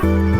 you.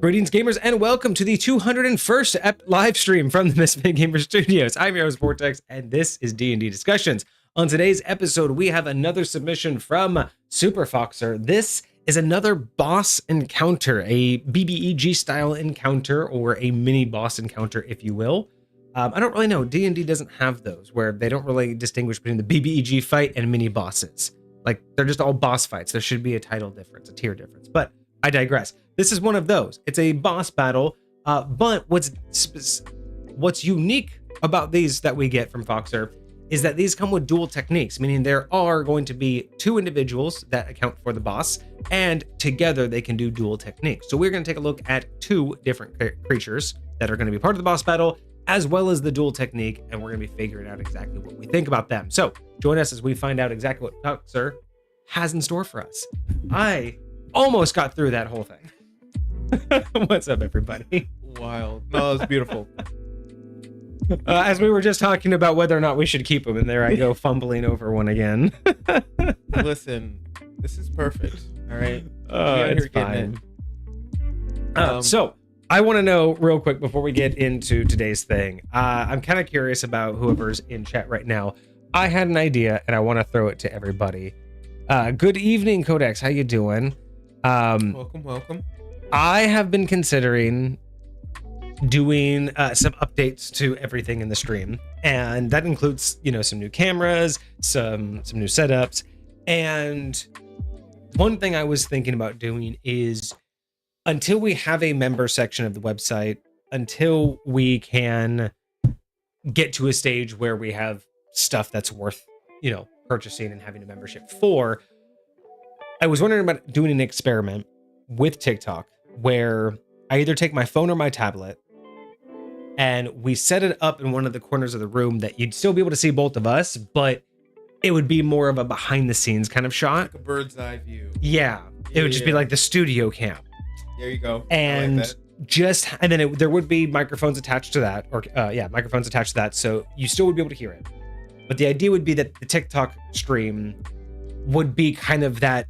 Greetings, gamers, and welcome to the 201st live stream from the Misfit Gamer Studios. I'm your host, Vortex, and this is D&D Discussions. On today's episode, we have another submission from Super Foxer. This is another boss encounter, a BBEG-style encounter, or a mini-boss encounter, if you will. I don't really know. D&D doesn't have those where they don't really distinguish between the BBEG fight and mini bosses. Like they're just all boss fights. There should be a title difference, a tier difference. But I digress. This is one of those. It's a boss battle. But what's unique about these that we get from Foxer is that these come with dual techniques, meaning there are going to be two individuals that account for the boss, and together they can do dual techniques. So we're going to take a look at two different creatures that are going to be part of the boss battle, as well as the dual technique, and we're going to be figuring out exactly what we think about them. So join us as we find out exactly what Foxer has in store for us. I almost got through that whole thing. What's up, everybody? Wild. No, it's beautiful. As we were just talking about whether or not we should keep them, and there I go fumbling over one again. Listen, this is perfect. All right. It's fine. So I want to know real quick before we get into today's thing. I'm kind of curious about whoever's in chat right now. I had an idea, and I want to throw it to everybody. Good evening, Codex. How you doing? Welcome. I have been considering doing some updates to everything in the stream, and that includes, you know, some new cameras, some new setups. And one thing I was thinking about doing is, until we have a member section of the website, until we can get to a stage where we have stuff that's worth, you know, purchasing and having a membership for, I was wondering about doing an experiment with TikTok where I either take my phone or my tablet and we set it up in one of the corners of the room that you'd still be able to see both of us, but it would be more of a behind the scenes kind of shot. Like a bird's eye view. Yeah. It would just be like the studio cam. There you go. And then there would be microphones attached to that, microphones attached to that. So you still would be able to hear it. But the idea would be that the TikTok stream would be kind of that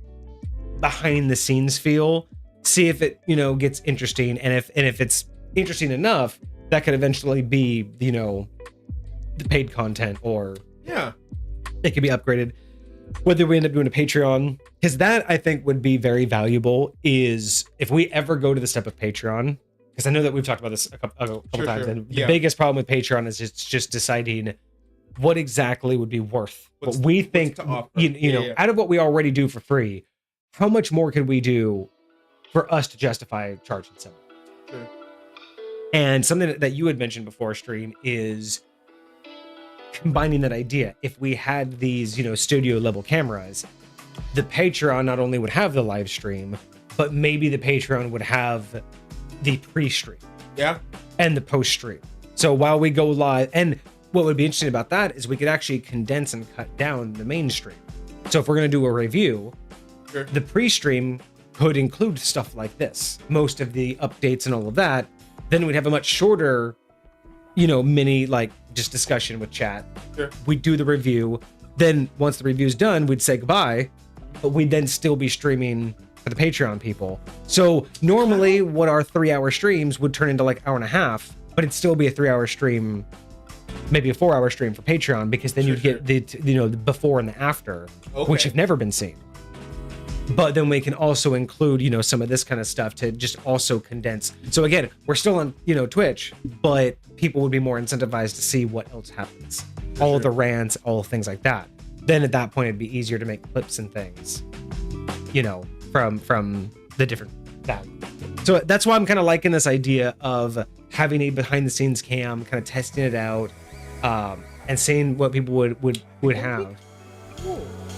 behind the scenes feel. See if it, you know, gets interesting. And if it's interesting enough, that could eventually be, you know, the paid content, or it could be upgraded. Whether we end up doing a Patreon, because that I think would be very valuable, is if we ever go to the step of Patreon, because I know that we've talked about this a couple times, and the biggest problem with Patreon is it's just deciding what exactly would be worth what we think, you know, out of what we already do for free, how much more could we do for us to justify charging someone? Sure. And something that you had mentioned before stream is combining that idea. If we had these, you know, studio level cameras, the Patreon not only would have the live stream, but maybe the Patreon would have the pre-stream. Yeah. And the post-stream. So while we go live, and what would be interesting about that is we could actually condense and cut down the main stream. So if we're going to do a review, the pre-stream could include stuff like this, most of the updates and all of that. Then we'd have a much shorter, you know, mini, like, just discussion with chat. Sure. We'd do the review. Then once the review's done, we'd say goodbye, but we'd then still be streaming for the Patreon people. So normally what our 3-hour streams would turn into like hour and a half, but it'd still be a 3-hour stream, maybe a 4-hour stream for Patreon, because then you'd get the, you know, the before and the after, which have never been seen. But then we can also include, you know, some of this kind of stuff to just also condense. So again, we're still on, you know, Twitch, but people would be more incentivized to see what else happens. All the rants, all things like that. Then at that point, it'd be easier to make clips and things, you know, from the different that. So that's why I'm kind of liking this idea of having a behind the scenes cam, kind of testing it out, and seeing what people would have.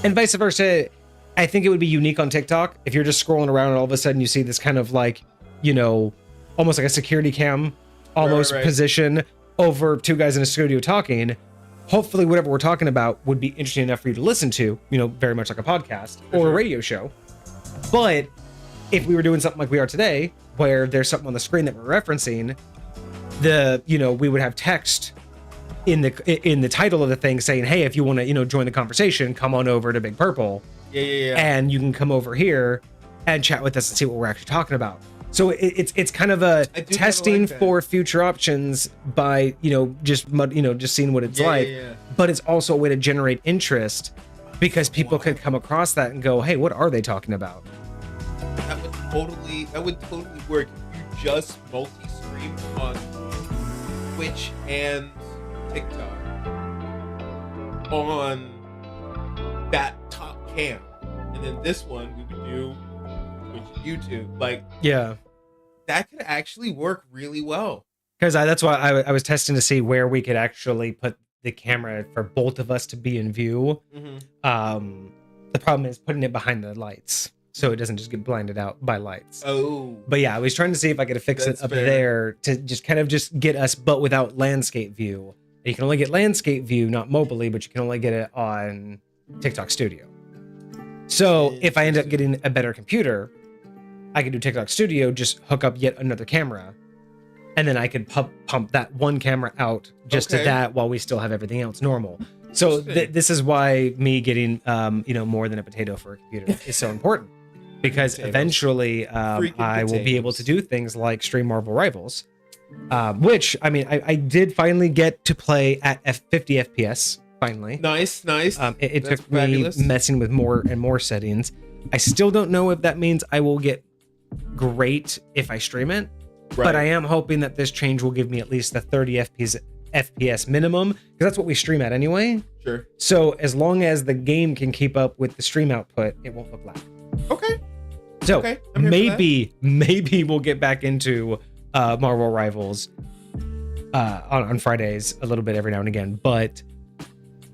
And vice versa. I think it would be unique on TikTok if you're just scrolling around and all of a sudden you see this kind of like, you know, almost like a security cam position over two guys in a studio talking. Hopefully whatever we're talking about would be interesting enough for you to listen to, you know, very much like a podcast or a radio show. But if we were doing something like we are today, where there's something on the screen that we're referencing, we would have text in the title of the thing saying, hey, if you want to, you know, join the conversation, come on over to Big Purple. Yeah. And you can come over here and chat with us and see what we're actually talking about. So it's kind of a testing for future options by, you know, just seeing what it's like. Yeah. But it's also a way to generate interest, because people could come across that and go, hey, what are they talking about? That would totally work if you just multi-stream on Twitch and TikTok on that top cam, and then this one we would do Twitch and YouTube. Like, Yeah. that could actually work really well. Because that's why I was testing to see where we could actually put the camera for both of us to be in view. The problem is putting it behind the lights, so it doesn't just get blinded out by lights. Oh, But yeah, I was trying to see if I could fix That's it up fair. there to just kind of just get us, but without landscape view. You can only get landscape view, not mobily, but you can only get it on TikTok Studio. So if I end up getting a better computer, I could do TikTok Studio, just hook up yet another camera, and then I could pump that one camera out just to Okay. that while we still have everything else normal. So Interesting. this is why me getting more than a potato for a computer is so important, because Potatoes. eventually Freaking I will be able potatoes. to do things like stream Marvel Rivals, which I mean I did finally get to play at 50 FPS finally. nice. It That's took me fabulous. messing with more and more settings. I still don't know if that means I will get great if I stream it, but I am hoping that this change will give me at least the 30 FPS minimum, because that's what we stream at anyway. Sure. So as long as the game can keep up with the stream output, it won't look loud. Okay. So Okay, I'm here for maybe we'll get back into Marvel Rivals on Fridays a little bit every now and again. But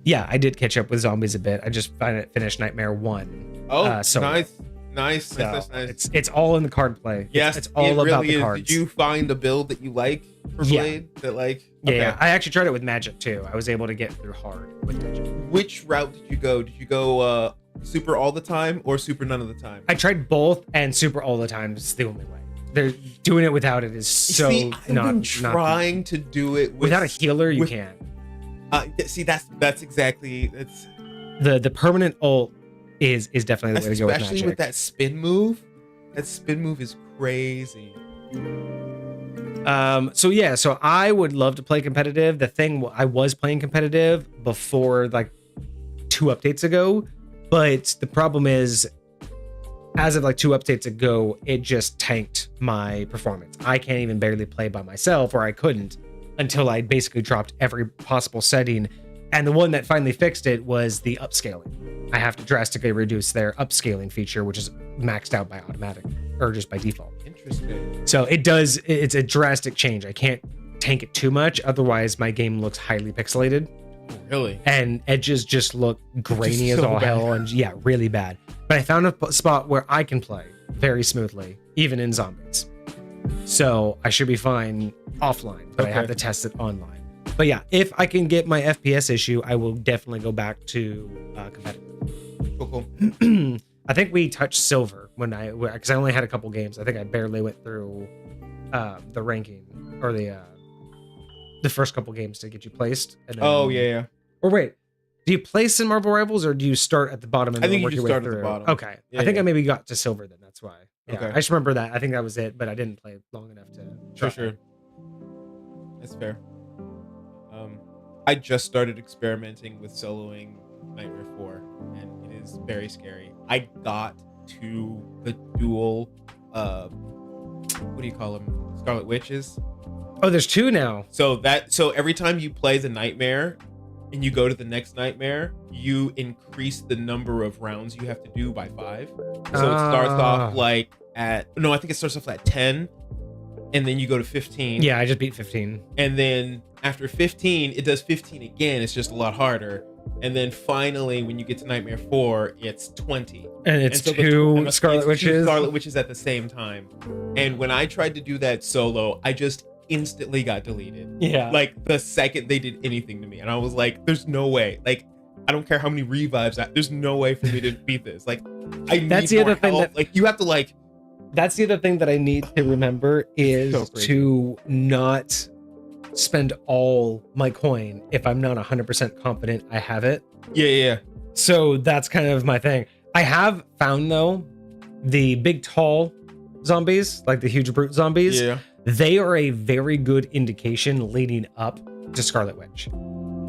yeah, I did catch up with zombies a bit. I just finished Nightmare 1. Oh, so nice. So That's nice. it's all in the card play. Yes, it's all it about really the is. cards. Did you find a build that you like for Yeah. Blade? That like, Yeah, okay. yeah, I actually tried it with Magic too. I was able to get through hard with Magic. Which route did you go? Did you go super all the time or super none of the time? I tried both, and super all the time is the only way. They're doing it without it is so See, I've been trying to do it without a healer. You with- can't. See, that's exactly it's The permanent ult is definitely the way to go with especially Magic. with that spin move. That spin move is crazy. So I would love to play competitive. The thing, I was playing competitive before like 2 updates ago, but the problem is, as of like 2 updates ago, it just tanked my performance. I can't even barely play by myself, or I couldn't until I basically dropped every possible setting. And the one that finally fixed it was the upscaling. I have to drastically reduce their upscaling feature, which is maxed out by automatic or just by default. Interesting. So it's a drastic change. I can't tank it too much, otherwise my game looks highly pixelated Really? and edges just look grainy Just as so all bad. hell, and yeah, really bad. But I found a spot where I can play very smoothly, even in zombies. So I should be fine offline, but I have Okay. to test it online. But yeah, if I can get my FPS issue, I will definitely go back to competitive. Cool. I think we touched silver because I only had a couple games. I think I barely went through the ranking or the first couple games to get you placed. And then, Oh yeah. Or wait, do you place in Marvel Rivals, or do you start at the bottom and I then think you work just your way start at the through? bottom. Okay, Yeah, I think yeah. I maybe got to silver then. That's why. Yeah, Okay. I just remember that. I think that was it, but I didn't play long enough to. try. Sure. That's fair. I just started experimenting with soloing Nightmare 4, and it is very scary. I got to the dual, what do you call them? Scarlet Witches. Oh, there's 2 now. So every time you play the Nightmare, and you go to the next Nightmare, you increase the number of rounds you have to do by 5. So it starts off like I think it starts off at 10, and then you go to 15. Yeah, I just beat 15. And then after 15, it does 15 again. It's just a lot harder. And then finally, when you get to Nightmare 4, it's 20. And it's so 2 Scarlet it's 2 Witches. Scarlet Witches at the same time. And when I tried to do that solo, I just instantly got deleted. Yeah. Like the second they did anything to me. And I was like, there's no way. Like, I don't care how many revives. There's no way for me to beat this. Like, I need That's the more other thing help. that- Like, you have to like, That's the other thing that I need to remember is So crazy. to not spend all my coin if I'm not 100% confident I have it. yeah. So that's kind of my thing. I have found though, the big tall zombies, like the huge brute zombies, Yeah. they are a very good indication leading up to Scarlet Witch.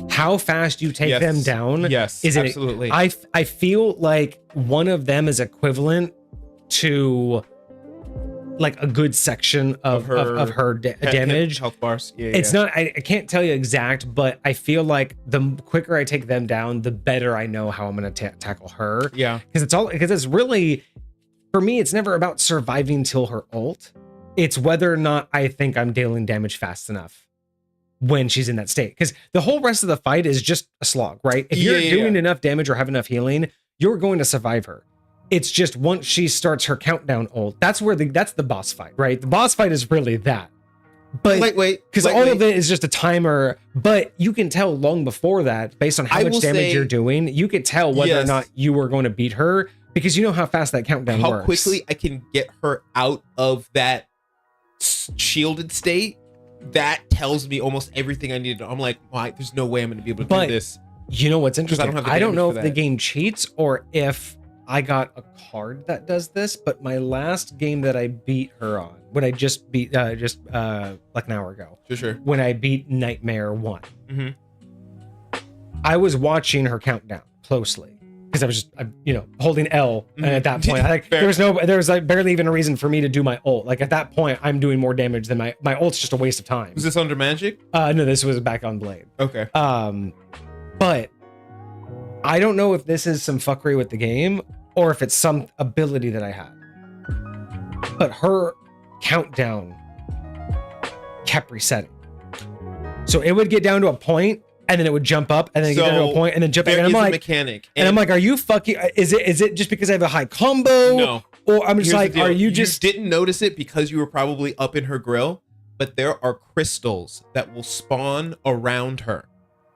How fast you take Yes. them down Yes, is it. absolutely. I feel like one of them is equivalent to like a good section of her damage. Health bars. Yeah, it's not. I can't tell you exact, but I feel like the quicker I take them down, the better I know how I'm gonna tackle her. Yeah, because it's really, for me, it's never about surviving till her ult. It's whether or not I think I'm dealing damage fast enough when she's in that state. Because the whole rest of the fight is just a slog, right? If you're doing enough damage or have enough healing, you're going to survive her. It's just once she starts her countdown ult, that's the boss fight, right? The boss fight is really that. But because all of it is just a timer, but you can tell long before that, based on how much damage you're doing, you could tell whether or not you were going to beat her because you know how fast that countdown works. How quickly I can get her out of that shielded state, that tells me almost everything I need to know. I'm like, why? There's no way I'm going to be able to do this. You know what's interesting? I don't know if the game cheats or if I got a card that does this, but my last game that I beat her on, when I just beat like an hour ago, when I beat Nightmare 1, I was watching her countdown closely because I was just holding L, and at that point there was like barely even a reason for me to do my ult. Like at that point I'm doing more damage than my ult's just a waste of time. Was this under magic? No, this was back on Blade. Okay. But I don't know if this is some fuckery with the game or if it's some ability that I had. But her countdown kept resetting. So it would get down to a point and then it would jump up and then get down to a point and then jump back. And I'm like, mechanic. And I'm like, are you fucking, is it just because I have a high combo? No. Or I'm just like, are you just... You didn't notice it because you were probably up in her grill, but there are crystals that will spawn around her.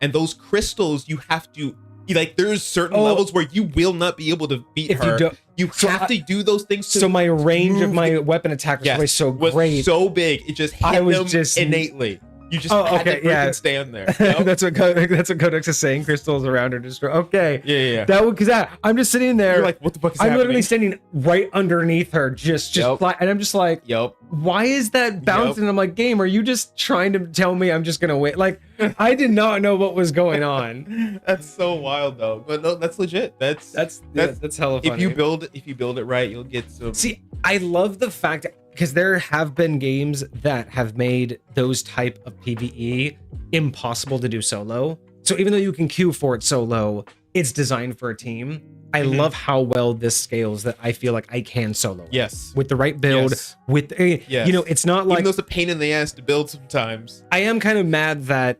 And those crystals, you have to, like, there's certain levels where you will not be able to beat her. You have to do those things. So my range of my weapon attack was always so great. Was so big, it just hit them innately. You just had to freaking stand there. You know? that's what Codex is saying. Crystals around her destroy. Okay. Yeah. That would, because I'm just sitting there. You're like, what the fuck is happening? I'm literally standing right underneath her, just fly, and I'm just like, why is that bouncing? I'm like, game, are you just trying to tell me I'm just gonna wait? Like, I did not know what was going on. That's so wild though. But no, that's legit. That's hella funny. If you build it right, you'll get some. See, I love the fact, because there have been games that have made those type of PvE impossible to do solo. So even though you can queue for it solo, it's designed for a team. I love how well this scales that I feel like I can solo. Yes. With the right build, with it's not like, even though it's a pain in the ass to build sometimes. I am kind of mad that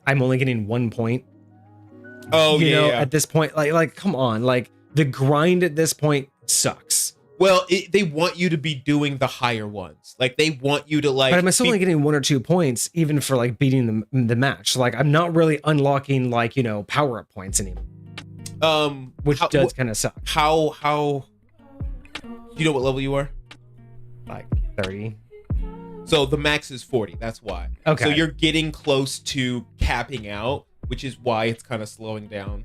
I'm only getting 1 point. At this point, like come on, like the grind at this point sucks. Well, they want you to be doing the higher ones. Like they want you to like. But I'm still only getting 1 or 2 points, even for like beating the match. Like I'm not really unlocking like power up points anymore. Which does kind of suck. How? You know what level you are? Like 30. So the max is 40. That's why. Okay. So you're getting close to capping out, which is why it's kind of slowing down.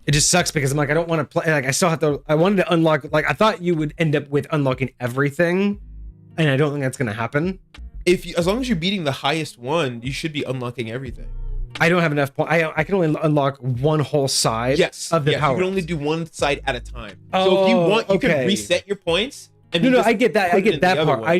It just sucks because I'm like, I don't want to play. Like I still have to. I wanted to unlock. Like I thought you would end up with unlocking everything, and I don't think that's gonna happen. As long as you're beating the highest one, you should be unlocking everything. I don't have enough points. I can only unlock one whole side. Of the power. You can only do one side at a time. So if you want, you can reset your points. And no, I get that. I get that part. I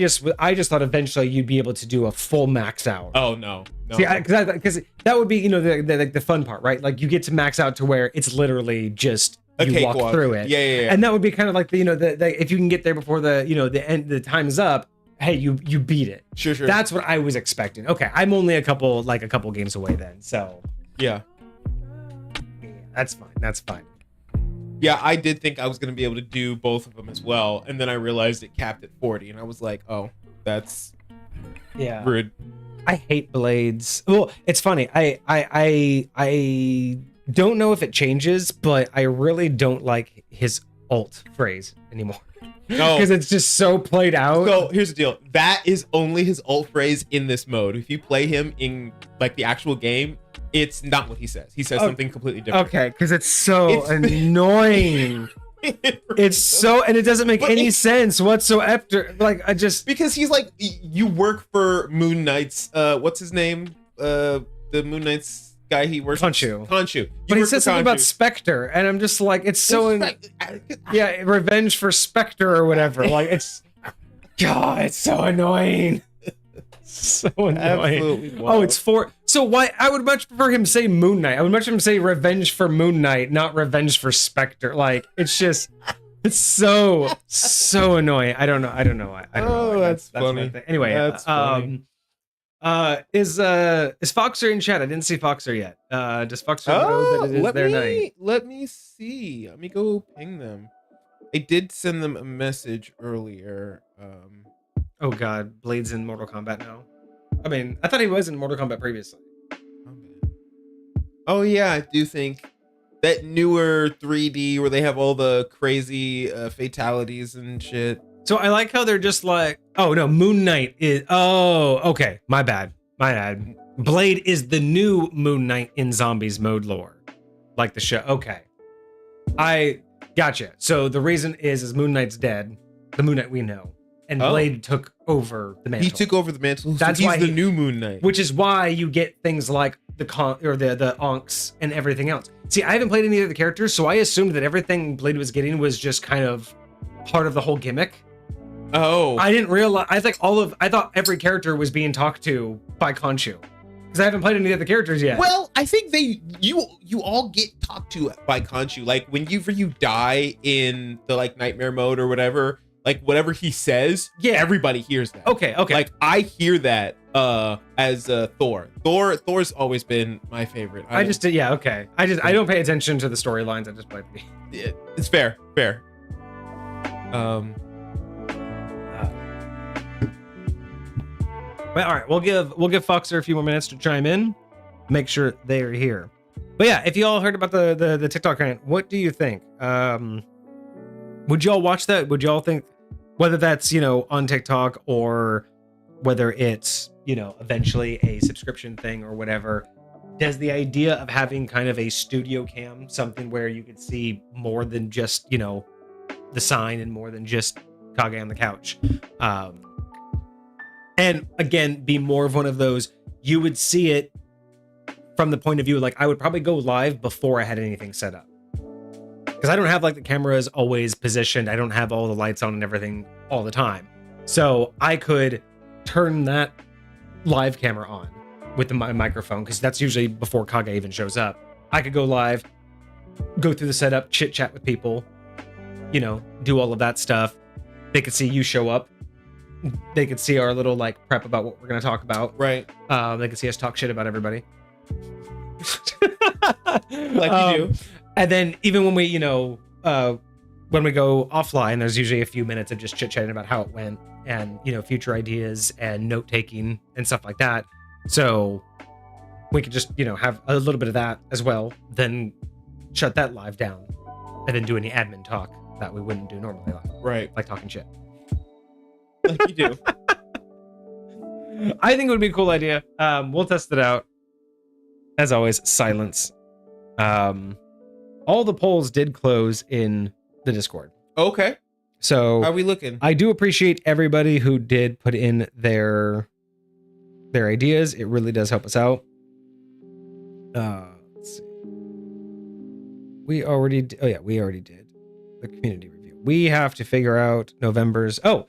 just thought eventually you'd be able to do a full max out. Oh no. See, because that would be the fun part, right? Like you get to max out to where it's literally just you walk through it. Yeah. And that would be kind of like the if you can get there before the time is up. Hey, you beat it. Sure. That's what I was expecting. Okay, I'm only a couple games away then. So yeah, that's fine. Yeah, I did think I was going to be able to do both of them as well. And then I realized it capped at 40. And I was like, oh, that's rude. I hate blades. Well, it's funny. I don't know if it changes, but I really don't like his ult phrase anymore. No. Because it's just so played out. So here's the deal. That is only his ult phrase in this mode. If you play him in like the actual game, it's not what he says. He says something completely different. Okay, because it's so annoying. It's so, and it doesn't make any sense whatsoever. Like because he's like, you work for Moon Knight's what's his name? The Moon Knight's guy he works Khonshu. But he says something about Spectre, and I'm just like, it's so revenge for Spectre or whatever. Like it's God, it's so annoying. So annoying. Absolutely Oh, wild. it's four. So why? I would much prefer him say Moon Knight. I would much him say Revenge for Moon Knight, not Revenge for Spectre. Like it's just, it's so annoying. I don't know why. I don't know. Oh, Why. that's my funny. thing. Anyway, That's funny. is Foxer in chat? I didn't see Foxer yet. Does Foxer know that it is their night? Let me see. Let me go ping them. I did send them a message earlier. Oh God, Blade's in Mortal Kombat now. I mean, I thought he was in Mortal Kombat previously. Oh yeah, I do think that newer 3D where they have all the crazy fatalities and shit. So I like how they're just like, oh no, Moon Knight is. Oh, okay, my bad. Blade is the new Moon Knight in Zombies mode lore, like the show. Okay, I gotcha. So the reason is Moon Knight's dead, the Moon Knight we know, and Blade took over the mantle. He took over the mantle. That's so he's why the new Moon Knight. Which is why you get things like the Onks and everything else. See, I haven't played any of the characters, so I assumed that everything Blade was getting was just kind of part of the whole gimmick. Oh, I didn't realize. I thought every character was being talked to by Khonshu, because I haven't played any of the characters yet. well, I think you all get talked to by Khonshu. Like whenever you die in the like nightmare mode or whatever, like whatever he says, Yeah. everybody hears that. Okay. Like I hear that as Thor. Thor's always been my favorite. I just did. Yeah. Okay. I don't pay attention to the storylines. I just play the game. It's fair. But all right, we'll give Foxer a few more minutes to chime in, make sure they are here. But yeah, if you all heard about the TikTok rant, what do you think? Would y'all watch that? Would y'all think, whether that's on TikTok or whether it's eventually a subscription thing or whatever? Does the idea of having kind of a studio cam, something where you could see more than just the sign and more than just Kage on the couch, and again, be more of one of those, you would see it from the point of view, like I would probably go live before I had anything set up. Because I don't have like the cameras always positioned. I don't have all the lights on and everything all the time. So I could turn that live camera on with my microphone, because that's usually before Kage even shows up. I could go live, go through the setup, chit chat with people, do all of that stuff. They could see you show up. They could see our little like prep about what we're going to talk about. Right. They could see us talk shit about everybody. Like you do. And then even when we, when we go offline, there's usually a few minutes of just chit chatting about how it went and, future ideas and note taking and stuff like that. So we could just, have a little bit of that as well, then shut that live down and then do any admin talk that we wouldn't do normally live. Right. Like talking shit. Like you do. I think it would be a cool idea. We'll test it out. As always, silence. All the polls did close in the Discord. Okay. So how are we looking? I do appreciate everybody who did put in their ideas. It really does help us out. Let's see. We already did the community review. We have to figure out November's. Oh,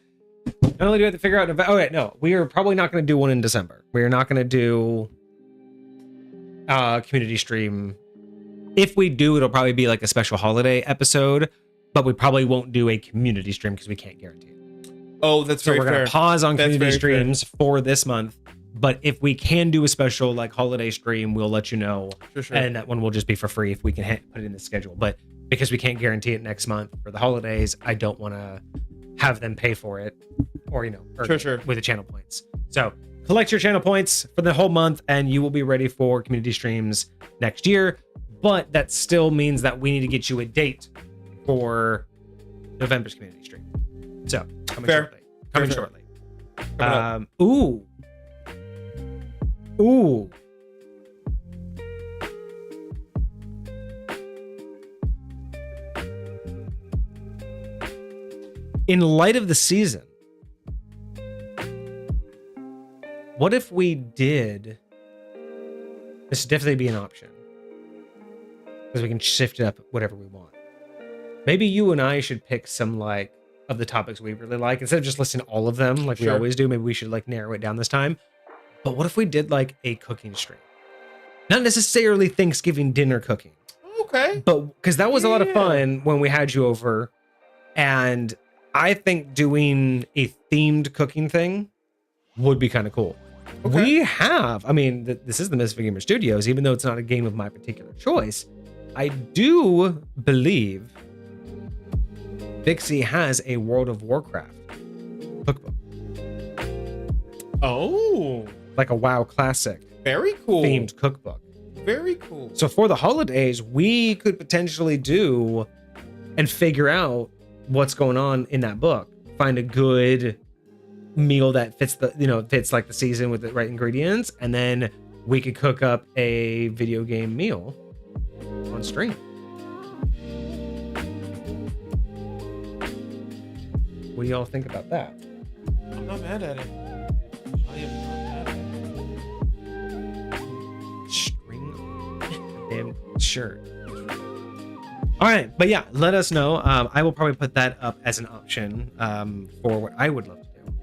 not only do we have to figure out November. Oh wait, no, we are probably not going to do one in December. We are not going to do community stream. If we do, it'll probably be like a special holiday episode, but we probably won't do a community stream because we can't guarantee it. Oh, that's so very we're going fair. to pause on That's community very streams for this month. But if we can do a special like holiday stream, we'll let you know. Sure. And that one will just be for free if we can put it in the schedule. But because we can't guarantee it next month for the holidays, I don't want to have them pay for it or, Sure. with the channel points. So collect your channel points for the whole month and you will be ready for community streams next year. But that still means that we need to get you a date for November's community stream. So coming shortly. Coming shortly. Ooh. In light of the season, what if we did? This would definitely be an option because we can shift it up whatever we want. Maybe you and I should pick some like of the topics we really like, instead of just listing all of them like we Sure. always do. Maybe we should like narrow it down this time. But what if we did like a cooking stream? Not necessarily Thanksgiving dinner cooking, Okay. but because that was a lot of Yeah. fun when we had you over. And I think doing a themed cooking thing would be kind of cool. Okay. We have, I mean, this is the Misfit Gamer Studios, even though it's not a game of my particular choice. I do believe Dixie has a World of Warcraft cookbook, Oh, like a WoW Classic very cool. themed cookbook. Very cool. So for the holidays, we could potentially do and figure out what's going on in that book. Find a good meal that fits fits like the season with the right ingredients, and then we could cook up a video game meal on stream. What do y'all think about that? I'm not mad at it. I am not mad at it. String damn shirt. All right, but yeah, let us know. I will probably put that up as an option for what I would love to do.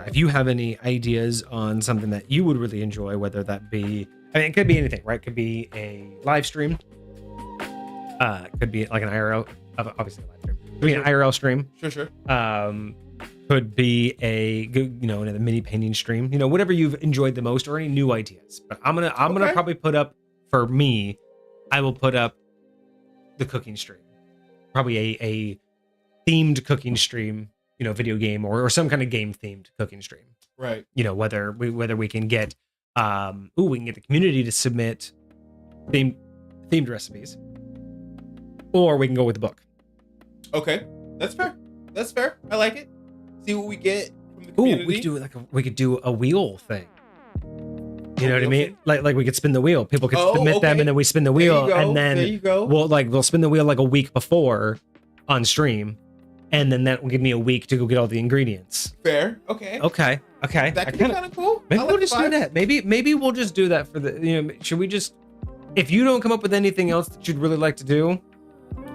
If you have any ideas on something that you would really enjoy, whether that be, I mean, it could be anything, right? It could be a live stream. It could be like an IRL, obviously a live stream. Could be an IRL stream. Sure. Could be another mini painting stream. Whatever you've enjoyed the most, or any new ideas. But I'm gonna Okay. probably put up, for me, I will put up the cooking stream, probably a themed cooking stream, video game or some kind of game themed cooking stream. Right. Whether we can get we can get the community to submit themed recipes, or we can go with the book. Okay. That's fair. I like it. See what we get from the Ooh, community. we could do a wheel thing. You know what I wheel mean? thing? Like we could spin the wheel. People could submit them, okay. and then we spin the There wheel, you go. and then there you go. we'll spin the wheel like a week before on stream, and then that will give me a week to go get all the ingredients. Fair. Okay. Okay. That could be kind of cool. Maybe I we'll like just the do vibes. that. Maybe we'll just do that for the. Should we just? If you don't come up with anything else that you'd really like to do,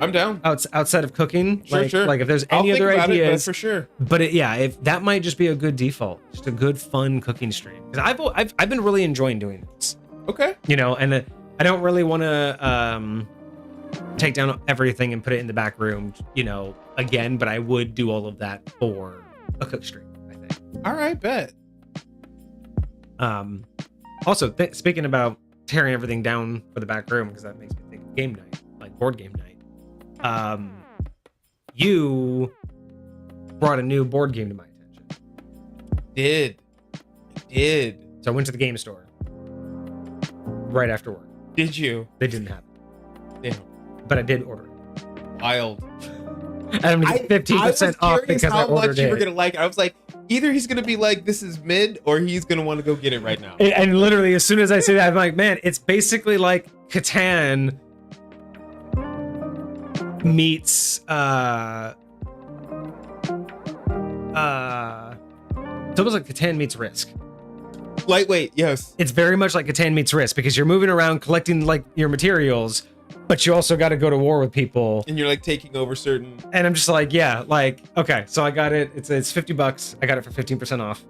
I'm down. outside of cooking, Sure. like if there's I'll any think other about it, but ideas, for sure. but if that might just be a good default, just a good fun cooking stream. Because I've been really enjoying doing this. Okay. And I don't really want to take down everything and put it in the back room, again. But I would do all of that for a cook stream, I think. All right. Bet. Also, speaking about tearing everything down for the back room, because that makes me think of game night, like board game night. You brought a new board game to my attention. Did. So I went to the game store right after work. Did you? They didn't have it, Damn. but I did order it. Wild. And I'm gonna get 15% off because I how ordered much you were it. gonna like it. I was like, either he's gonna be like, this is mid, or he's gonna want to go get it right now. And literally, as soon as I say that, I'm like, man, it's basically like Catan meets it's almost like Catan meets Risk. Lightweight, yes. It's very much like Catan meets Risk, because you're moving around collecting like your materials, but you also got to go to war with people. And you're like taking over certain. And I'm just like, yeah, like, okay, so I got it. It's $50. I got it for 15% off.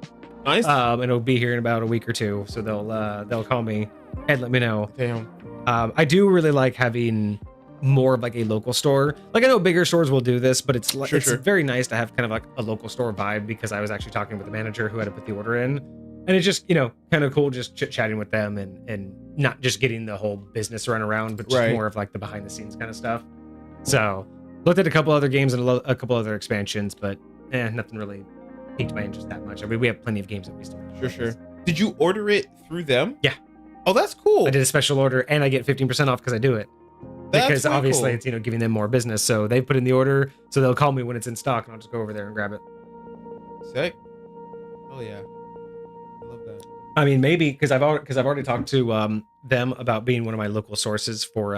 Nice. And it'll be here in about a week or two. So they'll call me and let me know. Damn. I do really like having more of like a local store. Like, I know bigger stores will do this, but it's Sure. very nice to have kind of like a local store vibe, because I was actually talking with the manager who had to put the order in, and it's just kind of cool just chit-chatting with them and not just getting the whole business run around, but just Right. more of like the behind the scenes kind of stuff. So looked at a couple other games and a couple other expansions, but nothing really piqued my interest that much. I mean, we have plenty of games that we still Sure. Did you order it through them? Yeah. Oh, that's cool. I did a special order, and I get 15% off because I do it. That's Because really obviously cool. it's giving them more business, so they put in the order, so they'll call me when it's in stock, and I'll just go over there and grab it. Sick. Oh yeah. I love that. I mean, maybe because I've already talked to them about being one of my local sources for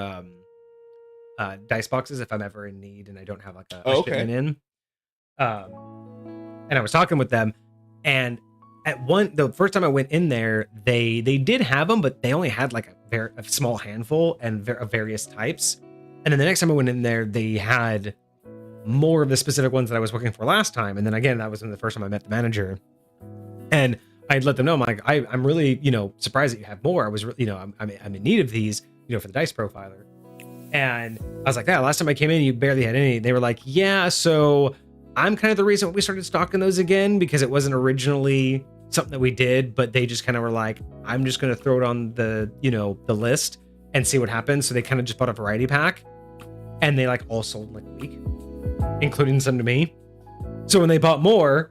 dice boxes if I'm ever in need and I don't have like a Oh, okay. shipment in. And I was talking with them, and the first time I went in there, they did have them, but they only had like a small handful and of various types. And then the next time I went in there, they had more of the specific ones that I was looking for last time. And then again, that was the first time I met the manager, and I'd let them know, I'm like, I'm really, surprised that you have more. I was, I'm in need of these, for the dice profiler. And I was like, yeah, last time I came in, you barely had any. They were like, yeah, so I'm kind of the reason we started stocking those again, because it wasn't originally something that we did, but they just kind of were like, I'm just going to throw it on the, the list and see what happens. So they kind of just bought a variety pack, and they like all sold in like a week, including some to me. So when they bought more,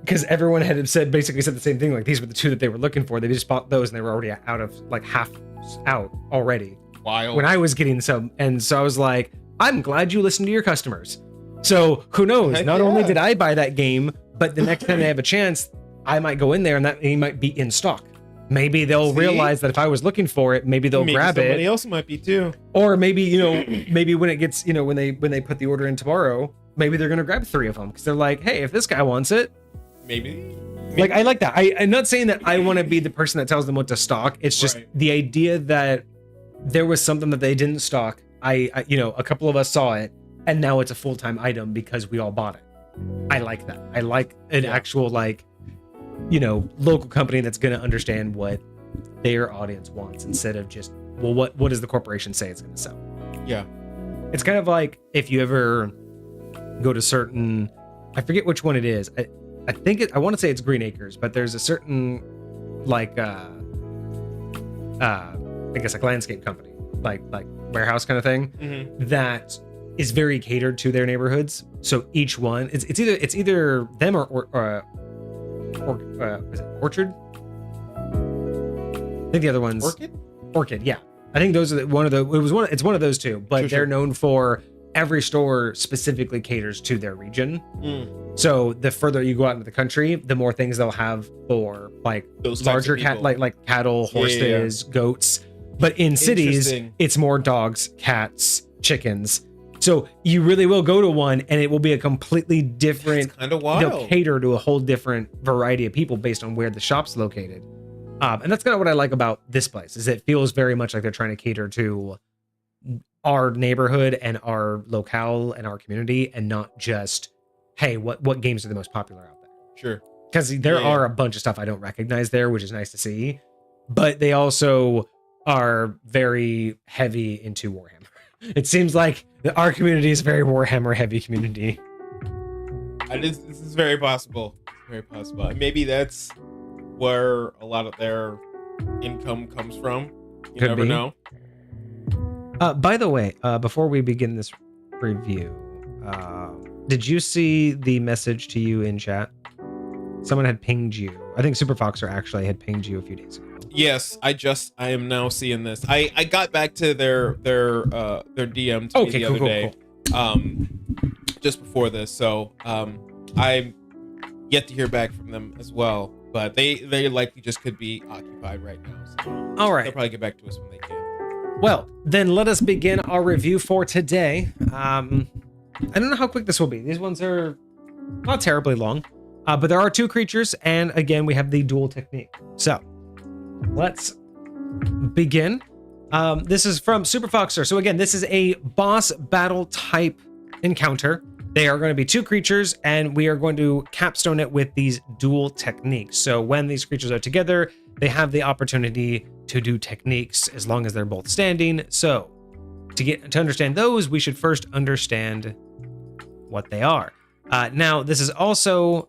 because everyone had basically said the same thing, like these were the two that they were looking for, they just bought those and they were already out of like half out already. Wild. When I was getting some. And so I was like, I'm glad you listened to your customers. So who knows? Heck Not yeah. only did I buy that game, but the next time they have a chance, I might go in there and that game might be in stock. Maybe they'll realize that if I was looking for it, maybe they'll grab it. Somebody else might be too. Or maybe, maybe when it gets, when they put the order in tomorrow, maybe they're going to grab 3 of them because they're like, hey, if this guy wants it, Maybe. like, I like that. I'm not saying that I want to be the person that tells them what to stock. It's just the idea that there was something that they didn't stock. A couple of us saw it, and now it's a full-time item because we all bought it. I like that. I like an actual, local company that's going to understand what their audience wants instead of just, well, what does the corporation say it's going to sell? Yeah. It's kind of like if you ever go to certain, I forget which one it is. I think I want to say it's Green Acres, but there's a certain I guess like landscape company, like warehouse kind of thing that is very catered to their neighborhoods. So each one, it's either them or is it Orchard? I think the other one's Orchid. Yeah, I think those are it's one of those two, but they're known for every store specifically caters to their region. So the further you go out into the country, the more things they'll have for like those larger like cattle, horses, goats. But in cities, it's more dogs, cats, chickens. So you really will go to one and it will be a completely different, kind of wild. They'll cater to a whole different variety of people based on where the shop's located. And that's kind of what I like about this place, is it feels very much like they're trying to cater to our neighborhood and our locale and our community, and not just, hey, what games are the most popular out there? Sure. Because there are a bunch of stuff I don't recognize there, which is nice to see. But they also are very heavy into Warhammer. It seems like our community is a very Warhammer heavy community. This is very possible. Very possible. And maybe that's where a lot of their income comes from. You never know. By the way, before we begin this review, did you see the message to you in chat? Someone had pinged you. I think Super Foxer actually had pinged you a few days ago. Yes, I am now seeing this. I got back to their DM to me the other day. Just before this. So I'm yet to hear back from them as well. But they likely just could be occupied right now. So all right. They'll probably get back to us when they can. Well, then let us begin our review for today. I don't know how quick this will be. These ones are not terribly long, but there are 2 creatures, and again, we have the dual technique. So let's begin. This is from Super Foxer. So again, this is a boss battle type encounter. They are going to be 2 creatures, and we are going to capstone it with these dual techniques. So when these creatures are together, they have the opportunity to do techniques as long as they're both standing. So to understand those, we should first understand what they are. Now, this is also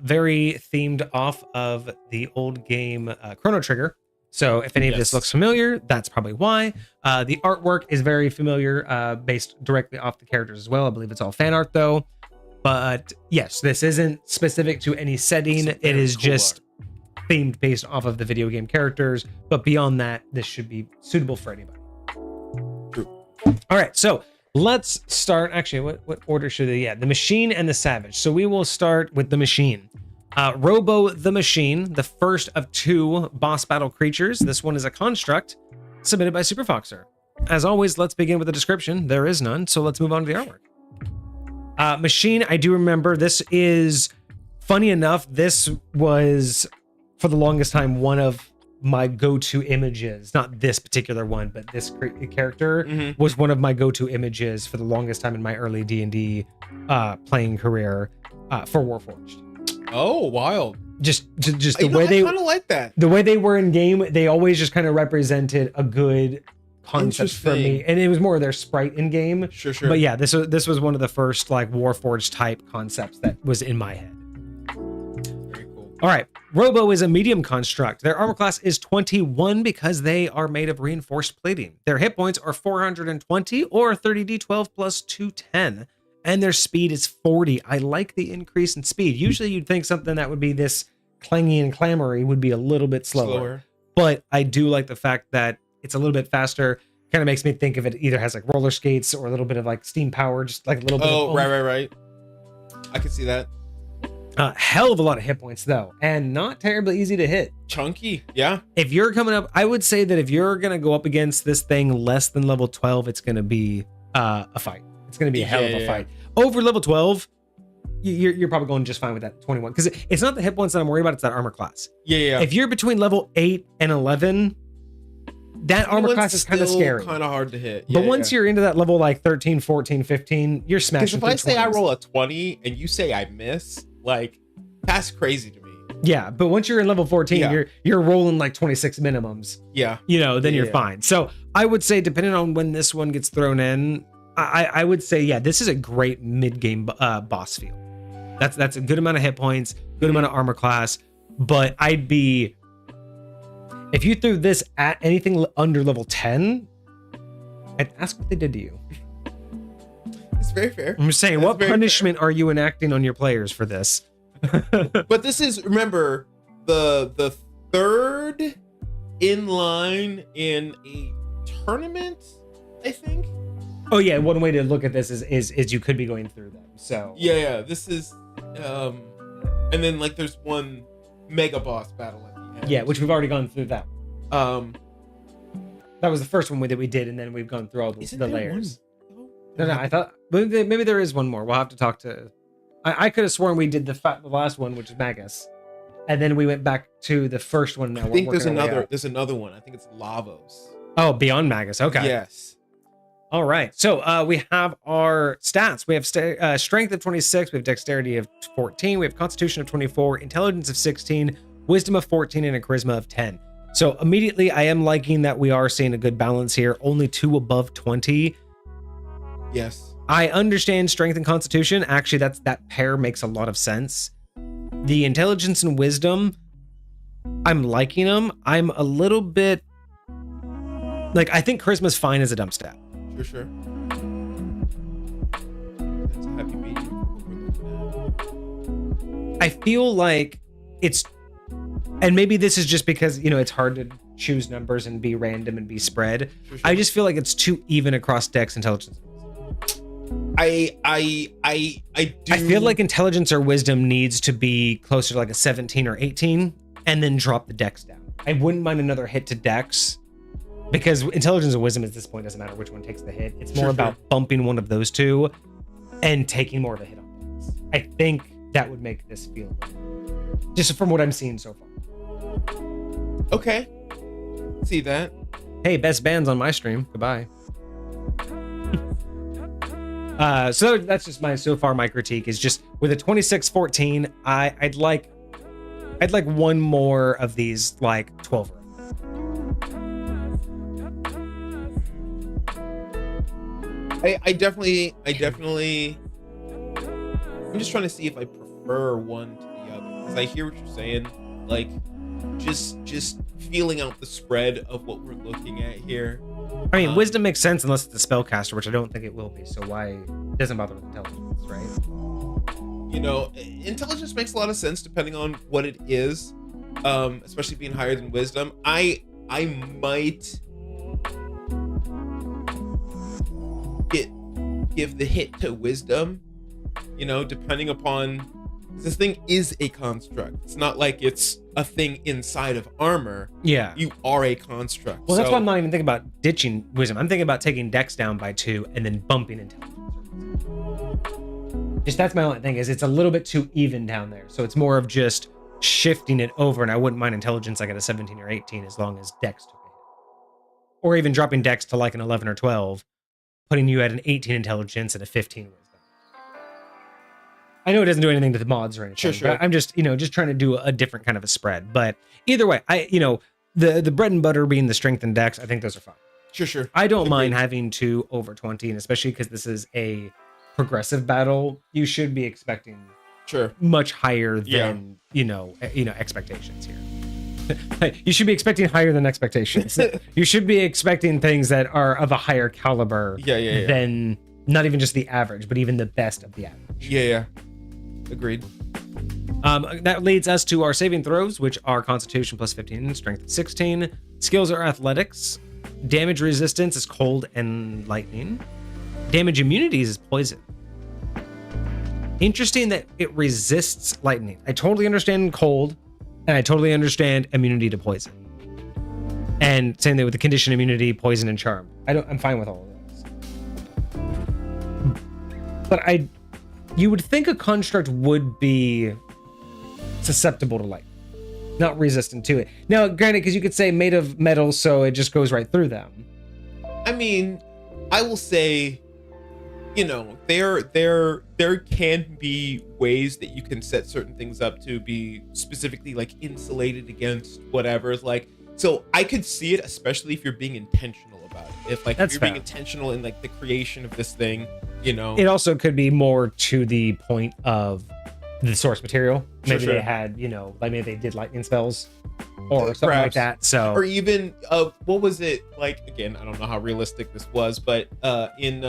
very themed off of the old game Chrono Trigger. So if any of this looks familiar, that's probably why. The artwork is very familiar, based directly off the characters as well. I believe it's all fan art though. But yes, this isn't specific to any setting. It is just themed based off of the video game characters. But beyond that, this should be suitable for anybody. True. All right, so let's start. Actually, what order should they? Yeah, the Machine and the Savage. So we will start with the Machine. Robo the Machine, the first of 2 boss battle creatures. This one is a construct submitted by Super Foxer. As always, let's begin with the description. There is none, so let's move on to the artwork. Machine, I do remember. This is, funny enough, this was, for the longest time, one of my go-to images, not this particular one, but this character Mhm. was one of my go-to images for the longest time in my early D&D playing career for Warforged. Oh, wild. Just the way I kind of like that. the way they were in game, they always just kind of represented a good concept for me, Interesting. and it was more of their sprite in game. Sure. But yeah, this was one of the first like Warforged type concepts that was in my head. Very cool. All right, Robo is a medium construct. Their armor class is 21 because they are made of reinforced plating. Their hit points are 420 or 30d12 plus 210. And their speed is 40. I like the increase in speed. Usually you'd think something that would be this clangy and clamory would be a little bit slower. But I do like the fact that it's a little bit faster. Kind of makes me think of it either has like roller skates or a little bit of like steam power, just like a little bit of oomph. Right. I can see that. Hell of a lot of hit points though, and not terribly easy to hit. Chunky. Yeah. If you're coming up, I would say that if you're going to go up against this thing less than level 12, it's going to be a fight. It's going to be a hell of a fight. Over level 12, you're probably going just fine with that 21 because it's not the hit points that I'm worried about. It's that armor class. Yeah. If you're between level 8 and 11, that armor class is kind of scary. Kind of hard to hit. But once you're into that level like 13, 14, 15, you're smashing. Because if I say I roll a 20 and you say I miss, like that's crazy to me. Yeah, but once you're in level 14, you're rolling like 26 minimums. Yeah. Then you're fine. So I would say, depending on when this one gets thrown in, I would say, yeah, this is a great mid-game boss field. That's a good amount of hit points, good amount of armor class. But I'd be, if you threw this at anything under level 10, I'd ask what they did to you. It's very fair. I'm just saying, what punishment are you enacting on your players for this? But this is, remember, the third in line in a tournament, I think. Oh yeah, one way to look at this is you could be going through them. So yeah, this is and then like there's one mega boss battle at the end. Yeah, which we've already gone through that one. That was the first one that we did, and then we've gone through all the layers. No, I thought maybe there is one more. We'll have to talk to. I could have sworn we did the last one, which is Magus, and then we went back to the first one. Now I think there's another one. I think it's Lavos. Oh, beyond Magus. Okay. Yes. All right. So we have our stats. We have strength of 26. We have dexterity of 14. We have constitution of 24, intelligence of 16, wisdom of 14, and a charisma of 10. So immediately I am liking that we are seeing a good balance here. Only 2 above 20. Yes. I understand strength and constitution. Actually, that pair makes a lot of sense. The intelligence and wisdom, I'm liking them. I'm a little bit like, I think charisma's fine as a dump stat. Sure. That's a happy medium. I feel like it's, and maybe this is just because, it's hard to choose numbers and be random and be spread. Sure. I just feel like it's too even across dex, intelligence. I do. I feel like intelligence or wisdom needs to be closer to like a 17 or 18 and then drop the dex down. I wouldn't mind another hit to dex, because intelligence and wisdom at this point doesn't matter which one takes the hit. It's more about bumping one of those two and taking more of a hit on dex. I think that would make this feel better, just from what I'm seeing so far. Okay. See that. Hey, best bands on my stream. Goodbye. So that's just my critique is just with a 26-14, I'd like one more of these like 12. I definitely I'm just trying to see if I prefer one to the other, because I hear what you're saying, like just feeling out the spread of what we're looking at here. I mean, wisdom makes sense unless it's a spellcaster, which I don't think it will be, so why it doesn't bother with intelligence, right? Intelligence makes a lot of sense depending on what it is, especially being higher than wisdom. I might give the hit to wisdom, depending upon, this thing is a construct. It's not like it's a thing inside of armor. Yeah, you are a construct. Well, that's why I'm not even thinking about ditching wisdom. I'm thinking about taking dex down by 2 and then bumping intelligence. Just that's my only thing, is it's a little bit too even down there. So it's more of just shifting it over, and I wouldn't mind intelligence like at a 17 or 18 as long as Dex took a hit. Or even dropping Dex to like an 11 or 12, putting you at an 18 intelligence and a 15 wisdom. I know it doesn't do anything to the mods or anything, Sure. but I'm just, just trying to do a different kind of a spread. But either way, the bread and butter being the strength and Dex, I think those are fine. Sure. I don't mind having 2 over 20, and especially because this is a progressive battle, you should be expecting much higher than expectations here. You should be expecting higher than expectations. You should be expecting things that are of a higher caliber than not even just the average, but even the best of the average. Yeah. Agreed. That leads us to our saving throws, which are Constitution plus 15, Strength 16. Skills are Athletics. Damage resistance is Cold and Lightning. Damage immunities is Poison. Interesting that it resists lightning. I totally understand cold, and I totally understand immunity to poison. And same thing with the condition immunity, poison, and charm. I'm fine with all of those. But you would think a construct would be susceptible to light, not resistant to it. Now, granted, because you could say made of metal, so it just goes right through them. I mean, I will say, there can be ways that you can set certain things up to be specifically like insulated against whatever. So I could see it, especially if you're being intentional about it. If you're being intentional in like the creation of this thing, It also could be more to the point of the source material. Maybe they had, maybe they did lightning spells or something like that. So, or even what was it like? Again, I don't know how realistic this was, but in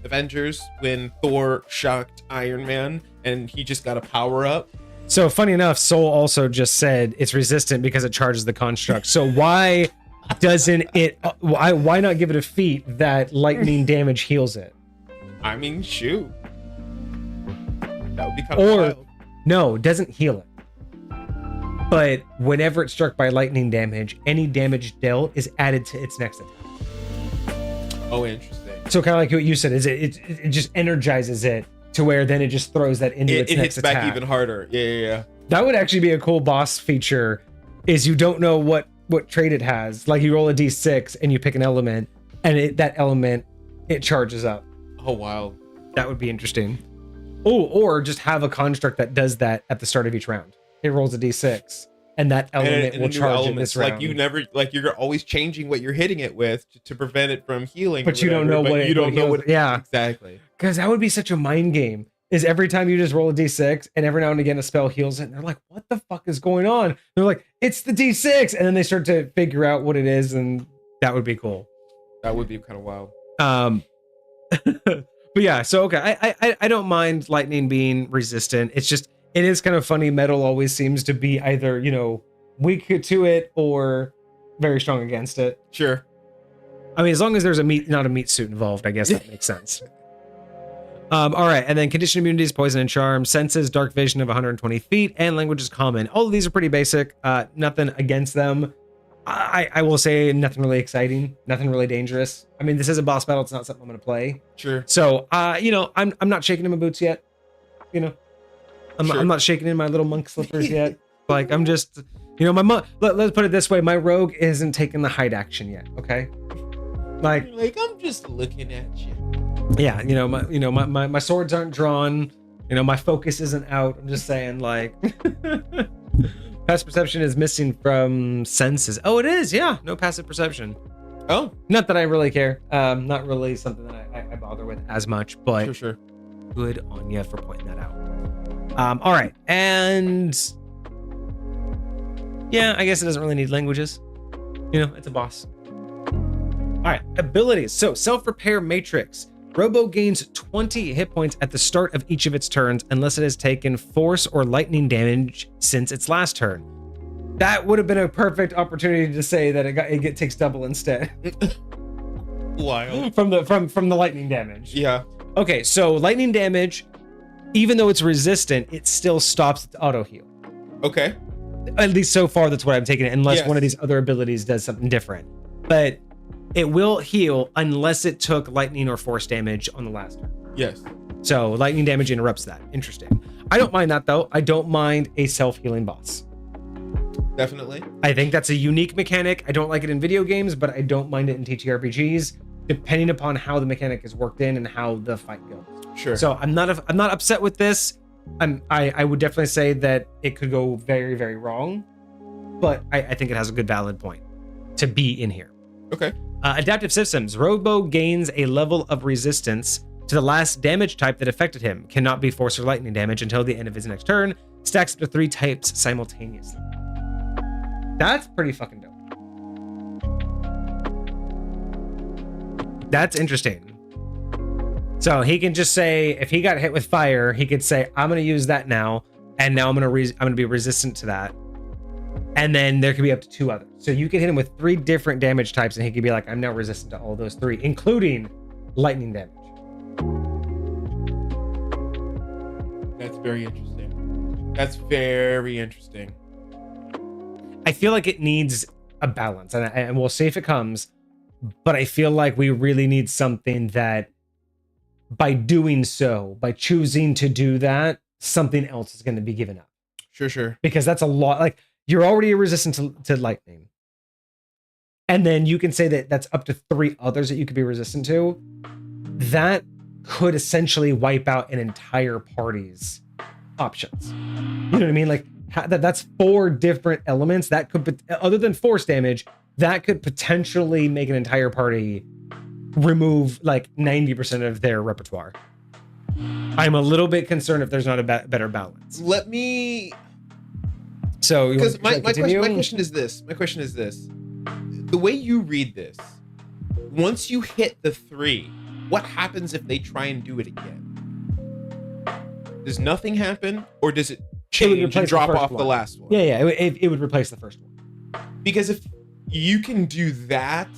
Avengers, when Thor shocked Iron Man and he just got a power up. So funny enough, Soul also just said it's resistant because it charges the construct. So why doesn't it? Why not give it a feat that lightning damage heals it? I mean, shoot, that would be kind of wild. No, it doesn't heal it. But whenever it's struck by lightning damage, any damage dealt is added to its next attack. Oh, interesting. So kind of like what you said, is it just energizes it to where then it just throws that into its next attack. It hits back even harder. Yeah. That would actually be a cool boss feature, is you don't know what trait it has. Like you roll a d6 and you pick an element, and that element, it charges up. Oh, wow. That would be interesting. Oh, or just have a construct that does that at the start of each round. It rolls a d6, and that element will charge in this round. You're always changing what you're hitting it with to prevent it from healing. But you don't know what you don't know what. Yeah, exactly. Because that would be such a mind game. Is every time you just roll a d6, and every now and again a spell heals it, and they're like, "What the fuck is going on?" They're like, "It's the d6," and then they start to figure out what it is, and that would be cool. That would be kind of wild. But yeah, so okay, I don't mind lightning being resistant. It's just, it is kind of funny. Metal always seems to be either, weak to it or very strong against it. Sure. I mean, as long as there's not a meat suit involved, I guess that makes sense. All right, and then condition immunities, poison and charm, senses, dark vision of 120 feet, and language is common. All of these are pretty basic. Nothing against them. I will say nothing really exciting, nothing really dangerous. I mean, this is a boss battle. It's not something I'm going to play. Sure. So, I'm not shaking in my boots yet. I'm not shaking in my little monk slippers yet. Like, I'm just, let's put it this way. My rogue isn't taking the hide action yet. Okay. Like I'm just looking at you. Yeah. My swords aren't drawn. My focus isn't out. I'm just saying, like, passive perception is missing from senses. Oh, it is. Yeah. No passive perception. Oh, not that I really care. Not really something that I bother with as much, but sure. Good on you for pointing that out. All right. And yeah, I guess it doesn't really need languages. It's a boss. All right. Abilities. So self-repair matrix. Robo gains 20 hit points at the start of each of its turns unless it has taken force or lightning damage since its last turn. That would have been a perfect opportunity to say that it takes double instead. Wild. From the lightning damage. Yeah. Okay, so lightning damage, even though it's resistant, it still stops its auto heal. Okay. At least so far, that's what I'm taking it, unless one of these other abilities does something different. But it will heal unless it took lightning or force damage on the last turn. Yes. So lightning damage interrupts that. Interesting. I don't mind that though. I don't mind a self-healing boss. Definitely. I think that's a unique mechanic. I don't like it in video games, but I don't mind it in TTRPGs, depending upon how the mechanic is worked in and how the fight goes. Sure. So I'm not upset with this. I would definitely say that it could go very, very wrong, but I think it has a good valid point to be in here. Okay. Adaptive systems. Robo gains a level of resistance to the last damage type that affected him. Cannot be force or lightning damage until the end of his next turn. Stacks up to 3 types simultaneously. That's pretty fucking dope. That's interesting. So he can just say, if he got hit with fire, he could say, I'm going to use that now, and now I'm going to be resistant to that. And then there could be up to 2 others. So you could hit him with 3 different damage types, and he could be like, I'm now resistant to all those 3, including lightning damage. That's very interesting. That's very interesting. I feel like it needs a balance, and we'll see if it comes, but I feel like we really need something that by doing so, by choosing to do that, something else is going to be given up. Sure. Because that's a lot. Like, you're already resistant to lightning. And then you can say that that's up to 3 others that you could be resistant to. That could essentially wipe out an entire party's options. You know what I mean? Like, that's 4 different elements that could, other than force damage, that could potentially make an entire party remove like 90% of their repertoire. I'm a little bit concerned if there's not a better balance. Let me. So, because my question is this. My question is this. The way you read this, once you hit the 3, what happens if they try and do it again? Does nothing happen, or does it change and drop off the last one? Yeah, it would replace the first one. Because if you can do that,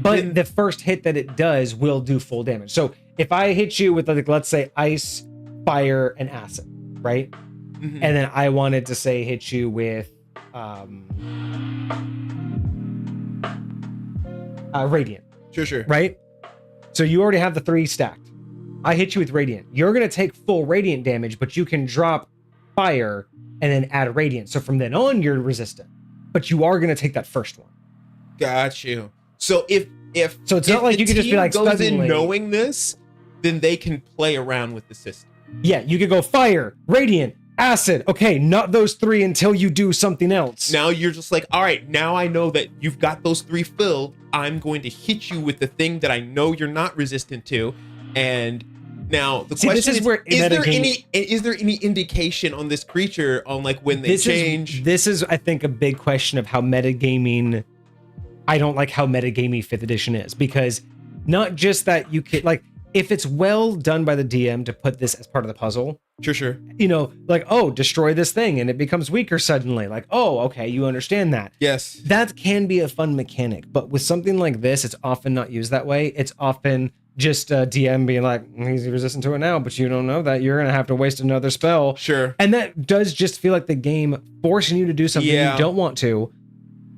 but the first hit that it does will do full damage. So if I hit you with, like, let's say ice, fire, and acid, right? Mm-hmm. And then I wanted to say hit you with radiant. Sure. Right? So you already have the 3 stacked. I hit you with radiant. You're going to take full radiant damage, but you can drop fire and then add radiant. So from then on, you're resistant, but you are going to take that first one. Got you. So if so it's not like you could just be like, goes in knowing this, then they can play around with the system. Yeah, you could go fire, radiant, acid. Okay, not those 3 until you do something else. Now you're just like, all right, now I know that you've got those 3 filled. I'm going to hit you with the thing that I know you're not resistant to. And now the question is there any indication on this creature on like when they change? This is, I think, a big question of how metagaming. I don't like how metagaming 5th edition is, because not just that you can, like, if it's well done by the DM to put this as part of the puzzle. Sure. You know, like, oh, destroy this thing and it becomes weaker suddenly. Like, oh, okay, you understand that. Yes. That can be a fun mechanic, but with something like this, it's often not used that way. It's often just a DM being like, he's resistant to it now, but you don't know that. You're going to have to waste another spell. Sure. And that does just feel like the game forcing you to do something you don't want to,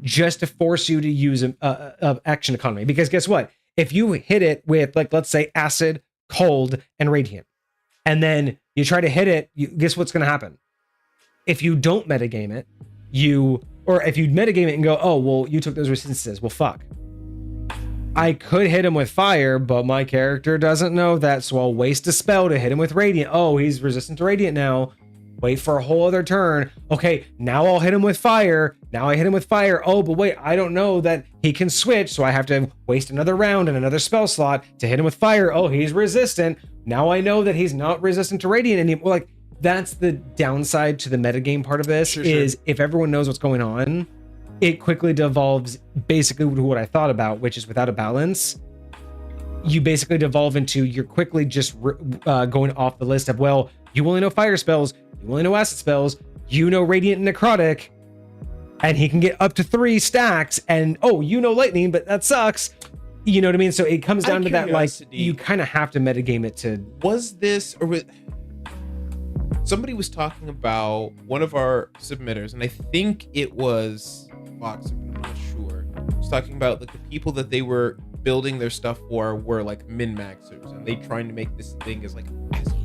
just to force you to use a action economy. Because guess what? If you hit it with, like, let's say acid, cold, and radiant, and then you try to hit it, guess what's going to happen? If you don't metagame it, or if you metagame it and go, oh, well, you took those resistances. Well, fuck. I could hit him with fire, but my character doesn't know that, so I'll waste a spell to hit him with radiant. Oh, he's resistant to radiant now. Wait for a whole other turn. Okay, now I'll hit him with fire. Now I hit him with fire. Oh, but wait, I don't know that he can switch, so I have to waste another round and another spell slot to hit him with fire. Oh, he's resistant. Now I know that he's not resistant to radiant anymore. Like, that's the downside to the metagame part of this, sure. If everyone knows what's going on, it quickly devolves basically to what I thought about, which is without a balance, you basically devolve into, you're quickly just going off the list of, well, you only know fire spells, you only know acid spells, you know radiant and necrotic, and he can get up to 3 stacks, and oh, you know lightning, but that sucks. You know what I mean? So it comes down to that, like, you kind of have to metagame it to... Was this, or was... Somebody was talking about one of our submitters, and I think it was Fox, I'm not sure. Was talking about like the people that they were building their stuff for were like min-maxers, and they trying to make this thing as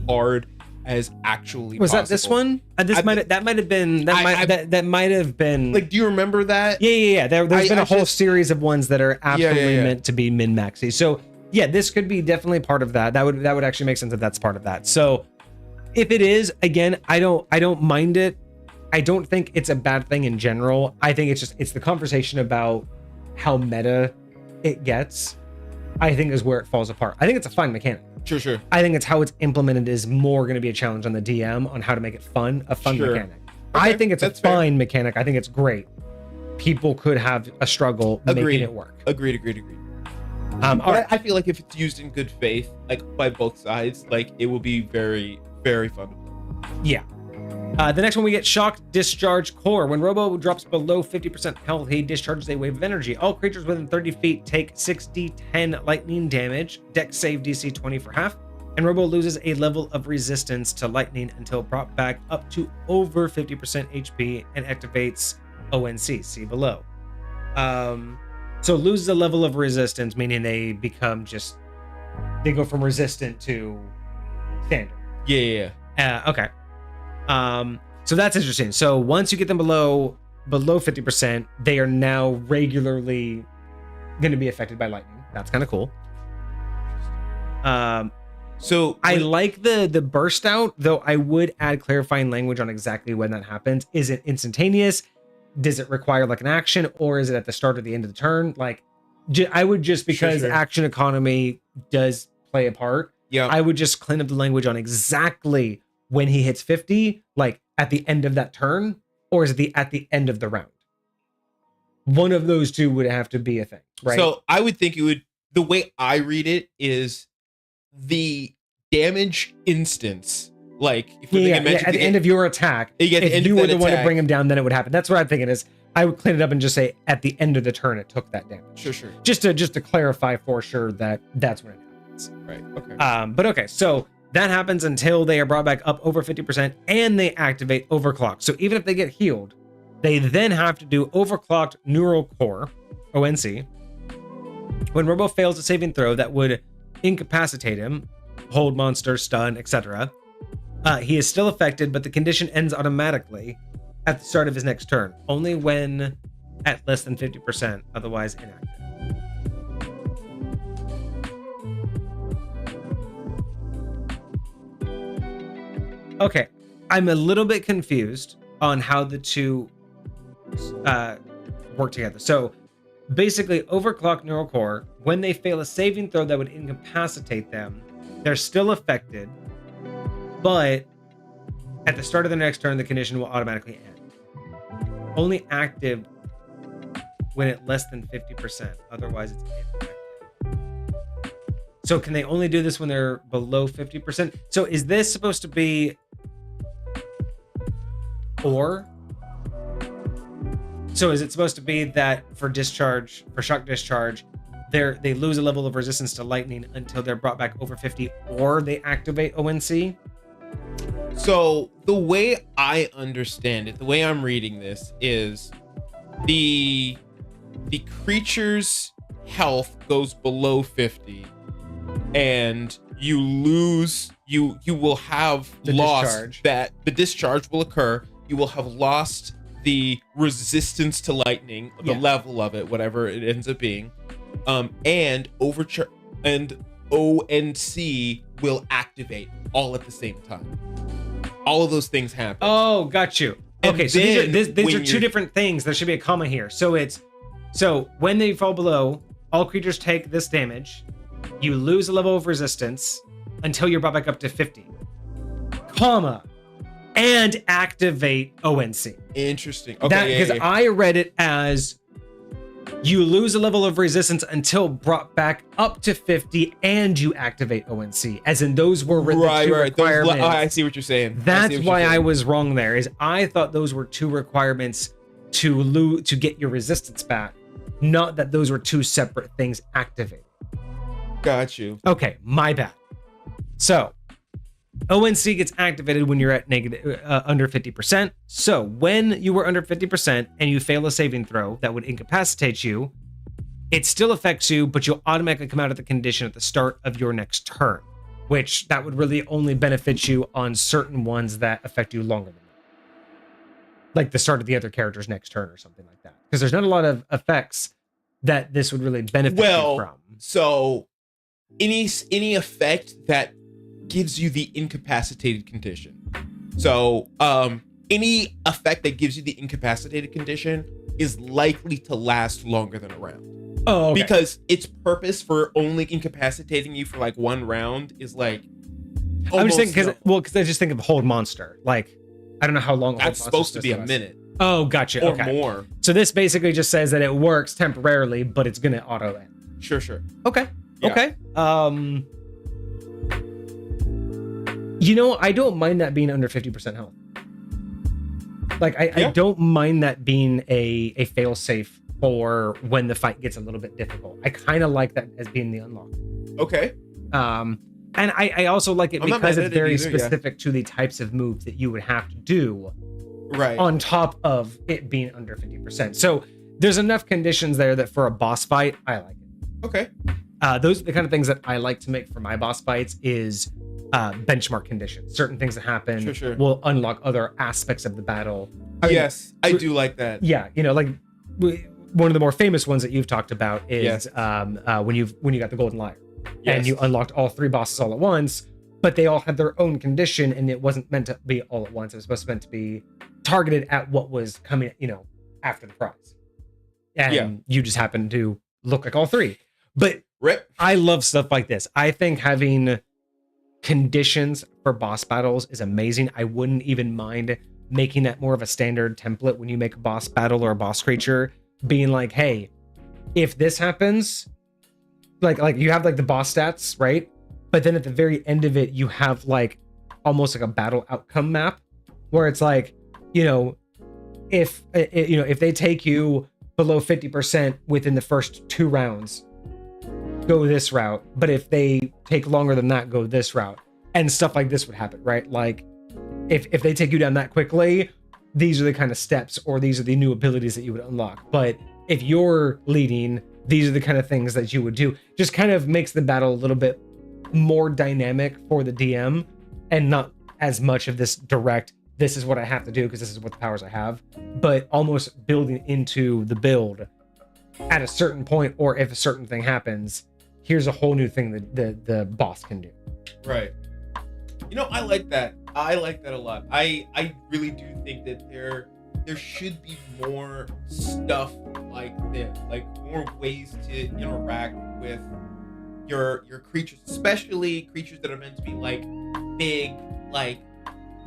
hard as actually was possible. that this one? That might have been like, do you remember that? Yeah. There's been a whole series of ones that are absolutely meant to be min-maxy. So yeah, this could be definitely part of that. That would actually make sense if that's part of that. So if it is, again, I don't mind it. I don't think it's a bad thing in general. I think it's the conversation about how meta it gets, I think, is where it falls apart. I think it's a fine mechanic. Sure. I think it's how it's implemented is more going to be a challenge on the DM on how to make it fun mechanic. Okay, I think it's a fine mechanic. I think it's great. People could have a struggle making it work. Agreed. I feel like if it's used in good faith, like by both sides, like it will be very, very fun to play. Yeah. The next one, we get Shock Discharge Core. When Robo drops below 50% health, he discharges a wave of energy. All creatures within 30 feet take 6d10 lightning damage, dex save DC 20 for half, and Robo loses a level of resistance to lightning until brought back up to over 50% HP and activates ONC, see below. So loses a level of resistance, meaning they go from resistant to standard. Yeah. Okay. So that's interesting. So once you get them below 50%, they are now regularly going to be affected by lightning. That's kind of cool. So I like the burst out, though I would add clarifying language on exactly when that happens. Is it instantaneous? Does it require like an action, or is it at the start or the end of the turn? Like, I would just, because action economy does play a part. Yeah, I would just clean up the language on exactly when he hits 50, like at the end of that turn, or is it at the end of the round? One of those two would have to be a thing, right? So I would think it would, the way I read it is the damage instance, like if we're at the end of your attack, if you were the one to bring him down, then it would happen. That's what I'm thinking is I would clean it up and just say at the end of the turn it took that damage. Sure. Just to clarify for sure that that's when it happens. Right. Okay. But okay, so that happens until they are brought back up over 50% and they activate Overclock. So even if they get healed, they then have to do Overclocked Neural Core, ONC. When Robo fails a saving throw that would incapacitate him, hold monster, stun, etc., he is still affected, but the condition ends automatically at the start of his next turn, only when at less than 50%, otherwise inactive. Okay, I'm a little bit confused on how the two work together. So basically, Overclock Neural Core, when they fail a saving throw that would incapacitate them, they're still affected, but at the start of the next turn, the condition will automatically end. Only active when at less than 50%, otherwise it's inactive. So can they only do this when they're below 50%? So is this supposed to be or? So is it supposed to be that for shock discharge, they lose a level of resistance to lightning until they're brought back over 50, or they activate ONC? So the way I understand it, the way I'm reading this is the creature's health goes below 50 and you will have lost that the discharge will occur. You will have lost the resistance to lightning, the level of it, whatever it ends up being. And ONC will activate all at the same time. All of those things happen. Oh, got you. Okay, so these are two different things. There should be a comma here. So when they fall below, all creatures take this damage. You lose a level of resistance until you're brought back up to 50, comma, and activate ONC. Interesting. Okay, because I read it as you lose a level of resistance until brought back up to 50 and you activate ONC, as in those were the two requirements. I see what you're saying. That's why I was wrong there, is I thought those were two requirements to get your resistance back, not that those were two separate things activated. Got you. Okay, my bad. So ONC gets activated when you're at under 50%. So when you were under 50% and you fail a saving throw that would incapacitate you, it still affects you, but you'll automatically come out of the condition at the start of your next turn, which that would really only benefit you on certain ones that affect you longer than that. Like the start of the other character's next turn or something like that. Because there's not a lot of effects that this would really benefit you from. So any effect that gives you the incapacitated condition. So any effect that gives you the incapacitated condition is likely to last longer than a round. Oh, okay. Because its purpose for only incapacitating you for like one round is like. I'm just thinking because I just think of Hold Monster. Like, I don't know how long. That's supposed to be a minute. Oh, gotcha. Or okay. more. So this basically just says that it works temporarily, but it's gonna auto end. Sure. Okay. Yeah. Okay. I don't mind that being under 50% health. Like I don't mind that being a fail safe for when the fight gets a little bit difficult. I kind of like that as being the unlock. Okay. And I also like it because it's very specific to the types of moves that you would have to do. Right. On top of it being under 50%. So there's enough conditions there that for a boss fight, I like it. Okay. Those are the kind of things that I like to make for my boss fights is benchmark conditions. Certain things that happen will unlock other aspects of the battle. Yes, I do like that. Yeah, like one of the more famous ones that you've talked about is when you got the Golden Lyre. Yes. And you unlocked all 3 bosses all at once, but they all had their own condition, and it wasn't meant to be all at once. It was supposed to meant to be targeted at what was coming, after the prize. And you just happen to look like all 3. But I love stuff like this. I think having conditions for boss battles is amazing. I wouldn't even mind making that more of a standard template when you make a boss battle or a boss creature, being like, hey, if this happens, like you have like the boss stats, right? But then at the very end of it, you have like almost like a battle outcome map where it's like, if they take you below 50% within the first 2 rounds, go this route. But if they take longer than that, go this route. And stuff like this would happen, right? Like if they take you down that quickly, these are the kind of steps or these are the new abilities that you would unlock. But if you're leading, these are the kind of things that you would do. Just kind of makes the battle a little bit more dynamic for the DM and not as much of this direct, this is what I have to do because this is what the powers I have, but almost building into the build at a certain point, or if a certain thing happens, here's a whole new thing that the boss can do. Right. I like that. I like that a lot. I really do think that there should be more stuff like this, like more ways to interact with your creatures, especially creatures that are meant to be like big, like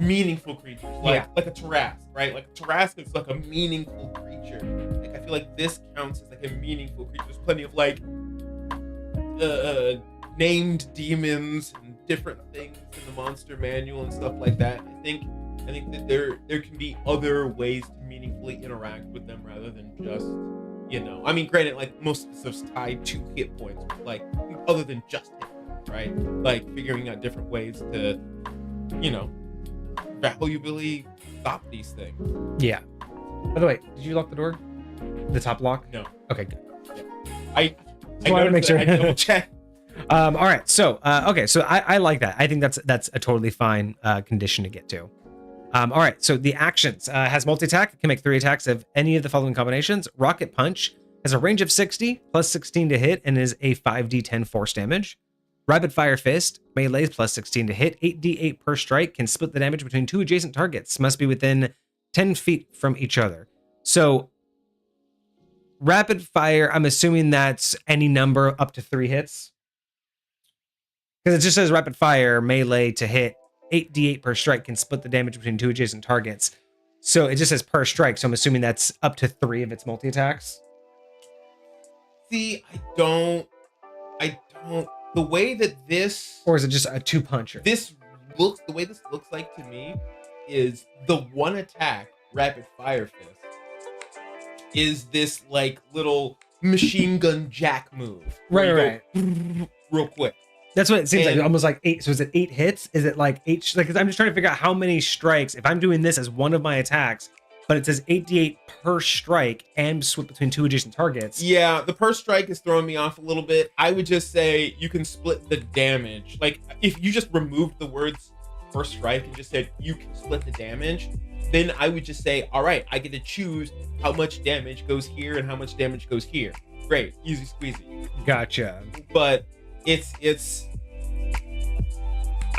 meaningful creatures, like a Tarrasque, right? Like a Tarrasque is like a meaningful creature. Like I feel like this counts as like a meaningful creature. There's plenty of like named demons and different things in the monster manual and stuff like that. I think that there can be other ways to meaningfully interact with them rather than just, I mean, granted, like most of the stuff's tied to hit points, but like other than just hit points, right? Like figuring out different ways to, valuably stop these things. Yeah. By the way, did you lock the door? The top lock? No. Okay, good. Yeah. I wanted to make sure. I double check. All right. So, so I like that. I think that's a totally fine condition to get to. All right. So the actions has multi-attack, can make 3 attacks of any of the following combinations. Rocket Punch has a range of 60 plus 16 to hit and is a 5d10 force damage. Rapid Fire Fist, melee plus 16 to hit, 8d8 per strike, can split the damage between 2 adjacent targets, must be within 10 feet from each other. So Rapid Fire, I'm assuming that's any number up to 3 hits. Because it just says Rapid Fire, melee to hit, 8d8 per strike, can split the damage between 2 adjacent targets. So it just says per strike, so I'm assuming that's up to 3 of its multi-attacks. See, I don't. The way that this... Or is it just a 2-puncher? The way this looks like to me is the one attack, Rapid Fire Fist, is this like little machine gun jack move. Right. Real quick. That's what it seems like. Almost like 8. So is it 8 hits? Is it like 8? Like, 'cause I'm just trying to figure out how many strikes. If I'm doing this as one of my attacks, but it says 8d8 per strike and split between 2 adjacent targets. Yeah, the per strike is throwing me off a little bit. I would just say you can split the damage. Like, if you just removed the words per strike and just said you can split the damage, then I would just say, all right, I get to choose how much damage goes here and how much damage goes here. Great, easy squeezy. Gotcha. But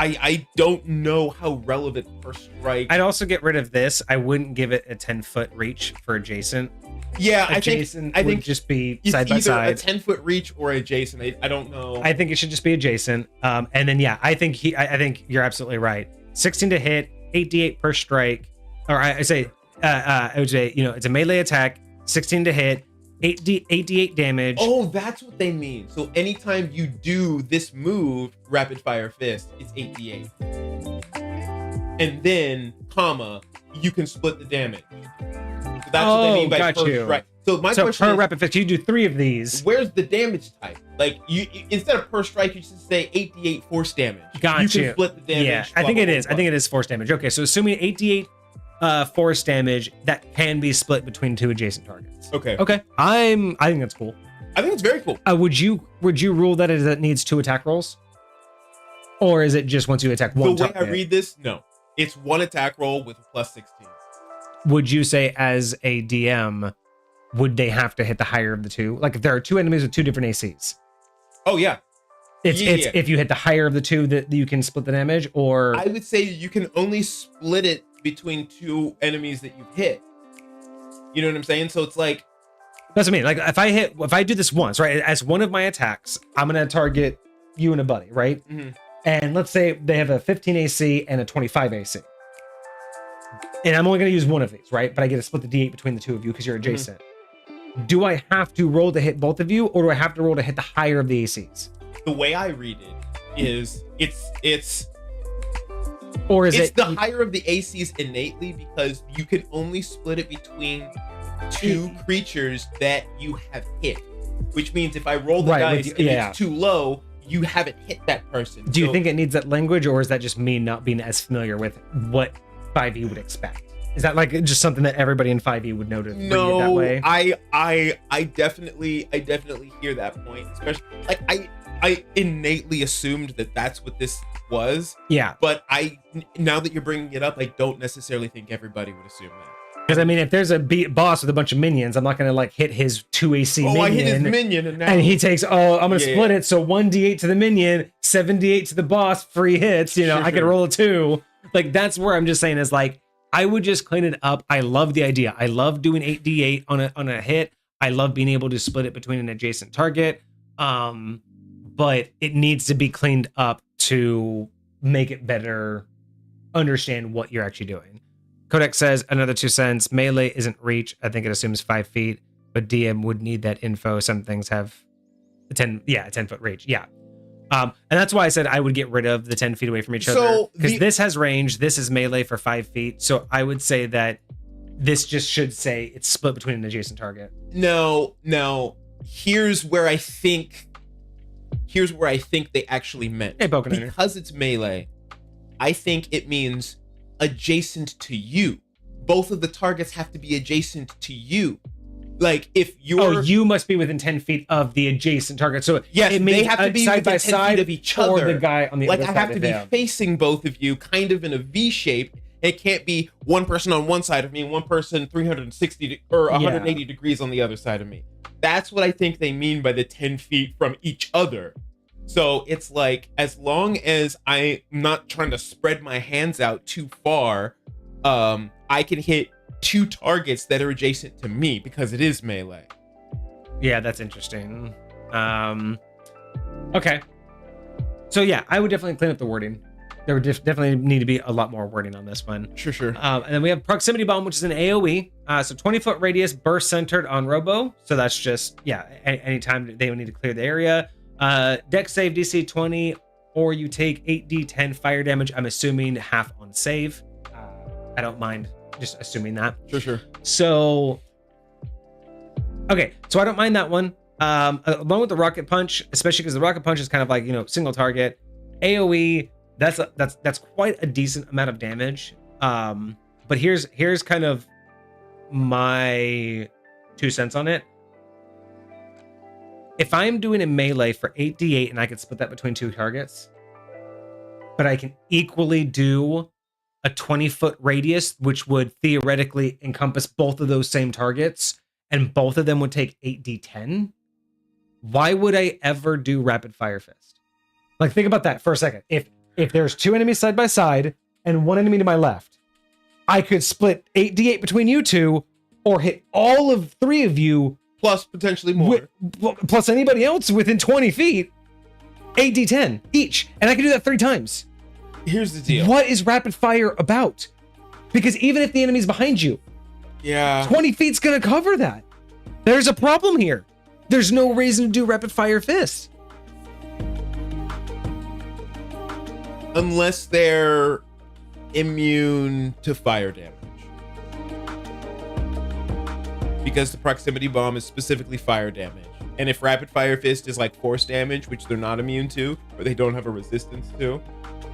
I don't know how relevant per strike. I'd also get rid of this. I wouldn't give it a 10-foot reach for adjacent. Yeah, adjacent I think just be it's side by either side. a 10-foot reach or adjacent. I don't know. I think it should just be adjacent. And then yeah, I think you're absolutely right. 16 to hit, 8d8 per strike, or I would say it's a melee attack, 16 to hit, 8d8 damage. Oh, that's what they mean. So anytime you do this move, rapid fire fist, it's 8d8. And then, comma, you can split the damage. So that's what they mean by per strike. So my question per is, rapid fist, you do 3 of these. where's the damage type? Like, you instead of per strike, you just say 8d8 force damage. Got you. You Can split the damage. Yeah, I think it is. I think it is force damage. Okay, so assuming 8d8 force damage that can be split between 2 adjacent targets. Okay. I think that's cool. I think it's very cool. Would you rule that it needs 2 attack rolls, or is it just once you attack one The way target? I read this, no. It's 1 attack roll with a plus 16. Would you say as a DM, would they have to hit the higher of the 2? Like if there are 2 enemies with 2 different ACs, Oh, yeah. it's Yeah. if you hit the higher of the 2 that you can split the damage, or I would say you can only split it between 2 enemies that you've hit. You know what I'm saying? So it's like, that's what I mean. Like if I do this once, right, as one of my attacks, I'm gonna target you and a buddy, right? Mhm. And let's say they have a 15 AC and a 25 AC. And I'm only going to use one of these, right? But I get to split the D8 between the 2 of you because you're adjacent. Do I have to roll to hit both of you, or do I have to roll to hit the higher of the ACs? the way I read it is it's Or is it the higher of the ACs innately, because you can only split it between 2 creatures that you have hit. Which means if I roll the dice and it's too low, you haven't hit that person. Do you think it needs that language, or is that just me not being as familiar with what 5e would expect? Is that like just something that everybody in 5e would know to read it that way? I definitely hear that point. Especially like I innately assumed that that's what this was. Yeah. But now that you're bringing it up, I don't necessarily think everybody would assume that. Because I mean, if there's a boss with a bunch of minions, I'm not gonna like hit his 2 AC minion. I hit his minion and he takes. I'm gonna split it. So 1d8 to the minion, 7d8 to the boss, free hits. You know, I could roll a 2. Like that's where I'm just saying is like I would just clean it up. I love the idea. I love doing 8d8 on a hit. I love being able to split it between an adjacent target. But it needs to be cleaned up to make it better understand what you're actually doing. Codex says another 2 cents. Melee isn't reach. I think it assumes 5 feet, but DM would need that info. Some things have a 10-foot reach. Yeah. And that's why I said I would get rid of the 10 feet away from each other, because this has range. This is melee for 5 feet. So I would say that this just should say it's split between an adjacent target. No. Here's where I think they actually meant. Hey, because it's melee, I think it means adjacent to you. Both of the targets have to be adjacent to you. Like if you're you must be within 10 feet of the adjacent target. So yes, it means they have to be side by 10 side feet of each other, or the guy on the other side. Like I have to be facing both of you, kind of in a V shape. It can't be one person on one side of me, and one person 360 or 180 degrees on the other side of me. That's what I think they mean by the 10 feet from each other. So it's like, as long as I'm not trying to spread my hands out too far, I can hit 2 targets that are adjacent to me because it is melee. Yeah, that's interesting. Okay. So yeah, I would definitely clean up the wording. There would definitely need to be a lot more wording on this one. Sure. And then we have Proximity Bomb, which is an AoE. So 20-foot radius, burst centered on Robo. So that's just, anytime they would need to clear the area. Dex save DC 20, or you take 8d10 fire damage. I'm assuming half on save. I don't mind just assuming that. Sure. So, okay, so I don't mind that one. Along with the rocket punch, especially because the rocket punch is kind of like, single target. AoE, that's quite a decent amount of damage. But here's kind of my 2 cents on it. If I'm doing a melee for 8d8 and I can split that between 2 targets, but I can equally do a 20-foot radius, which would theoretically encompass both of those same targets, and both of them would take 8d10, why would I ever do Rapid Fire Fist? Like, think about that for a second. If there's 2 enemies side by side and 1 enemy to my left, I could split 8d8 between you two, or hit all of 3 of you, plus potentially more, plus anybody else within 20 feet, 8d10 each, and I can do that 3 times. Here's the deal. What is rapid fire about? Because even if the enemy's behind you, 20 feet's gonna cover that. There's a problem here. There's no reason to do rapid fire fists. Unless they're immune to fire damage. Because the proximity bomb is specifically fire damage. And if rapid fire fist is like force damage, which they're not immune to, or they don't have a resistance to,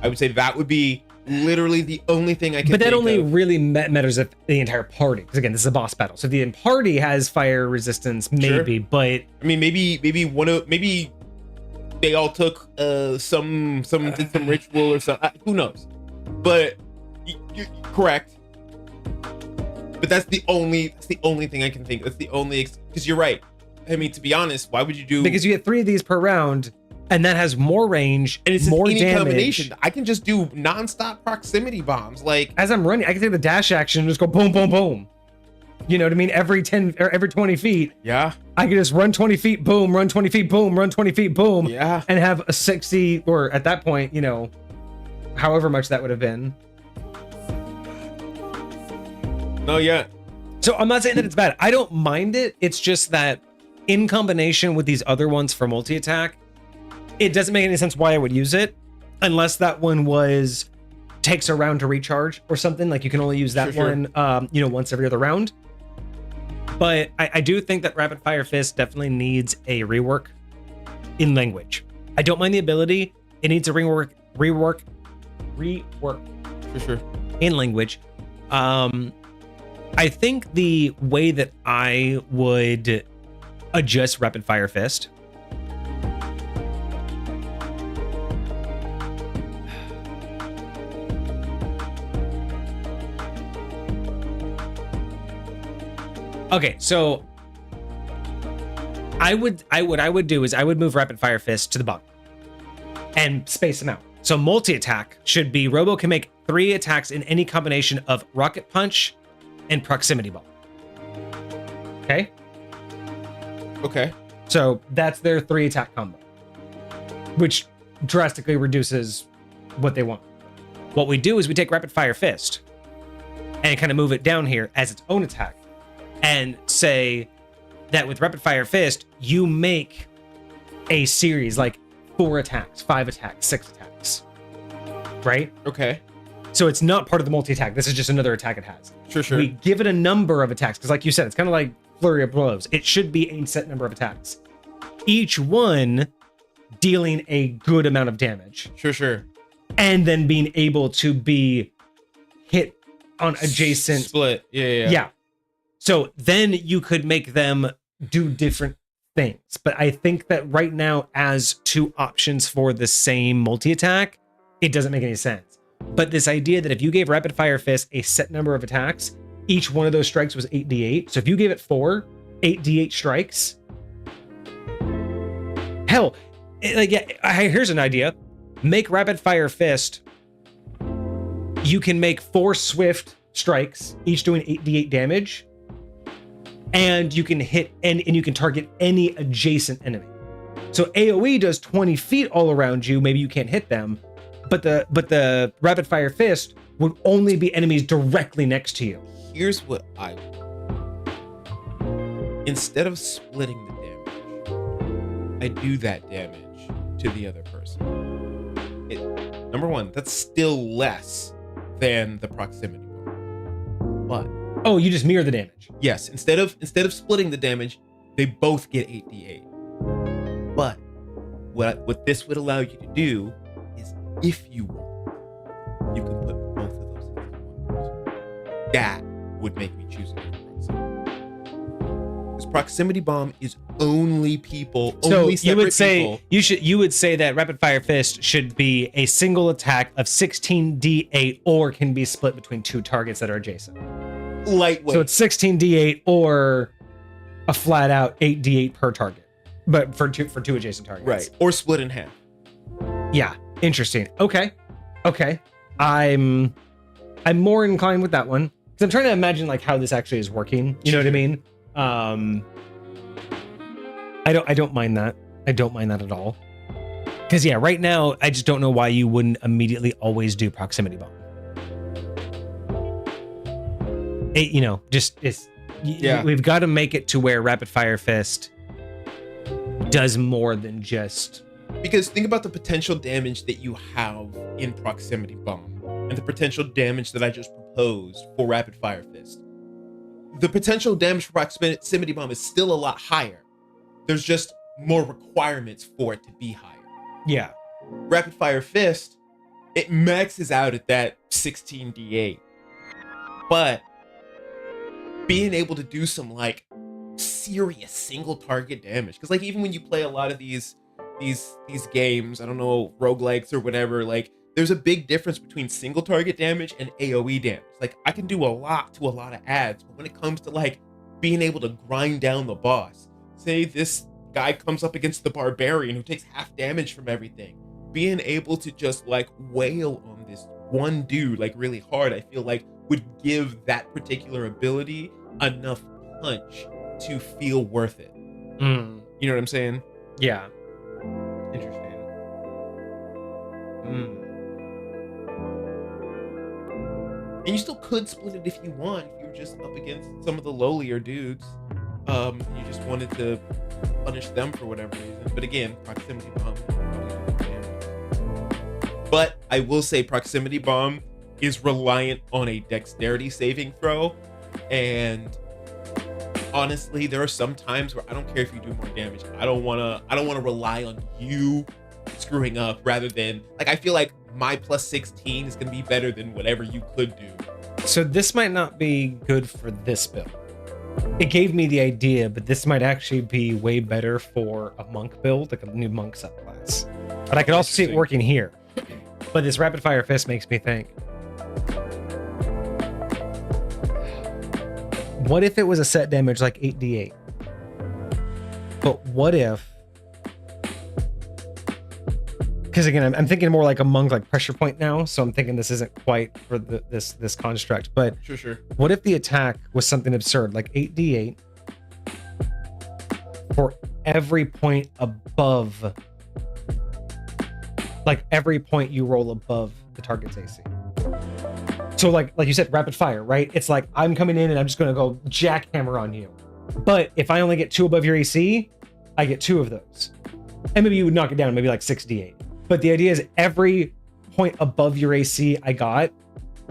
I would say that would be literally the only thing I can But that think only of. really matters if the entire party, because again, this is a boss battle. So if the party has fire resistance, maybe, Sure. but I mean, maybe they all took did some ritual or something. Who knows? But you're correct. But that's the only thing I can think. That's the only, because you're right. I mean, to be honest, why would you do? Because you get 3 of these per round, and that has more range and it's more any damage. combination. I can just do nonstop proximity bombs. Like, As I'm running, I can take the dash action and just go boom, boom, boom. You know what I mean? Every 10 or every 20 feet, yeah, I can just run 20 feet, boom, run 20 feet, boom, run 20 feet, boom, yeah. and have a 60, or at that point, you know, however much that would have been. No, yeah. So I'm not saying that it's bad. I don't mind it. It's just that in combination with these other ones for multi-attack, it doesn't make any sense why I would use it, unless that one takes a round to recharge or something. Like you can only use that Sure. one, once every other round. But I do think that Rapid Fire Fist definitely needs a rework in language. I don't mind the ability. It needs a rework For sure. in language. I think the way that I would adjust Rapid Fire Fist okay, so I would move Rapid Fire Fist to the bottom and space them out. So multi-attack should be Robo can make 3 attacks in any combination of Rocket Punch and Proximity Bomb. Okay? Okay. So that's their 3 attack combo, which drastically reduces what they want. What we do is we take Rapid Fire Fist and kind of move it down here as its own attack and say that with Rapid Fire Fist, you make a series like 4 attacks, 5 attacks, 6 attacks, right? Okay. So it's not part of the multi-attack. This is just another attack it has. Sure. We give it a number of attacks because like you said, it's kind of like Flurry of Blows. It should be a set number of attacks. Each one dealing a good amount of damage. Sure. And then being able to be hit on adjacent. Split. Yeah. Yeah. So then you could make them do different things. But I think that right now, as 2 options for the same multi-attack, it doesn't make any sense. But this idea that if you gave Rapid Fire Fist a set number of attacks, each one of those strikes was 8d8. So if you gave it 8d8 strikes, hell, here's an idea. Make Rapid Fire Fist. You can make 4 swift strikes, each doing 8d8 damage. And you can hit and you can target any adjacent enemy. So AoE does 20 feet all around you. Maybe you can't hit them, but the Rapid Fire Fist would only be enemies directly next to you. Here's what I would do. Instead of splitting the damage, I do that damage to the other person. Number 1, that's still less than the proximity bomb. But Oh, you just mirror the damage. yes, instead of splitting the damage, they both get 8d8. But what this would allow you to do is, if you want, you can put both of those into one person. That would make me choose a different person. proximity bomb is only people. So only you would separate say people. you would say that rapid fire fist should be a single attack of 16d8 or can be split between two targets that are adjacent. Lightweight. So it's 16d8 or a flat out 8d8 per target, but for two adjacent targets. Right. Or split in half. Yeah. Interesting. Okay. I'm more inclined with that one because I'm trying to imagine like how this actually is working. You know what I mean? I don't mind that. I don't mind that at all. Because yeah, right now I just don't know why you wouldn't immediately always do proximity bomb. We've got to make it to where rapid fire fist does more than just. Because think about the potential damage that you have in proximity bomb and the potential damage that I just proposed for rapid fire fist. The potential damage for proximity bomb is still a lot higher. There's just more requirements for it to be higher. Yeah. Rapid fire fist, it maxes out at that 16d8. But being able to do some like serious single target damage, because like even when you play a lot of these games, I don't know, roguelikes or whatever, like there's a big difference between single target damage and AoE damage. Like I can do a lot to a lot of ads, but when it comes to like being able to grind down the boss, say this guy comes up against the barbarian who takes half damage from everything, being able to just like wail on this one dude like really hard, I feel like would give that particular ability enough punch to feel worth it. You know what I'm saying? Yeah. Interesting. And you still could split it if you want, if you were just up against some of the lowlier dudes. You just wanted to punish them for whatever reason. But again, proximity bomb probably do damage. But I will say proximity bomb is reliant on a dexterity saving throw. And honestly, there are some times where I don't care if you do more damage. I don't wanna rely on you screwing up rather than like I feel like my plus 16 is gonna be better than whatever you could do. So this might not be good for this build. It gave me the idea, but this might actually be way better for a monk build, like a new monk subclass. But I could also see it working here. But this rapid fire fist makes me think, what if it was a set damage like 8d8? But what if, because again, I'm thinking more like a monk, like pressure point now. So I'm thinking this isn't quite for this construct. But Sure. what if the attack was something absurd, like 8d8 for every point above, like every point you roll above the target's AC? So like you said, rapid fire, right? It's like I'm coming in and I'm just going to go jackhammer on you. But if I only get 2 above your AC, I get 2 of those. And maybe you would knock it down, maybe like 6d8. But the idea is every point above your AC I got,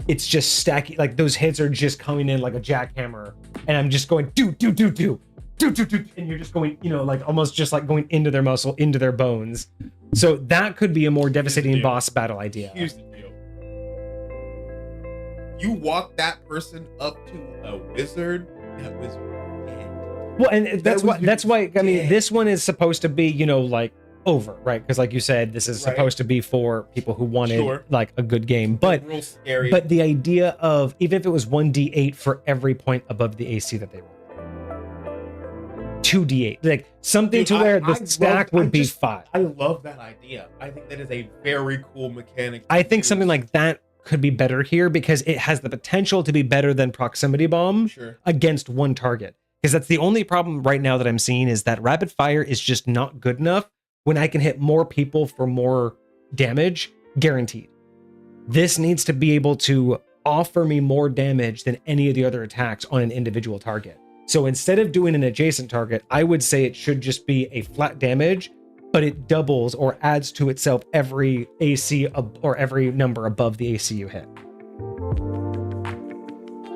it's just stacking. Like those hits are just coming in like a jackhammer. And I'm just going do. And you're just going, like almost just like going into their muscle, into their bones. So that could be a more devastating boss battle idea. Here's the deal. You walk that person up to a wizard, that wizard dead. Well, and that's why I mean this one is supposed to be, like over, right? Because like you said, this is supposed to be for people who wanted like a good game. But real scary. But the idea of even if it was 1d8 for every point above the AC that they roll, 2d8, like something to where the stack would be 5. I love that idea. I think that is a very cool mechanic. I think something like that could be better here because it has the potential to be better than proximity bomb against one target. Because that's the only problem right now that I'm seeing is that rapid fire is just not good enough when I can hit more people for more damage, guaranteed. This needs to be able to offer me more damage than any of the other attacks on an individual target. So instead of doing an adjacent target, I would say it should just be a flat damage, but it doubles or adds to itself every AC or every number above the AC you hit.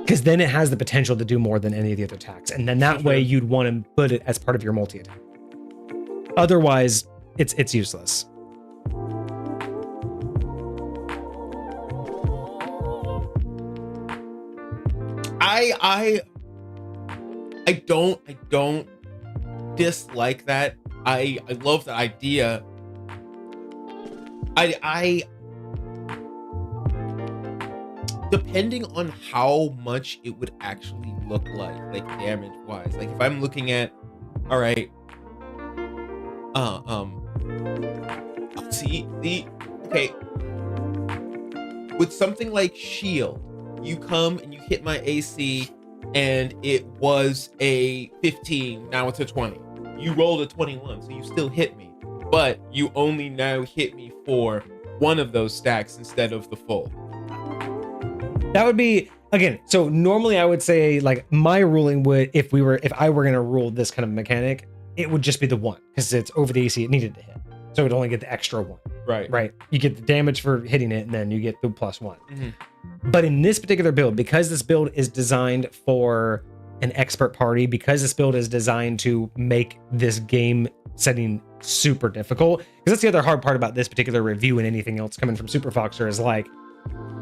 Because then it has the potential to do more than any of the other attacks. And then that way you'd want to put it as part of your multi-attack. Otherwise, it's useless. I don't dislike that. I love the idea. I depending on how much it would actually look like damage wise. Like if I'm looking at, all right, see, okay, with something like shield, you come and you hit my AC and it was a 15, now it's a 20. You rolled a 21, so you still hit me, but you only now hit me for one of those stacks instead of the full. That would be, again, so normally I would say, like, my ruling would, if I were going to rule this kind of mechanic, it would just be the one, because it's over the AC it needed to hit. So it would only get the extra one. Right. You get the damage for hitting it, and then you get the +1. But in this particular build, because this build is designed for an expert party, because this build is designed to make this game setting super difficult, because that's the other hard part about this particular review and anything else coming from Super Foxer is like,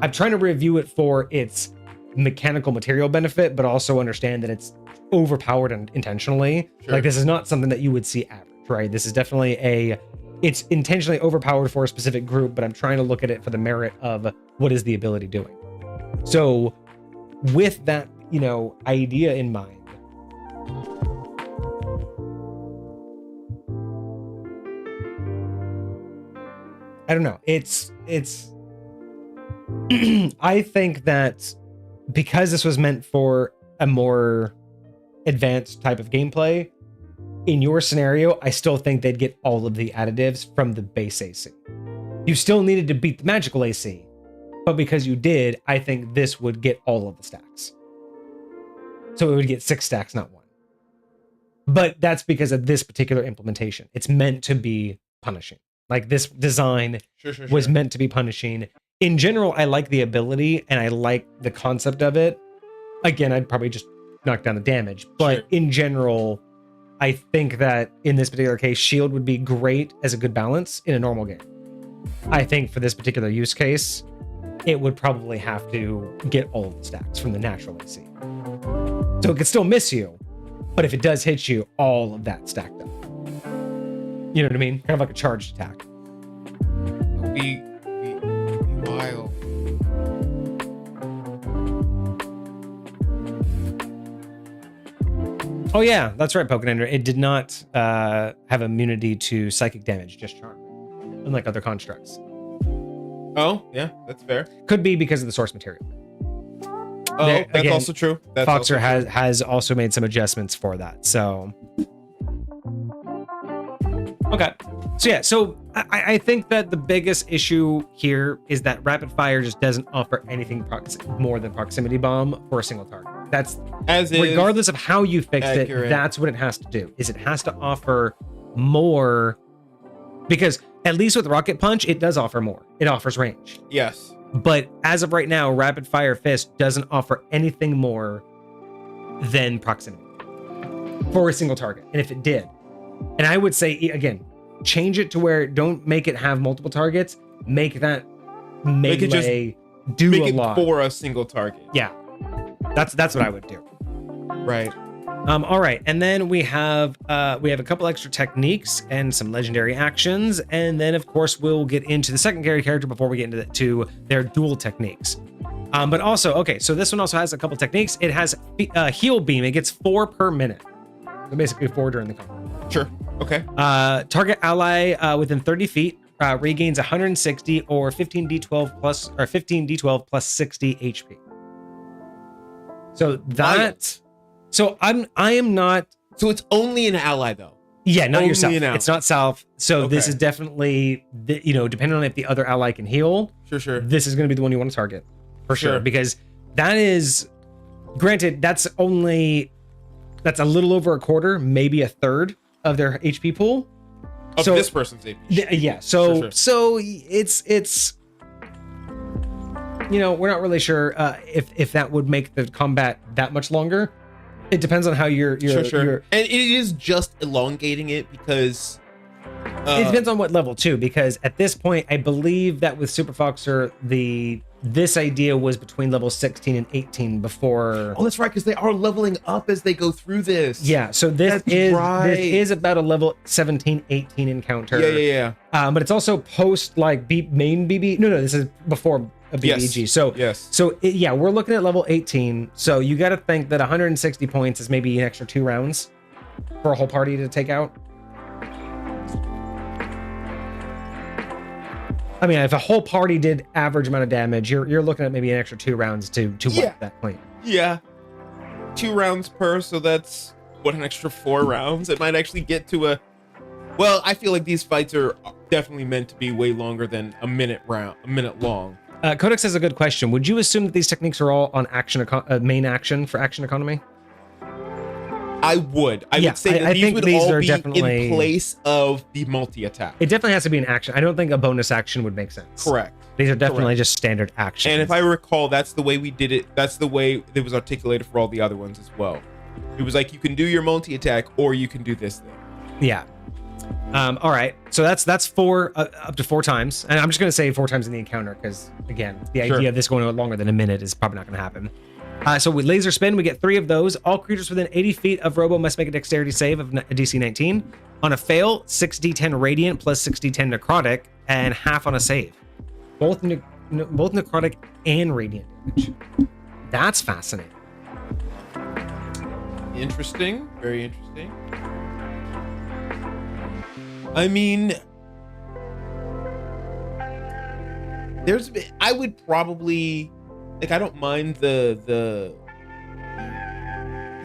I'm trying to review it for its mechanical material benefit, but also understand that it's overpowered and intentionally. Sure. Like, this is not something that you would see average, right? This is definitely it's intentionally overpowered for a specific group, but I'm trying to look at it for the merit of what is the ability doing. So with that, idea in mind, I don't know. It's I think that because this was meant for a more advanced type of gameplay, in your scenario, I still think they'd get all of the additives from the base AC. You still needed to beat the magical AC, but because you did, I think this would get all of the stacks. So it would get 6 stacks, not 1. But that's because of this particular implementation. It's meant to be punishing. Like, this design was meant to be punishing. In general, I like the ability and I like the concept of it. Again, I'd probably just knock down the damage, but in general, I think that in this particular case, shield would be great as a good balance in a normal game. I think for this particular use case, it would probably have to get all of the stacks from the natural AC. So it could still miss you, but if it does hit you, all of that stacked up. You know what I mean? Kind of like a charged attack. Be wild. Oh yeah, that's right, Pokénator. It did not have immunity to psychic damage, just charm, unlike other constructs. Oh yeah, that's fair. Could be because of the source material. Oh, that's again, also true. Foxer has also made some adjustments for that. So okay, so yeah, so I think that the biggest issue here is that rapid fire just doesn't offer anything more than proximity bomb for a single target. That's regardless of how you fix it, that's what it has to do. Is it has to offer more, because at least with rocket punch, it does offer more. It offers range. Yes. But as of right now, rapid fire fist doesn't offer anything more than proximity for a single target. And if it did, and I would say again, change it to where don't make it have multiple targets. Make that melee do a lot for a single target. Yeah. That's what I would do. Right. All right, and then we have a couple extra techniques and some legendary actions, and then of course we'll get into the secondary character before we get into their dual techniques. But also, okay, so this one also has a couple techniques. It has heal beam. It gets 4 per minute, so basically 4 during the combat. Sure. Okay. Target ally within 30 feet regains 160 or 15d12 plus 60 HP. So that. So I am not. So it's only an ally though. Yeah, not only yourself. It's not self. So okay. This is definitely, depending on if the other ally can heal. Sure. This is going to be the one you want to target for sure, because that is, granted, that's a little over a quarter, maybe a third of their HP pool. Of this person's HP. Yeah. So it's. We're not really sure if that would make the combat that much longer. It depends on how you're and it is just elongating it because it depends on what level too, because at this point I believe that with Super Foxer the this idea was between level 16 and 18 before. Oh, that's right, because they are leveling up as they go through this. Yeah, so this is about a level 17, 18 encounter. Yeah. But it's also post like main BB. No, this is before a BBG. Yes. So we're looking at level 18. So you got to think that 160 points is maybe an extra 2 rounds for a whole party to take out. I mean, if a whole party did average amount of damage, you're looking at maybe an extra 2 rounds to wipe that point. Yeah. 2 rounds per, so that's an extra 4 rounds. It might actually get to a. Well, I feel like these fights are definitely meant to be way longer than a minute long. Codex has a good question. Would you assume that these techniques are all on main action for action economy? I would. I would say that these would all be definitely in place of the multi-attack. It definitely has to be an action. I don't think a bonus action would make sense. Correct. These are definitely just standard actions. And if I recall, that's the way we did it. That's the way it was articulated for all the other ones as well. It was like you can do your multi-attack or you can do this thing. Yeah. All right. So that's 4 up to 4 times. And I'm just going to say 4 times in the encounter because, again, the idea of this going longer than a minute is probably not going to happen. So with laser spin, we get 3 of those. All creatures within 80 feet of Robo must make a dexterity save of a DC 19. On a fail, 6d10 radiant plus 6d10 necrotic, and half on a save. Both necrotic and radiant damage. That's fascinating. Interesting. Very interesting. I mean, I would probably. Like, I don't mind I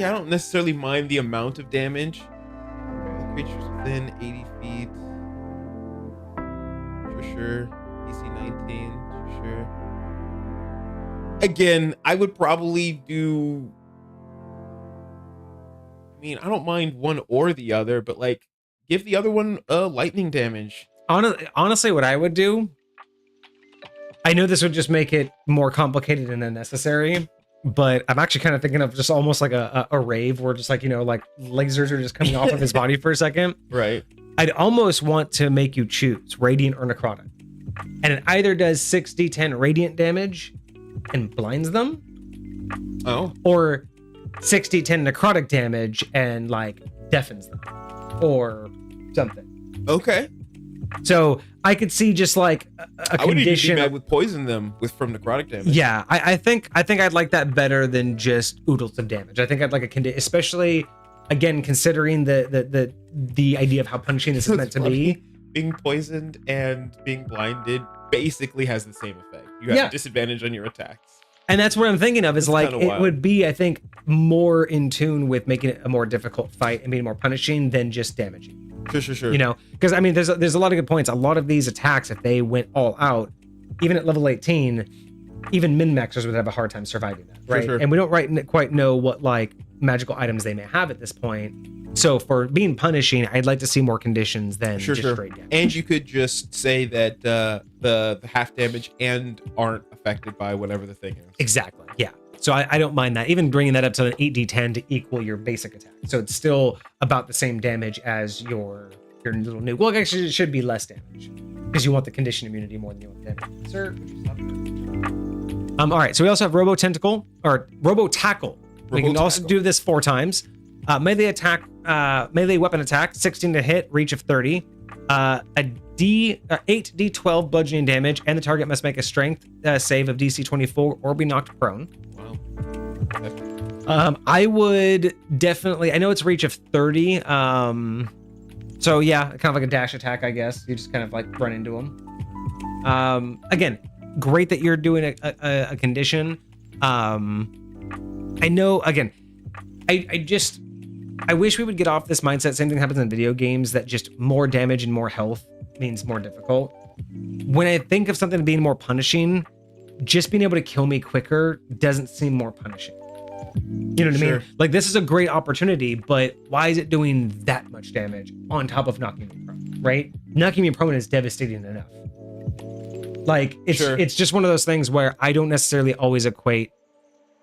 don't necessarily mind the amount of damage. All creatures within 80 feet. For sure. DC 19, for sure. Again, I would probably do. I mean, I don't mind one or the other, but like, give the other one lightning damage. Honestly, what I would do. I know this would just make it more complicated and unnecessary, but I'm actually kind of thinking of just almost like a rave where just like, like lasers are just coming off of his body for a second. Right. I'd almost want to make you choose radiant or necrotic. And it either does 6d10 radiant damage and blinds them. Oh. Or 6d10 necrotic damage and like deafens them or something. Okay. So I could see just like a I would condition. even be mad with poison them from necrotic damage. Yeah, I think I'd like that better than just oodles of damage. I think I'd like a condition, especially again considering the idea of how punishing this is meant to be. Being poisoned and being blinded basically has the same effect. You have a disadvantage on your attacks. And that's what I'm thinking of is like it would be, I think, more in tune with making it a more difficult fight and being more punishing than just damaging. Sure. Because I mean, there's a lot of good points. A lot of these attacks, if they went all out, even at level 18, even min-maxers would have a hard time surviving that, right? Sure. And we don't quite know what like magical items they may have at this point. So for being punishing, I'd like to see more conditions than just straight damage. And you could just say that the half damage and aren't affected by whatever the thing is. Exactly. Yeah. So I don't mind that. Even bringing that up to an 8d10 to equal your basic attack. So it's still about the same damage as your little nuke. Well, actually, it should be less damage because you want the condition immunity more than you want damage. Sir, all right. So we also have Robo Tentacle or Robo Tackle. We can also do this 4 times. Melee weapon attack, 16 to hit, reach of 30. A 8d12 bludgeoning damage, and the target must make a strength save of DC 24 or be knocked prone. Wow. I would definitely. I know it's reach of 30. So yeah, kind of like a dash attack, I guess. You just kind of like run into them. Again, great that you're doing a condition. I know. Again, I wish we would get off this mindset. Same thing happens in video games that just more damage and more health means more difficult. When I think of something being more punishing, just being able to kill me quicker doesn't seem more punishing. You know what I mean? Like, this is a great opportunity, but why is it doing that much damage on top of knocking me prone, right? Knocking me prone is devastating enough. Like, it's just one of those things where I don't necessarily always equate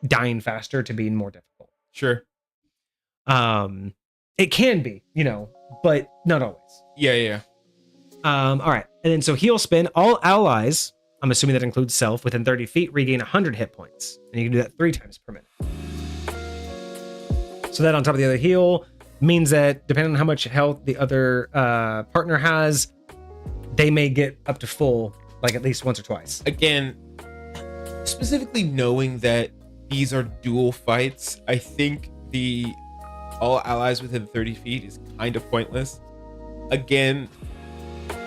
dying faster to being more difficult. Sure. It can be, but not always. Yeah. All right. And then so heal spin, all allies I'm assuming that includes self, within 30 feet, regain 100 hit points. And you can do that 3 times per minute. So that on top of the other heal means that depending on how much health the other partner has, they may get up to full, like at least once or twice. Again, specifically knowing that these are dual fights, I think the all allies within 30 feet is kind of pointless. Again,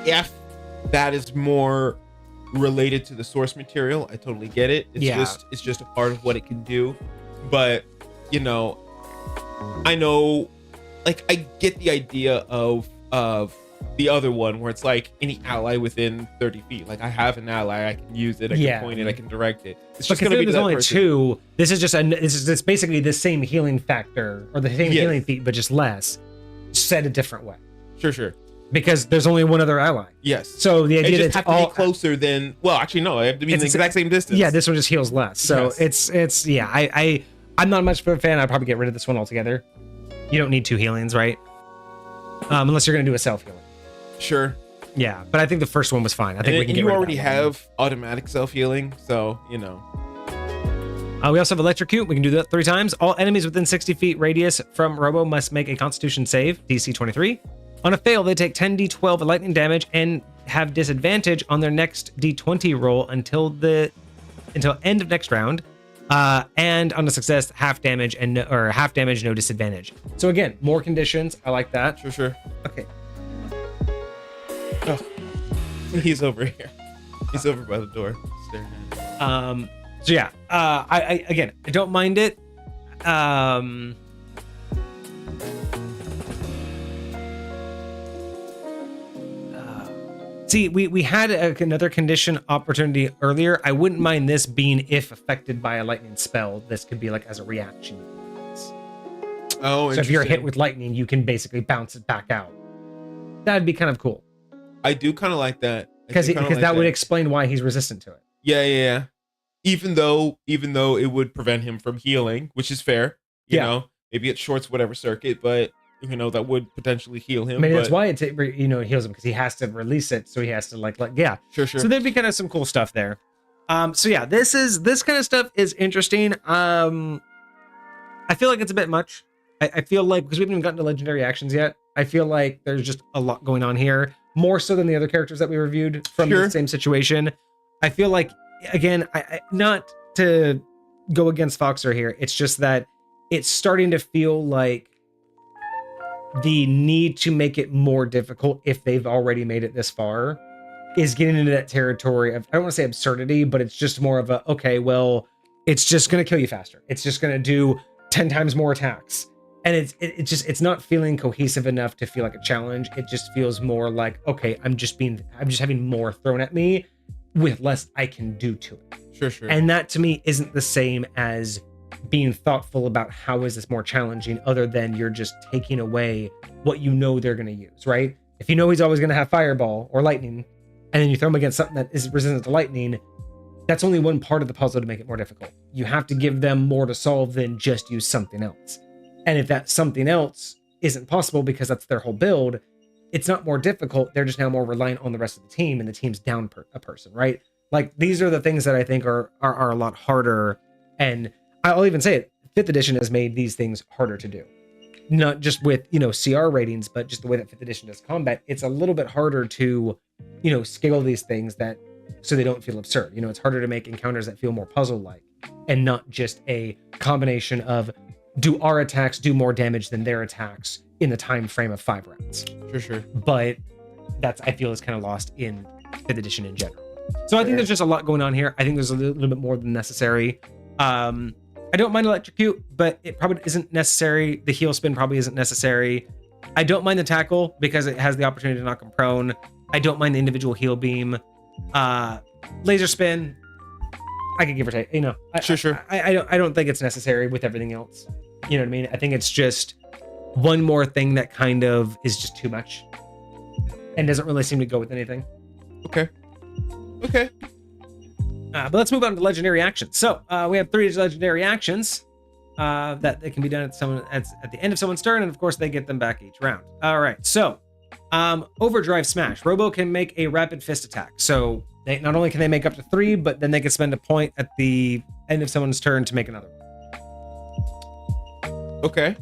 if that is more related to the source material, I totally get it. It's just a part of what it can do. But, you know, I know, like, I get the idea of the other one where it's like any ally within 30 feet. Like, I have an ally, I can use it, I can point it, I can direct it. It's just gonna be there's that only person. 2. This is just basically the same healing factor or the same healing feat, but just less, said a different way. Sure. Because there's only one other ally. Yes. So the idea it just that have to be closer than. Well, actually, no. I have to be in the exact same distance. Yeah, this one just heals less. So it's yeah. I'm not much of a fan. I'd probably get rid of this one altogether. You don't need 2 healings, right? Unless you're gonna do a self healing. Sure. Yeah, but I think the first one was fine. I think we can get you rid of already that have automatic self healing, so you know. We also have electrocute. We can do that 3 times. All enemies within 60 feet radius from Robo must make a Constitution save, DC 23. On a fail, they take 10d12 lightning damage and have disadvantage on their next d20 roll until end of next round. And on a success, half damage, no disadvantage. So again, more conditions. I like that. Sure. Okay. Oh, he's over here. He's over by the door, staring at it. So yeah. I don't mind it. See, we had another condition opportunity earlier. I wouldn't mind this being if affected by a lightning spell. This could be like as a reaction. Oh, so if you're hit with lightning, you can basically bounce it back out. That'd be kind of cool. I do kind of like that because that would explain why he's resistant to it. Yeah. Even though it would prevent him from healing, which is fair. You know, maybe it shorts whatever circuit, but you know that would potentially heal him. I mean, that's why it heals him, because he has to release it, so he has to like Sure. So there'd be kind of some cool stuff there. So yeah, this kind of stuff is interesting. I feel like it's a bit much. I feel like because we haven't even gotten to legendary actions yet, I feel like there's just a lot going on here, more so than the other characters that we reviewed from the same situation. I feel like, again, I not to go against Foxer here, it's just that it's starting to feel like the need to make it more difficult if they've already made it this far is getting into that territory of, I don't want to say absurdity, but it's just more of a, okay, well, it's just going to kill you faster. It's just going to do 10 times more attacks. And it's not feeling cohesive enough to feel like a challenge. It just feels more like, okay, I'm just having more thrown at me with less I can do to it. Sure. And that to me isn't the same as being thoughtful about how is this more challenging, other than you're just taking away what you know they're going to use, right? If you know he's always going to have fireball or lightning, and then you throw him against something that is resistant to lightning, that's only one part of the puzzle to make it more difficult. You have to give them more to solve than just use something else. And if that something else isn't possible because that's their whole build, it's not more difficult. They're just now more reliant on the rest of the team, and the team's down a person, right? Like, these are the things that I think are a lot harder. And I'll even say it, 5th edition has made these things harder to do. Not just with, CR ratings, but just the way that 5th edition does combat. It's a little bit harder to, scale these things so they don't feel absurd. It's harder to make encounters that feel more puzzle-like and not just a combination of, do our attacks do more damage than their attacks in the time frame of 5 rounds? Sure. But I feel is kind of lost in 5th edition in general. So I think there's just a lot going on here. I think there's a little bit more than necessary. I don't mind electrocute, but it probably isn't necessary. The heal spin probably isn't necessary. I don't mind the tackle because it has the opportunity to knock him prone. I don't mind the individual heal beam. Laser spin, I could give or take. Sure. I don't think it's necessary with everything else. You know what I mean? I think it's just one more thing that kind of is just too much and doesn't really seem to go with anything. Okay. But let's move on to legendary actions. So we have 3 legendary actions that they can be done at the end of someone's turn, and of course they get them back each round. All right. So Overdrive Smash. Robo can make a rapid fist attack. So They not only can they make up to 3, but then they can spend a point at the end of someone's turn to make another. Okay.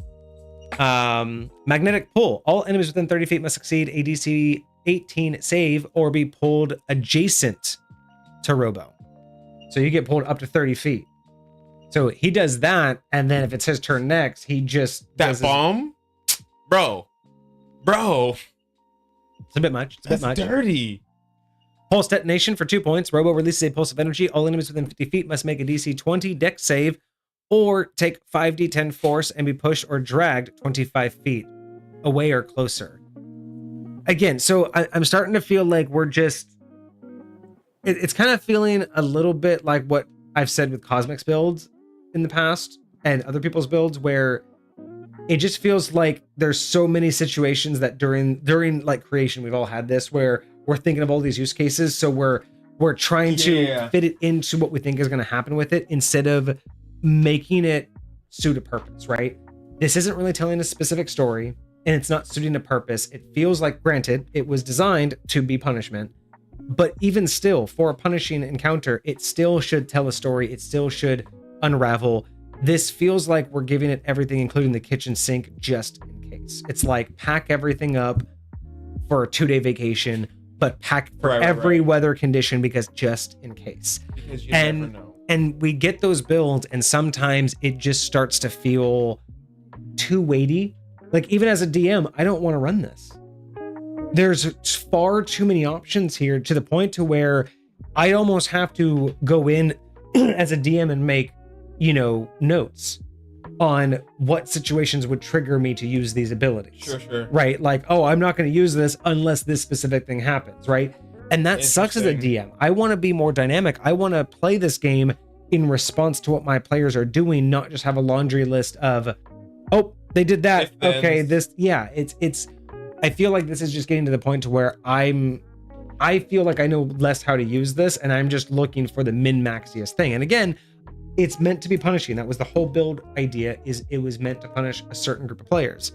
Magnetic pull. All enemies within 30 feet must succeed a DC 18 save or be pulled adjacent to Robo. So you get pulled up to 30 feet. So he does that, and then if it's his turn next, he just that bomb, bro. It's a bit much. It's a bit much. Dirty. Pulse detonation for 2 points. Robo releases a pulse of energy. All enemies within 50 feet must make a DC 20 dex save or take 5d10 force and be pushed or dragged 25 feet away or closer. Again, so I'm starting to feel like we're just... It's kind of feeling a little bit like what I've said with Cosmic's builds in the past and other people's builds, where it just feels like there's so many situations that during like creation, we've all had this, where we're thinking of all these use cases. So we're trying to fit it into what we think is going to happen with it instead of making it suit a purpose, right? This isn't really telling a specific story and it's not suiting a purpose. It feels like, granted, it was designed to be punishment, but even still, for a punishing encounter, it still should tell a story. It still should unravel. This feels like we're giving it everything, including the kitchen sink, just in case. It's like pack everything up for a 2-day vacation, but pack for every weather condition, because just in case. Because you never know. And we get those builds, and sometimes it just starts to feel too weighty. Like, even as a DM, I don't want to run this. There's far too many options here, to the point to where I almost have to go in as a DM and make, notes on what situations would trigger me to use these abilities. Sure. Right? Like, oh, I'm not going to use this unless this specific thing happens, right? And that sucks as a DM. I want to be more dynamic. I want to play this game in response to what my players are doing, not just have a laundry list of, oh, they did that. Okay, it's I feel like this is just getting to the point to where I feel like I know less how to use this, and I'm just looking for the min-maxiest thing. And again, it's meant to be punishing. That was the whole build idea, is it was meant to punish a certain group of players.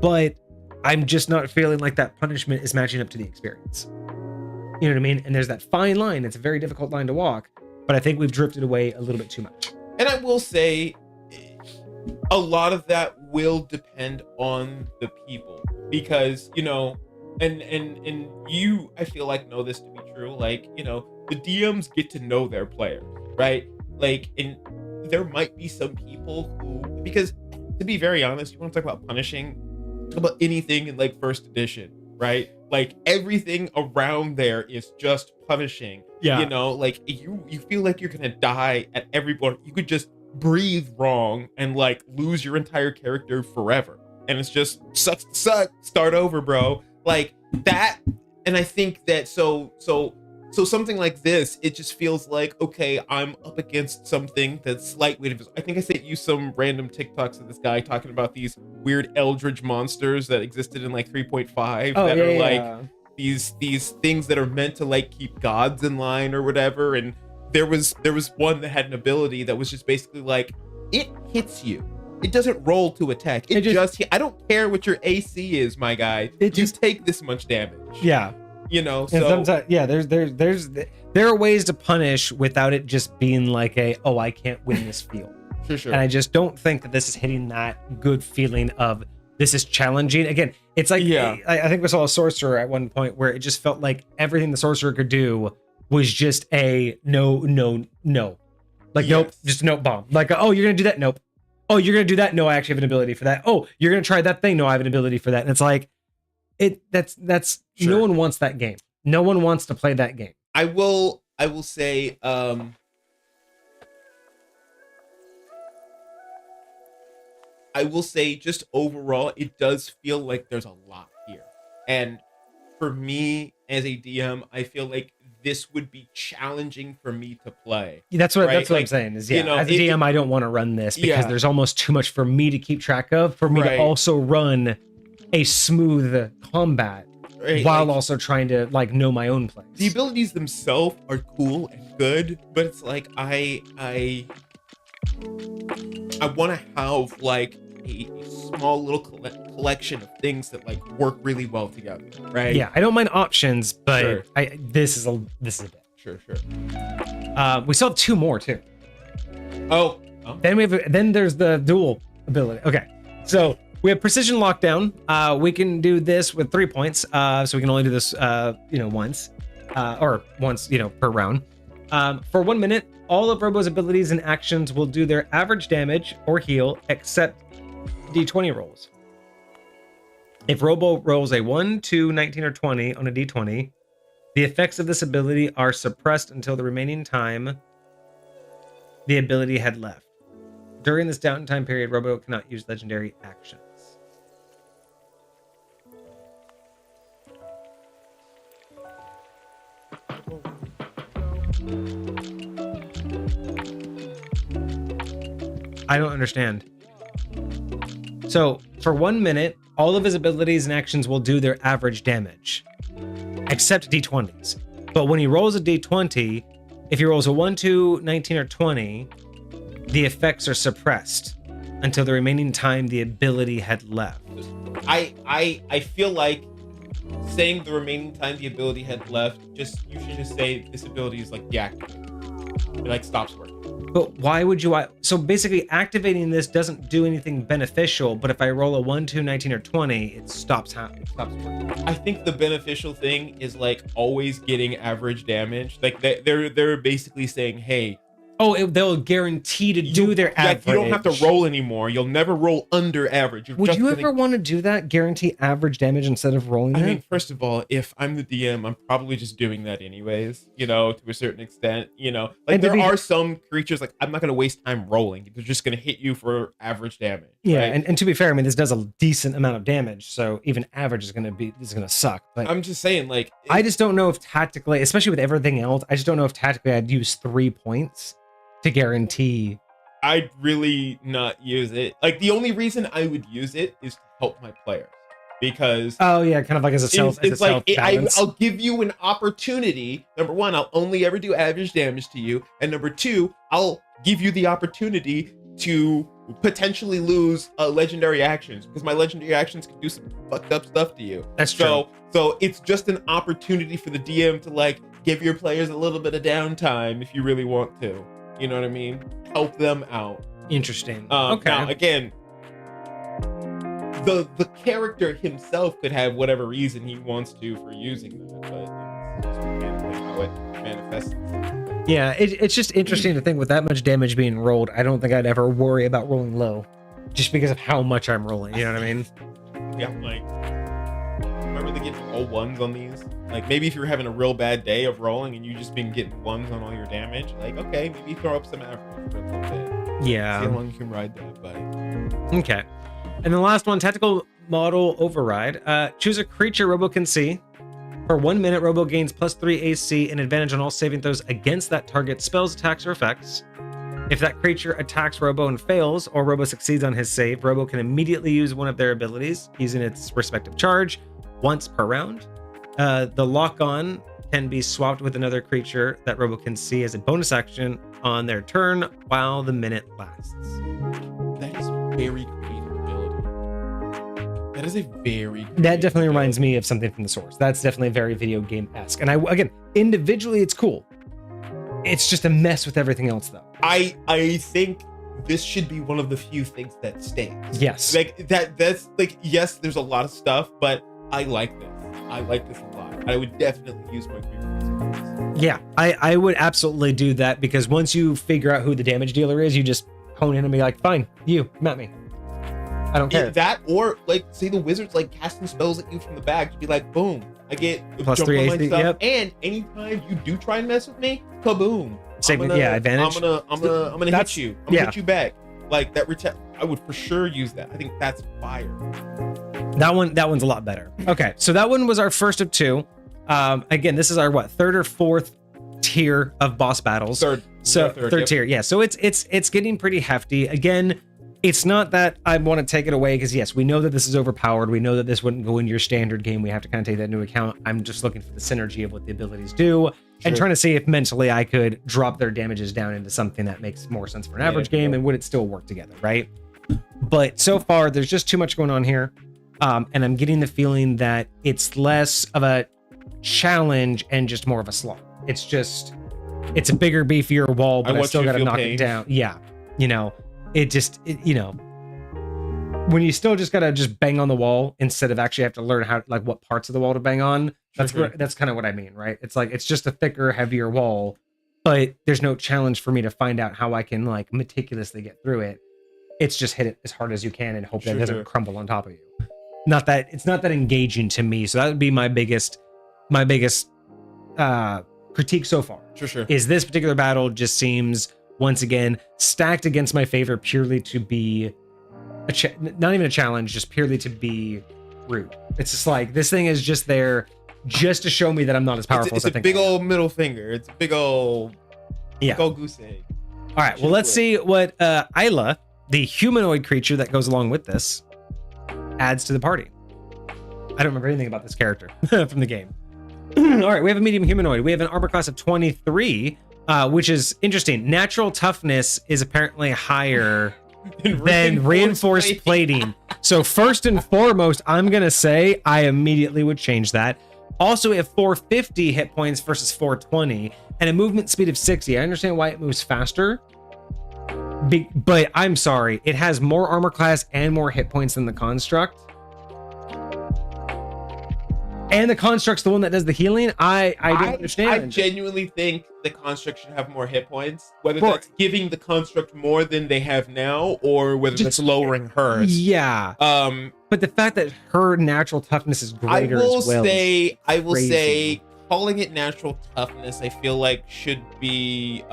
But I'm just not feeling like that punishment is matching up to the experience. You know what I mean? And there's that fine line. It's a very difficult line to walk, but I think we've drifted away a little bit too much. And I will say, a lot of that will depend on the people, because, and you, I feel like, know this to be true. Like, the DMs get to know their players, right? Like, and there might be some people who, because to be very honest, you want to talk about punishing, talk about anything in like first edition, right? Like, everything around there is just punishing. Yeah. Like, you feel like you're gonna die at every point. You could just breathe wrong and like lose your entire character forever, and it's just sucks to suck, start over, bro. Like that. And I think that so something like this, it just feels like, okay, I'm up against something that's lightweight. I think I sent you some random TikToks of this guy talking about these weird eldritch monsters that existed in like 3.5 that are like these things that are meant to like keep gods in line or whatever. And there was one that had an ability that was just basically like, it hits you. It doesn't roll to attack. It just I don't care what your AC is, my guy. You take this much damage. Yeah. So sometimes, there are ways to punish without it just being like I can't win this feel. Sure. And I just don't think that this is hitting that good feeling of this is challenging. Again, it's like, I think we saw a sorcerer at one point where it just felt like everything the sorcerer could do was just a no. Like, nope, just nope bomb. Like, oh, you're going to do that? Nope. Oh, you're going to do that? No, I actually have an ability for that. Oh, you're going to try that thing? No, I have an ability for that. And it's like, that's no one wants that game. No one wants to play that game. I will say, just overall, it does feel like there's a lot here. And for me as a DM, I feel like this would be challenging for me to play. That's what I'm saying is, as a DM, I don't want to run this because there's almost too much for me to keep track of, for me to also run a smooth combat while also trying to like know my own place. The abilities themselves are cool and good, but it's like I want to have like a small little collection of things that like work really well together, right? Yeah, I don't mind options, but Sure. this is a bit. Sure. We still have two more too. Oh. Then there's the dual ability. Okay, so we have precision lockdown. We can do this with 3 points. So we can only do this, once, per round. For 1 minute, all of Robo's abilities and actions will do their average damage or heal, except D20 rolls. If Robo rolls a 1, 2, 19, or 20 on a D20, the effects of this ability are suppressed until the remaining time the ability had left. During this downtime period, Robo cannot use legendary actions. I don't understand. So, for 1 minute, all of his abilities and actions will do their average damage, except D20s. But when he rolls a D20, if he rolls a 1, 2, 19, or 20, the effects are suppressed until the remaining time the ability had left. I feel like saying the remaining time the ability had left, you should just say this ability is like deactivated. It like stops working. But why would you? So basically, activating this doesn't do anything beneficial. But if I roll a 1, 2, 19, or 20, it stops working. I think the beneficial thing is like always getting average damage. Like they're basically saying, hey. Oh, they'll guarantee to do their average. You don't have to roll anymore. You'll never roll under average. Would you ever want to do that? Guarantee average damage instead of rolling that? I mean, first of all, if I'm the DM, I'm probably just doing that anyways, to a certain extent, Like And there are some creatures, like I'm not going to waste time rolling. They're just going to hit you for average damage. Yeah, right? and to be fair, I mean, this does a decent amount of damage, so even average is going to suck. But I'm just saying, like... I just don't know if tactically, especially with everything else, I just don't know if tactically I'd use 3 points to guarantee. I'd really not use it. Like the only reason I would use it is to help my players, because kind of like as a self. I'll give you an opportunity. Number one, I'll only ever do average damage to you, and number two, I'll give you the opportunity to potentially lose legendary actions, because my legendary actions can do some fucked up stuff to you. That's true. So it's just an opportunity for the DM to like give your players a little bit of downtime if you really want to. You know what I mean? Help them out. Interesting. Okay. Now, again, the character himself could have whatever reason he wants to for using that, but it's just how it manifests. Yeah, it's just interesting to think with that much damage being rolled, I don't think I'd ever worry about rolling low, just because of how much I'm rolling. You know what I mean? Yeah, like, remember they getting all ones on these? Like, maybe if you're having a real bad day of rolling and you just been getting ones on all your damage, like, okay, maybe throw up some average for a little bit. Yeah. See how long you can ride that, buddy. Okay. And the last one, tactical model override. Choose a creature Robo can see. For 1 minute, Robo gains +3 AC and advantage on all saving throws against that target's spells, attacks, or effects. If that creature attacks Robo and fails, or Robo succeeds on his save, Robo can immediately use one of their abilities, using its respective charge, once per round. The lock-on can be swapped with another creature that Robo can see as a bonus action on their turn while the minute lasts. That is very creative ability. That is a very That definitely reminds me of something from the source. That's definitely very video game-esque. And again, individually, it's cool. It's just a mess with everything else, though. I think this should be one of the few things that stays. Yes. Like that's like, yes, there's a lot of stuff, but I like this. I like this a lot. I would definitely use my creatures. Yeah, I would absolutely do that, because once you figure out who the damage dealer is, you just hone in and be like, fine, you, map me. I don't care. That, or like, say the wizard's like casting spells at you from the back, to be like, boom, I get +3 AC, stuff. yep. And anytime you do try and mess with me, kaboom. Advantage. I'm gonna hit you. I'm gonna hit you back. Like that. I would for sure use that. I think that's fire. That one's a lot better. Okay, so that one was our first of two. Again, this is our third or fourth tier of boss battles. Third tier. Yeah, so it's getting pretty hefty. Again, it's not that I want to take it away, because yes, we know that this is overpowered. We know that this wouldn't go in your standard game. We have to kind of take that into account. I'm just looking for the synergy of what the abilities do, and trying to see if mentally I could drop their damages down into something that makes more sense for an average game, and would it still work together, right? But so far, there's just too much going on here. And I'm getting the feeling that it's less of a challenge and just more of a slog. It's a bigger, beefier wall, but I still got to knock it down. Yeah. You know, when you still just got to just bang on the wall instead of actually have to learn how, like, what parts of the wall to bang on. That's kind of what I mean, right? It's like, it's just a thicker, heavier wall, but there's no challenge for me to find out how I can, like, meticulously get through it. It's just hit it as hard as you can and hope that it doesn't crumble on top of you. It's not that engaging to me. So that would be my biggest critique so far. Sure. Is this particular battle just seems, once again, stacked against my favor purely to be not even a challenge, just purely to be rude. It's just like, this thing is just there just to show me that I'm not as powerful as I think. It's a big old middle finger. It's a big old goose egg. All right, well, let's see what Isla, the humanoid creature that goes along with this, adds to the party. I don't remember anything about this character from the game. All right, we have a medium humanoid. We have an armor class of 23, which is interesting. Natural toughness is apparently higher than reinforced plating. So first and foremost, I'm going to say I immediately would change that. Also, we have 450 hit points versus 420 and a movement speed of 60. I understand why it moves faster, but I'm sorry. It has more armor class and more hit points than the construct. And the construct's the one that does the healing. I don't understand. I genuinely think the construct should have more hit points. Whether that's giving the construct more than they have now, or whether that's lowering hers. Yeah. But the fact that her natural toughness is greater as well. I will say, calling it natural toughness, I feel like should be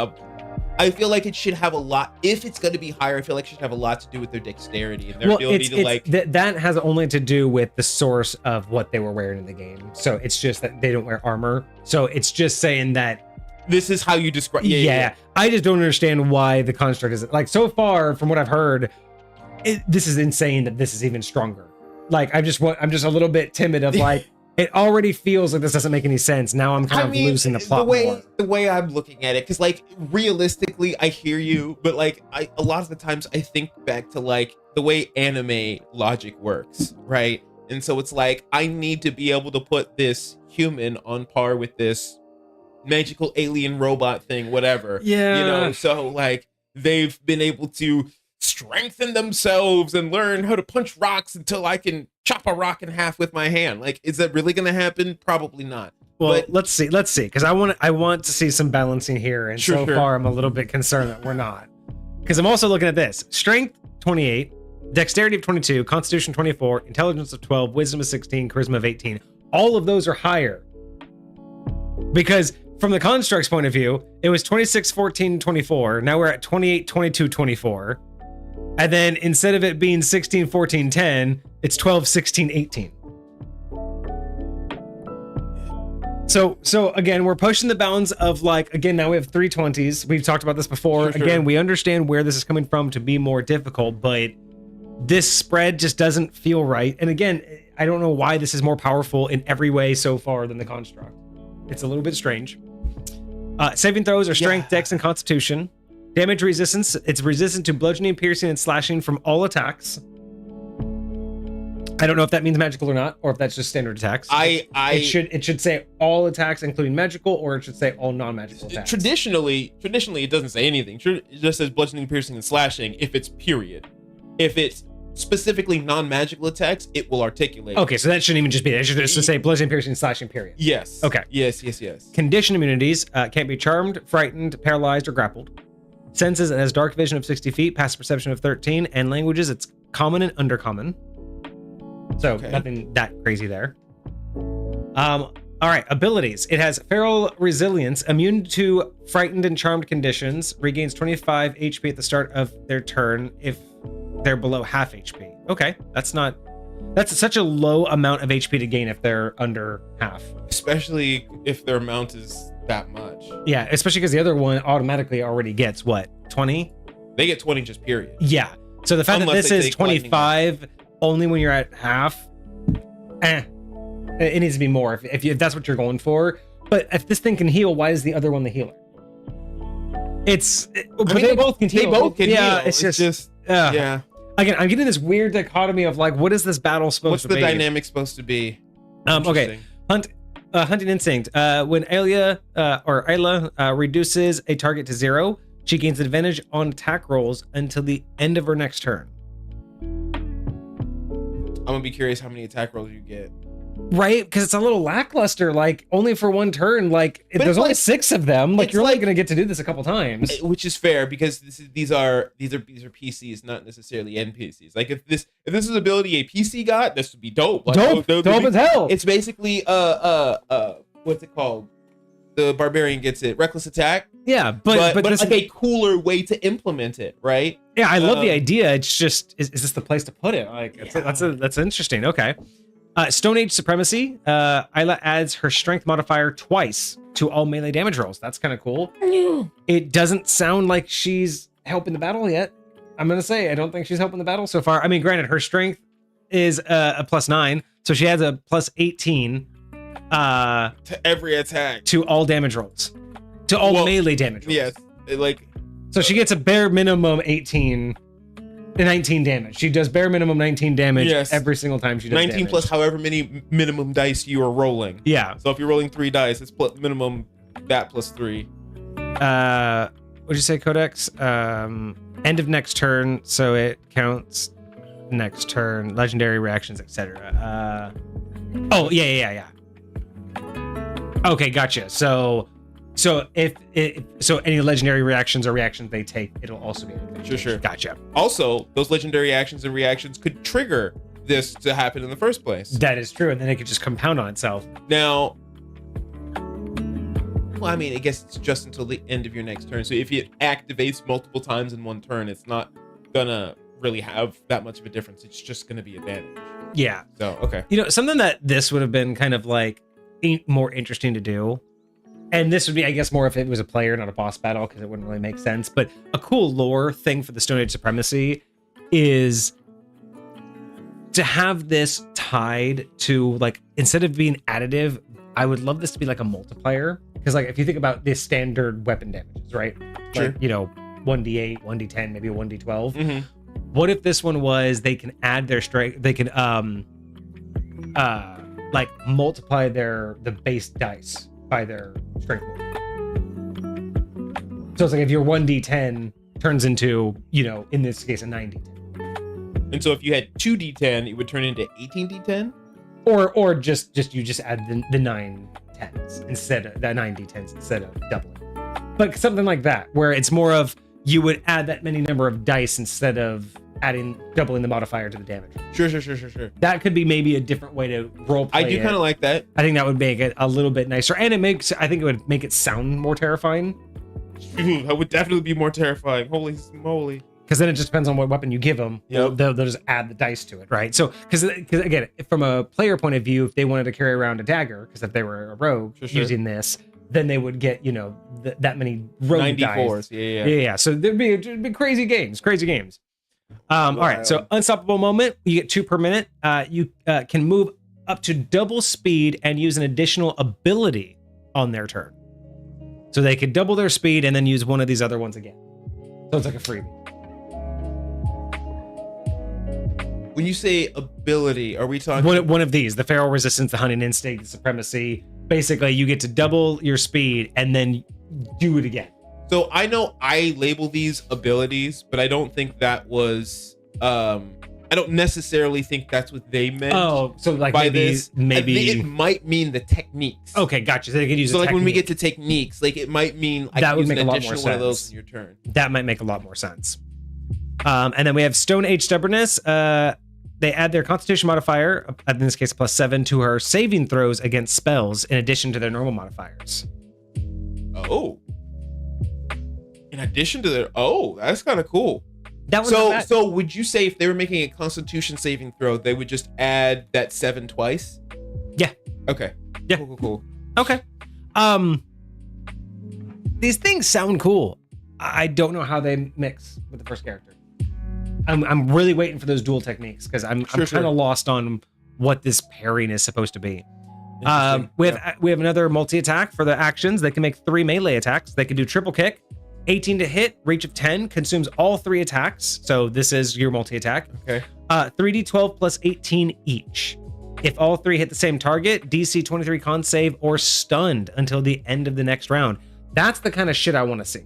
I feel like it should have a lot. If it's going to be higher, I feel like it should have a lot to do with their dexterity and their ability to that has only to do with the source of what they were wearing in the game. So it's just that they don't wear armor. So it's just saying that this is how you describe. Yeah. I just don't understand why the construct is like, so far from what I've heard. This is insane that this is even stronger. Like, I'm just a little bit timid of like. It already feels like this doesn't make any sense. Now I'm kind of losing the plot. The way I'm looking at it, because like realistically, I hear you, but like a lot of the times I think back to like the way anime logic works, right? And so it's like I need to be able to put this human on par with this magical alien robot thing, whatever. Yeah. You know, so like they've been able to strengthen themselves and learn how to punch rocks until I can chop a rock in half with my hand. Like, is that really going to happen? Probably not. Well, but let's see, because I want to see some balancing here, and so far I'm a little bit concerned that we're not. Because I'm also looking at this: strength 28, dexterity of 22, constitution 24, intelligence of 12, wisdom of 16, charisma of 18. All of those are higher. Because from the construct's point of view, it was 26, 14, 24. Now we're at 28, 22, 24. And then instead of it being 16, 14, 10, it's 12, 16, 18. So again, we're pushing the bounds of like, again, now we have 320s. We've talked about this before. Sure. Again, we understand where this is coming from to be more difficult, but this spread just doesn't feel right. And again, I don't know why this is more powerful in every way so far than the construct. It's a little bit strange. Saving throws are strength, dex, and constitution. Damage resistance, it's resistant to bludgeoning, piercing, and slashing from all attacks. I don't know if that means magical or not, or if that's just standard attacks. It should say all attacks, including magical, or it should say all non-magical attacks. Traditionally, it doesn't say anything. It just says bludgeoning, piercing, and slashing if it's period. If it's specifically non-magical attacks, it will articulate. Okay, so that shouldn't even just be it. It should just say bludgeoning, piercing, and slashing, period. Yes. Okay. Yes. Condition immunities can't be charmed, frightened, paralyzed, or grappled. Senses, it has dark vision of 60 feet, passive perception of 13, and languages, it's common and undercommon. So nothing that crazy there. All right, abilities. It has feral resilience, immune to frightened and charmed conditions, regains 25 HP at the start of their turn if they're below half HP. Okay, that's such a low amount of HP to gain if they're under half. Especially if their amount is that much. Yeah, especially because the other one automatically already gets what, 20? They get 20 just period. Yeah. So the fact that this is 25 only when you're at half, it needs to be more if that's what you're going for. But if this thing can heal, why is the other one the healer? They both can heal. They both can heal. It's just yeah. Again, I'm getting this weird dichotomy of like, what is this battle supposed to be? What's the dynamic supposed to be? Okay. Hunting instinct. When Ayla reduces a target to 0, she gains advantage on attack rolls until the end of her next turn. I'm gonna be curious how many attack rolls you get. Right, because it's a little lackluster. Like only for one turn. Like there's only 6 of them. Like you're only gonna get to do this a couple times, which is fair because these are PCs, not necessarily NPCs. Like if this is ability a PC got, this would be dope. Like, dope as hell. It's basically what's it called? The barbarian gets it, reckless attack. Yeah, but this, like a cooler way to implement it, right? Yeah, I love the idea. It's just is this the place to put it? Like that's interesting. Okay. Stone Age Supremacy. Ayla adds her strength modifier twice to all melee damage rolls. That's kind of cool. It doesn't sound like she's helping the battle yet. I'm gonna say I don't think she's helping the battle so far. I mean, granted, her strength is a +9, so she adds a +18 to every attack, to all damage rolls, to all melee damage rolls. Yes, so she gets a bare minimum 19 damage. She does bare minimum 19 damage every single time she does 19 damage. plus however many minimum dice you are rolling. Yeah. So if you're rolling 3 dice, it's minimum that plus 3. What'd you say, Codex? End of next turn, so it counts next turn, legendary reactions, etc. Oh, yeah. Okay, gotcha. So if any legendary reactions or reactions they take, it'll also be an advantage. Sure. Gotcha. Also, those legendary actions and reactions could trigger this to happen in the first place. That is true, and then it could just compound on itself. Now, well, I mean, I guess it's just until the end of your next turn. So if it activates multiple times in one turn, it's not gonna really have that much of a difference. It's just gonna be advantage. Yeah. So, okay. Something that this would have been kind of like more interesting to do, and this would be, I guess, more if it was a player, not a boss battle, because it wouldn't really make sense. But a cool lore thing for the Stone Age Supremacy is to have this tied to, like, instead of being additive, I would love this to be like a multiplier. Because, like, if you think about the standard weapon damages, right? Sure. Like, 1d8, 1d10, maybe a 1d12. Mm-hmm. What if this one was they can add their strength, they can like multiply the base dice by their strength modifier. So it's like if your 1d10 turns into, in this case, a 9d10. And so if you had 2d10, it would turn into 18d10? Or just you just add the 9 10s instead of the 9d10s instead of doubling. But something like that, where it's more of you would add that many number of dice instead of doubling the modifier to the damage. Sure. That could be maybe a different way to role play. I do kind of like that. I think that would make it a little bit nicer, and I think it would make it sound more terrifying. That would definitely be more terrifying. Holy moly! Because then it just depends on what weapon you give them. Yep. They'll just add the dice to it, right? So, because again, from a player point of view, if they wanted to carry around a dagger, because if they were a rogue using this, then they would get that many rogue 94s. dice. Yeah. So there'd be crazy games. All right, so unstoppable moment, you get 2 per minute. You can move up to double speed and use an additional ability on their turn. So they could double their speed and then use one of these other ones again. So it's like a freebie. When you say ability, are we talking one of these, the feral resistance, the hunting instinct, the supremacy? Basically, you get to double your speed and then do it again. So I know I label these abilities, but I don't think that was I don't necessarily think that's what they meant. Oh, so like by maybe this. I think it might mean the techniques. Okay, gotcha. So they could use like when we get to techniques, like it might mean I that can would use make an a lot additional more one of sense. those in your turn. That might make a lot more sense. And then we have Stone Age Stubbornness. They add their Constitution modifier, in this case +7, to her saving throws against spells in addition to their normal modifiers. Oh. In addition to their that's kind of cool. That was so would you say if they were making a Constitution saving throw, they would just add that 7 twice? Yeah. Okay. Yeah. Cool. Okay. These things sound cool. I don't know how they mix with the first character. I'm really waiting for those dual techniques because I'm kind of lost on what this pairing is supposed to be. We have another multi-attack for the actions. They can make 3 melee attacks. They can do triple kick 18 to hit, reach of 10, consumes all 3 attacks. So this is your multi-attack. Okay. 3d12 plus 18 each. If all 3 hit the same target, DC 23 con save or stunned until the end of the next round. That's the kind of shit I want to see.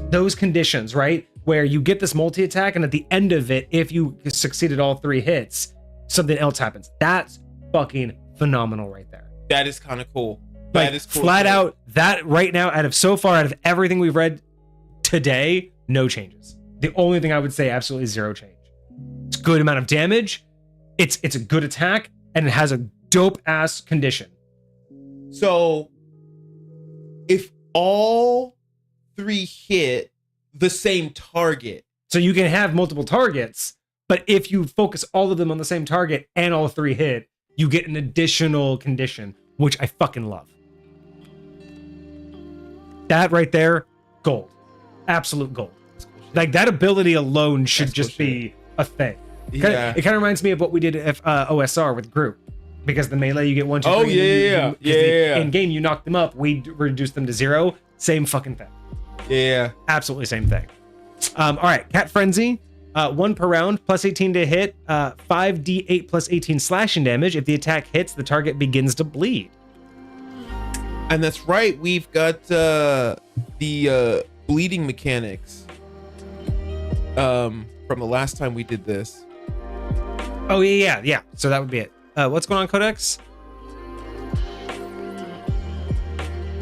Those conditions, right? Where you get this multi-attack and at the end of it, if you succeeded all 3 hits, something else happens. That's fucking phenomenal right there. That is kind of cool. Like, that is cool. Flat out, that right now, out of everything we've read today, no changes. The only thing I would say, absolutely zero change. It's a good amount of damage. It's a good attack, and it has a dope ass condition. So, if all 3 hit the same target, so you can have multiple targets, but if you focus all of them on the same target and all 3 hit, you get an additional condition, which I fucking love. That right there, gold. Absolute gold. Like, that ability alone should just be a thing. Yeah. It kind of reminds me of what we did at OSR with Group. Because the melee, you get 1, 2, 3. Oh, yeah. In game, you knock them up. We reduce them to 0. Same fucking thing. Yeah. Absolutely same thing. All right. Cat Frenzy. 1 per round, plus 18 to hit. 5d8 plus 18 slashing damage. If the attack hits, the target begins to bleed. And that's right. We've got the bleeding mechanics from the last time we did this. Oh, yeah. So that would be it. What's going on, Codex?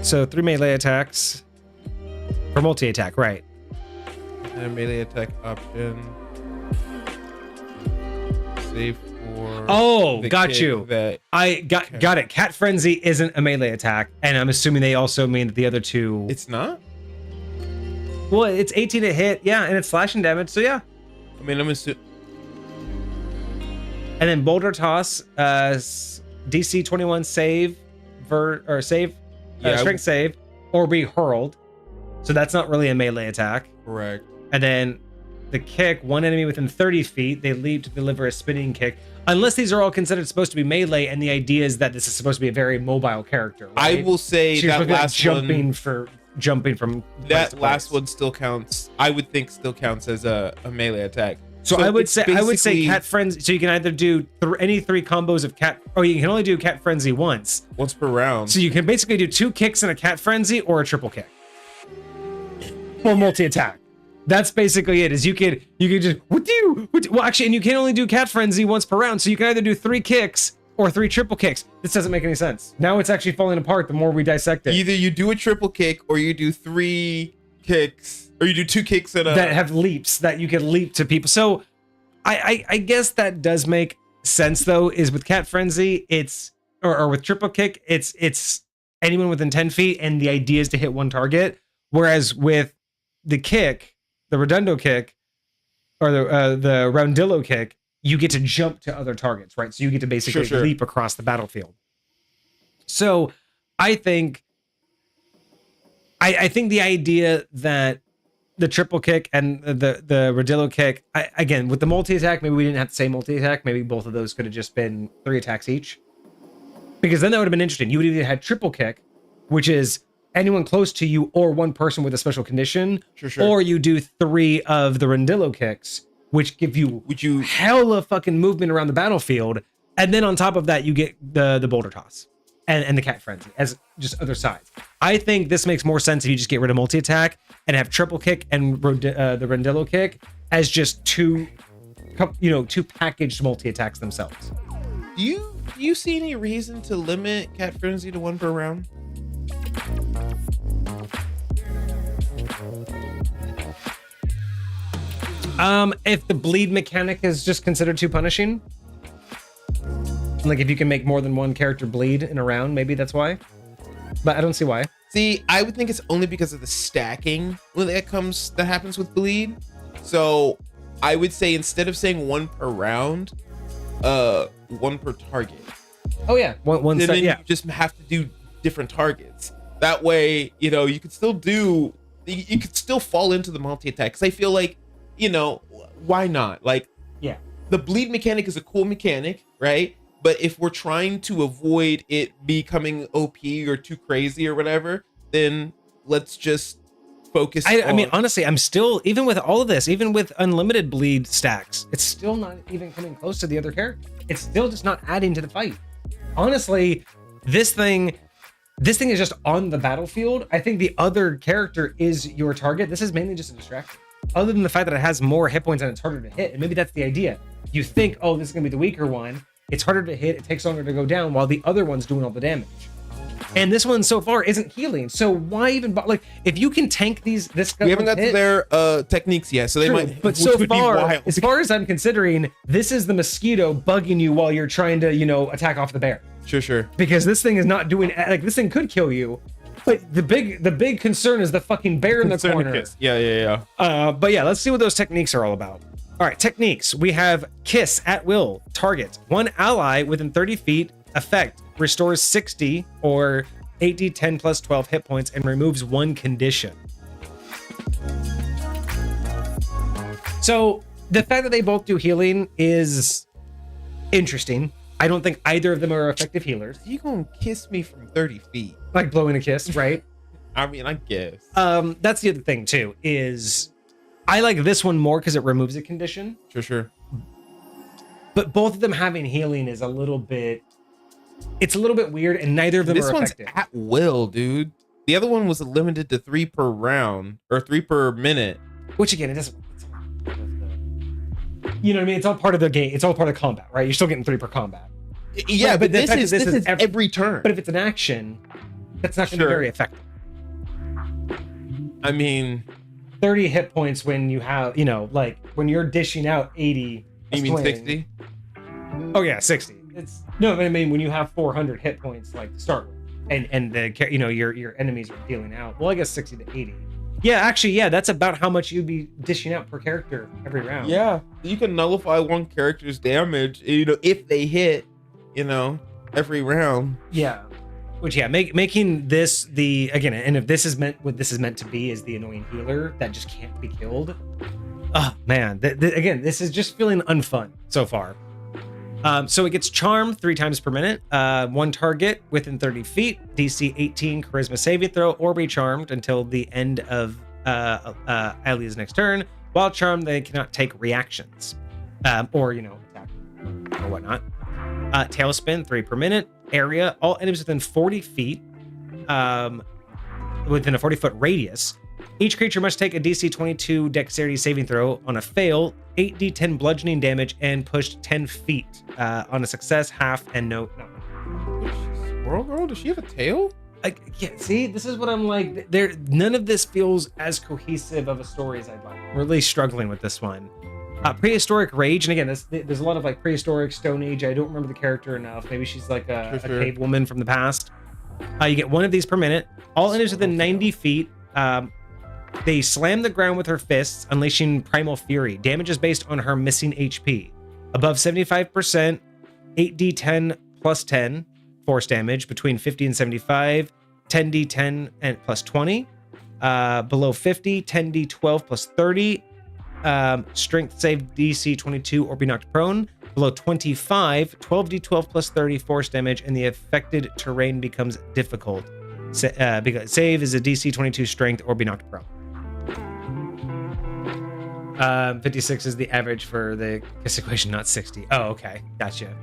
So 3 melee attacks for multi-attack, right? And melee attack option. Save for. Oh, got you. That... I got it. Cat Frenzy isn't a melee attack, and I'm assuming they also mean that the other 2. It's not? Well, it's 18 to hit, yeah, and it's slashing damage, so yeah. I mean, I'm assuming. And then Boulder Toss, DC 21 save, strength save, or be hurled. So that's not really a melee attack. Correct. And then the kick, 1 enemy within 30 feet, they leap to deliver a spinning kick. Unless these are all considered supposed to be melee, and the idea is that this is supposed to be a very mobile character. Right? I will say so that last jumping from that last one still counts. I would think still counts as a melee attack. So I would say Cat Frenzy. So you can either do any 3 combos of Cat, or you can only do Cat Frenzy once per round. So you can basically do 2 kicks in a Cat Frenzy or a triple kick. Full multi-attack. That's basically it. Is you could just well, actually, and you can only do Cat Frenzy once per round. So you can either do 3 kicks or 3 triple kicks. This doesn't make any sense. Now it's actually falling apart the more we dissect it. Either you do a triple kick or you do 3 kicks. Or you do 2 kicks that have leaps that you can leap to people. So I guess that does make sense though, is with Cat Frenzy, it's or with triple kick, it's anyone within 10 feet, and the idea is to hit 1 target. Whereas with the kick, the Redundo kick, or the Roundillo kick, you get to jump to other targets, right? So you get to basically leap across the battlefield. So I think the idea that the triple kick and the Rodillo kick, again, with the multi-attack, maybe we didn't have to say multi-attack. Maybe both of those could have just been 3 attacks each. Because then that would have been interesting. You would either had triple kick, which is anyone close to you or 1 person with a special condition, or you do 3 of the Rodillo kicks, which give you hella fucking movement around the battlefield. And then on top of that, you get the Boulder Toss. And the Cat Frenzy as just other sides. I think this makes more sense if you just get rid of multi-attack and have triple kick and the Rendillo kick as just 2 packaged multi-attacks themselves. Do you see any reason to limit Cat Frenzy to 1 per round? If the bleed mechanic is just considered too punishing. Like if you can make more than 1 character bleed in a round, maybe that's why. But I don't see why. See, I would think it's only because of the stacking that happens with bleed. So I would say instead of saying 1 per round, 1 per target. Oh yeah, one then set, you just have to do different targets. That way, you could still fall into the multi-attack. Because I feel like, why not? Like, yeah, the bleed mechanic is a cool mechanic, right? But if we're trying to avoid it becoming OP or too crazy or whatever, then let's just focused. I mean, honestly, I'm still, even with all of this, even with unlimited bleed stacks, it's still not even coming close to the other character. It's still just not adding to the fight. Honestly, this thing is just on the battlefield. I think the other character is your target. This is mainly just a distraction. Other than the fact that it has more hit points and it's harder to hit, and maybe that's the idea. You think, oh, this is gonna be the weaker one. It's harder to hit. It takes longer to go down, while the other one's doing all the damage. And this one so far isn't healing. So why even like if you can tank this? We haven't got to their techniques yet, so they might. But so far, as far as I'm considering, this is the mosquito bugging you while you're trying to attack off the bear. Sure. Because this thing is not doing like this thing could kill you, but the big concern is the fucking bear in the corner. Yeah. But yeah, let's see what those techniques are all about. All right, techniques. We have Kiss at will. Target one ally within 30 feet. Effect restores 60 or 8d10 plus 12 hit points and removes one condition. So the fact that they both do healing is interesting. I don't think either of them are effective healers. You gonna kiss me from 30 feet? Like blowing a kiss, right? I mean, I guess. That's the other thing too, is I like this one more because it removes a condition. Sure. But both of them having healing is a little bit weird, and neither of them are effective. This one's at will, dude. The other one was limited to 3 per round or 3 per minute. Which again, it doesn't. You know what I mean? It's all part of the game. It's all part of combat, right? You're still getting 3 per combat. Yeah, but this is every turn. But if it's an action, that's not going to be very effective. I mean, 30 hit points when you have, like when you're dishing out 80. You mean 60? Oh yeah, 60. I mean when you have 400 hit points like to start with, and the your enemies are dealing out. Well, I guess 60 to 80. Yeah, actually, yeah, that's about how much you'd be dishing out per character every round. Yeah, you can nullify one character's damage, if they hit, every round. Yeah, which making this and if this is meant to be is the annoying healer that just can't be killed. Oh man, again, this is just feeling unfun so far. So it gets charmed 3 times per minute. One target within 30 feet, DC 18 charisma saving throw, or be charmed until the end of Alia's next turn. While charmed, they cannot take reactions or attack or whatnot. Tailspin 3 per minute. Area, all enemies within 40 feet, within a 40-foot radius. Each creature must take a DC 22 dexterity saving throw. On a fail, 8d10 bludgeoning damage and pushed 10 feet. On a success, half and no. Squirrel girl, does she have a tail? Yeah, see, this is what I'm like. None of this feels as cohesive of a story as I'd like. I'm really struggling with this one. Prehistoric rage, and again, there's a lot of like prehistoric, Stone Age. I don't remember the character enough. Maybe she's like a cave woman from the past. You get one of these per minute. All enemies within 90 feet. They slam the ground with her fists, unleashing Primal Fury. Damage is based on her missing HP. Above 75%, 8d10 plus 10 force damage. Between 50 and 75, 10d10 and plus 20. Below 50, 10d12 plus 30. Strength save DC 22 or be knocked prone. Below 25, 12d12 plus 30 force damage, and the affected terrain becomes difficult. Because save is a DC 22 strength or be knocked prone. 56 is the average for the KISS equation, not 60. Oh, okay. Gotcha.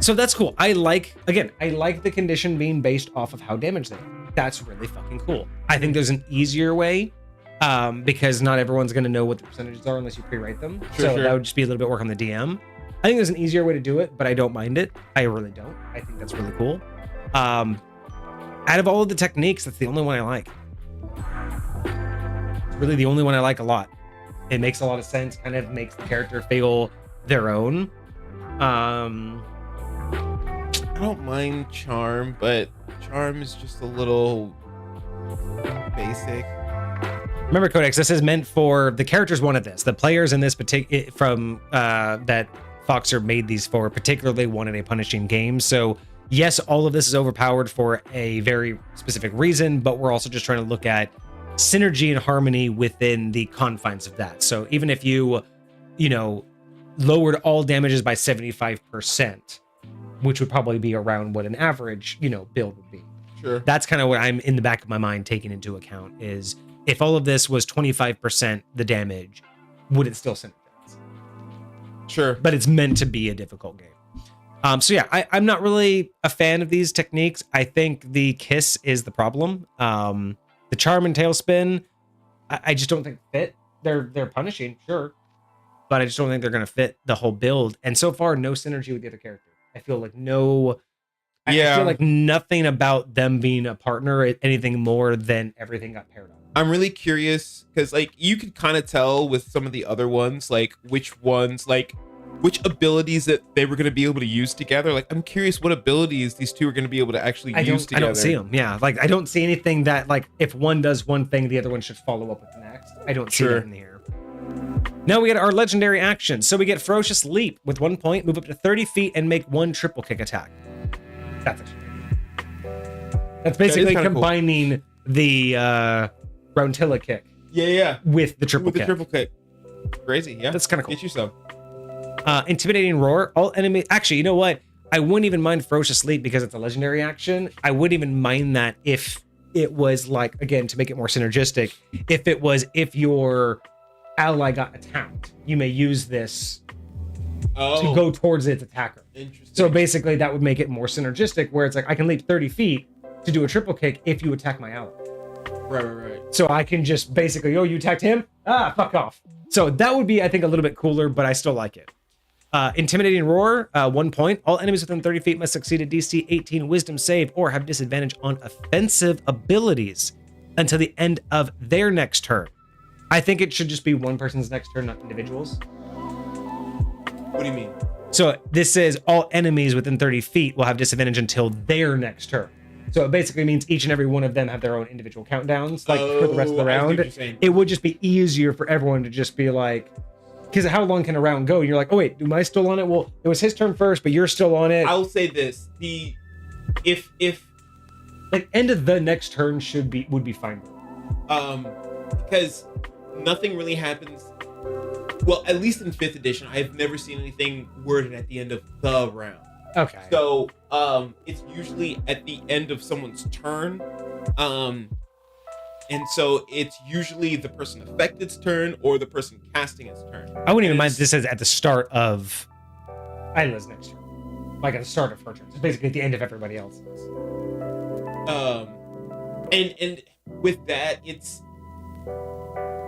So that's cool. I like the condition being based off of how damaged they are. That's really fucking cool. I think there's an easier way, because not everyone's going to know what the percentages are unless you pre-write them. Sure. That would just be a little bit work on the DM. I think there's an easier way to do it, but I don't mind it. I really don't. I think that's really cool. Out of all of the techniques, that's the only one I like. It's really the only one I like a lot. It makes a lot of sense, kind of makes the character feel their own. I don't mind charm, but charm is just a little basic. Remember, Codex, this is meant for the characters wanted this. The players in this particular from that Foxer made these for particularly wanted a punishing game. So yes, all of this is overpowered for a very specific reason, but we're also just trying to look at synergy and harmony within the confines of that. So even if you lowered all damages by 75%, which would probably be around what an average, build would be. Sure. That's kind of what I'm in the back of my mind taking into account is if all of this was 25% the damage, would it still synergize? Sure. But it's meant to be a difficult game. So yeah, I'm not really a fan of these techniques. I think the kiss is the problem. The charm and tailspin, I just don't think fit. They're punishing, sure, but I just don't think they're gonna fit the whole build. And so far, no synergy with the other character. I feel like I feel like nothing about them being a partner, anything more than everything got paired up. I'm really curious because like you could kind of tell with some of the other ones, like which abilities that they were going to be able to use together. Like I'm curious what abilities these two are going to be able to actually use together. I don't see them. Yeah, like I don't see anything that like if one does one thing, the other one should follow up with the next. I don't see that in here. Now we get our legendary actions. So we get Ferocious Leap with 1 point, move up to 30 feet, and make 1 triple kick attack. That's basically combining the Roundtilla kick. Yeah. With the triple kick. Crazy, yeah. That's kind of cool. Get you some. Intimidating Roar. All enemies. Actually, you know what? I wouldn't even mind Ferocious Leap because it's a legendary action. I wouldn't even mind that if it was like, again, to make it more synergistic, if your ally got attacked, you may use this to go towards its attacker. Interesting. So basically that would make it more synergistic where it's like I can leap 30 feet to do a triple kick if you attack my ally. Right. So I can just basically, you attacked him? Fuck off. So that would be, I think, a little bit cooler, but I still like it. Intimidating Roar, 1 point. All enemies within 30 feet must succeed a DC 18 Wisdom save or have disadvantage on offensive abilities until the end of their next turn. I think it should just be one person's next turn, not individuals. What do you mean? So this says all enemies within 30 feet will have disadvantage until their next turn. So it basically means each and every one of them have their own individual countdowns, like for the rest of the round. It would just be easier for everyone to just be like, because how long can a round go? And you're like, oh wait, am I still on it? Well, it was his turn first, but you're still on it. I'll say this: if like end of the next turn would be fine. Because nothing really happens. Well, at least in 5th edition, I've never seen anything worded at the end of the round. Okay. So, it's usually at the end of someone's turn. And so it's usually the person affected's turn or the person casting its turn. I wouldn't even mind if this says at the start of Isla's next turn. Like at the start of her turn. It's basically at the end of everybody else's. And with that, it's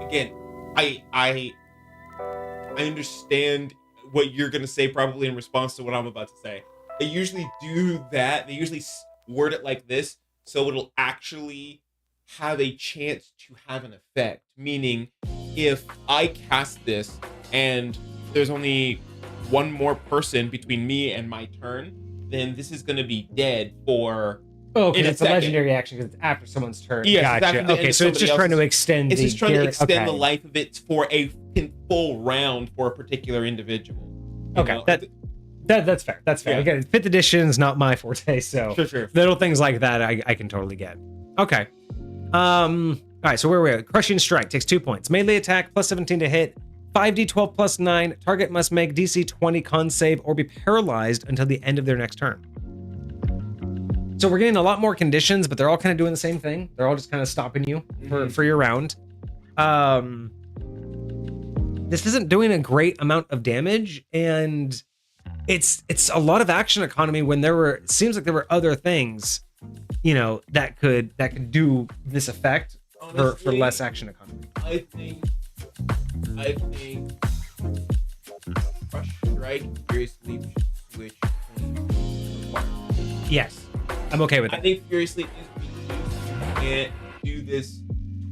again, I understand what you're gonna say probably in response to what I'm about to say. They usually do that. They usually word it like this, so it'll actually have a chance to have an effect. Meaning, if I cast this and there's only one more person between me and my turn, then this is gonna be dead for. Oh, because it's a legendary action because it's after someone's turn. Yeah, gotcha. Okay, so it's just trying to extend. It's just trying to extend the life of it for a full round for a particular individual. Okay, that's fair. That's fair. Yeah. Again, 5th edition is not my forte, so sure. Little things like that I can totally get. Okay. All right, so where are we at? Crushing Strike takes 2 points. Melee attack plus 17 to hit. 5d12 plus 9. Target must make DC 20 con save or be paralyzed until the end of their next turn. So we're getting a lot more conditions, but they're all kind of doing the same thing. They're all just kind of stopping you for your round. This isn't doing a great amount of damage, and it's a lot of action economy when it seems like there were other things, that could do this effect. Honestly, for less action economy. I think Crush Strike Furious Leap should switch between. Yes. I'm okay with that. I think Furious Leap is because you can't do this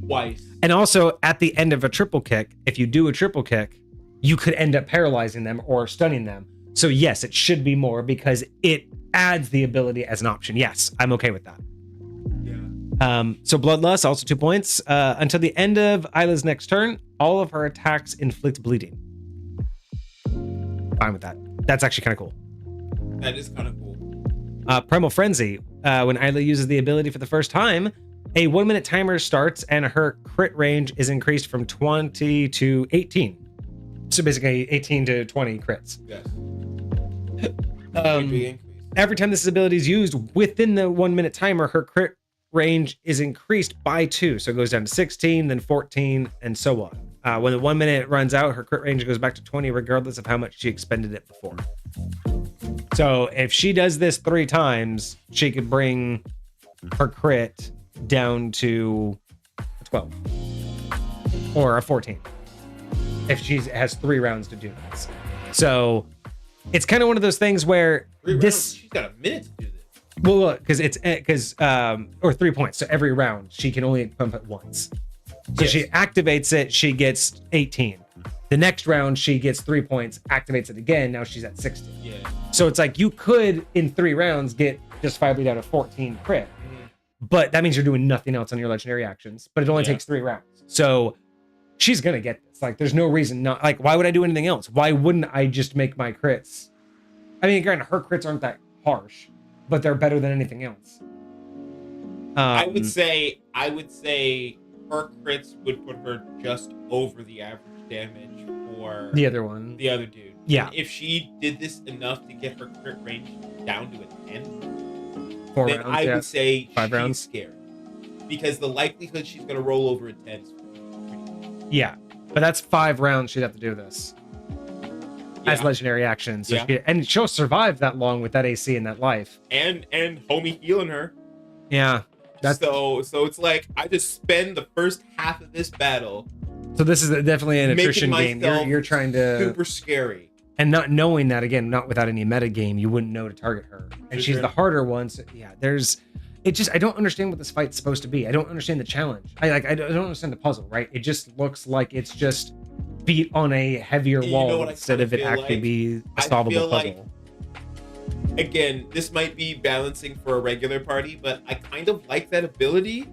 twice. And also, at the end of a triple kick, if you do a triple kick, you could end up paralyzing them or stunning them. So yes, it should be more because it adds the ability as an option. Yes, I'm okay with that. Yeah. So Bloodlust, also 2 points. Until the end of Isla's next turn, all of her attacks inflict bleeding. Fine with that. That's actually kind of cool. That is kind of cool. Primal Frenzy. When Isla uses the ability for the first time, a 1 minute timer starts and her crit range is increased from 20 to 18. So basically 18 to 20 crits. Yes. Big increase. Every time this ability is used within the 1 minute timer, her crit range is increased by 2. So it goes down to 16, then 14, and so on. When the 1 minute runs out, her crit range goes back to 20, regardless of how much she expended it before. So if she does this 3 times, she could bring her crit down to a 12 or a 14 if she has 3 rounds to do this. So it's kind of one of those things where she's got a minute to do this. Well, because or 3 points. So every round she can only pump it once. So she activates it, she gets 18. The next round she gets 3 points, activates it again. Now she's at 16. Yeah. So it's like you could in 3 rounds get justifiably down to 14 crit, but that means you're doing nothing else on your legendary actions. But it only takes 3 rounds. So she's gonna get this. Like, there's no reason not. Like, why would I do anything else? Why wouldn't I just make my crits? I mean, granted, her crits aren't that harsh, but they're better than anything else. I would say her crits would put her just over the average damage for the other one, the other dude. Yeah. And if she did this enough to get her crit range down to a 10, 4 then rounds, I would say 5 she's rounds. scared. Because the likelihood she's going to roll over a 10 is Yeah, but that's 5 rounds she'd have to do this as legendary action. So and she'll survive that long with that AC and that life. And homie healing her. Yeah. So it's like I just spend the first half of this battle. So this is definitely an attrition game. You're trying to super scary. And not knowing that, again, not without any meta game, you wouldn't know to target her. And she's the harder one. So yeah, I don't understand what this fight's supposed to be. I don't understand the challenge. I don't understand the puzzle, right? It just looks like it's just beat on a heavier wall instead of it actually be a solvable puzzle. Again, this might be balancing for a regular party, but I kind of like that ability.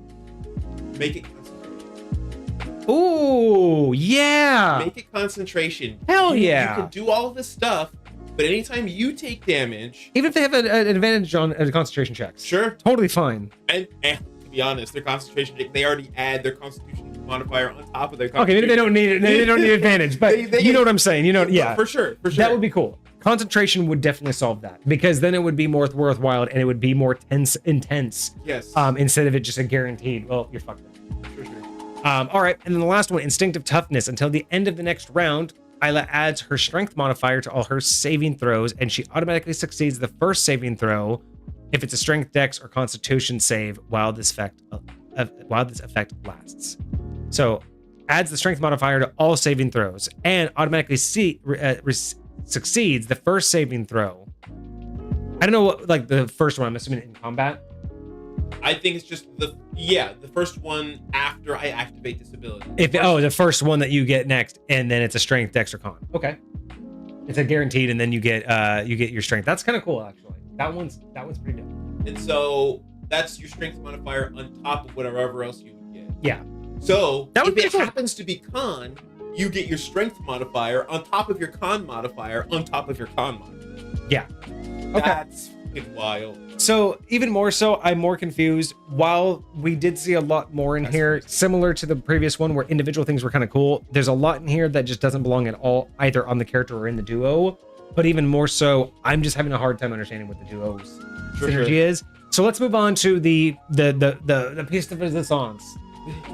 Make it concentration. Ooh, yeah. Make it concentration. Hell yeah. You can do all of this stuff, but anytime you take damage, even if they have an advantage on concentration checks, sure, totally fine. And to be honest, their concentration, they already add their constitution modifier on top of their concentration. Okay, maybe they don't need it. They don't need advantage, but you know what I'm saying. You know, yeah, for sure. That would be cool. Concentration would definitely solve that, because then it would be more worthwhile and it would be more intense. Yes. Instead of it just a guaranteed, well, you're fucked up. Sure. All right, and then the last one, instinctive toughness. Until the end of the next round, Isla adds her strength modifier to all her saving throws, and she automatically succeeds the first saving throw if it's a strength, dex, or constitution save while this effect lasts. So adds the strength modifier to all saving throws and automatically succeeds the first saving throw. I don't know what, like the first one, I'm assuming in combat. I think it's just the first one after I activate this ability. The first one that you get next, and then it's a strength, dex, or con. Okay, it's a guaranteed, and then you get your strength. That's kind of cool, actually. That one's pretty dope. And so that's your strength modifier on top of whatever else you would get. Yeah. So if it happens to be con, you get your strength modifier on top of your con modifier on top of your con modifier. Yeah. Okay. That's fucking wild. So even more so, I'm more confused. While we did see a lot more in here, similar to the previous one where individual things were kind of cool, there's a lot in here that just doesn't belong at all, either on the character or in the duo. But even more so, I'm just having a hard time understanding what the duo's synergy is. So let's move on to the piece de resistance.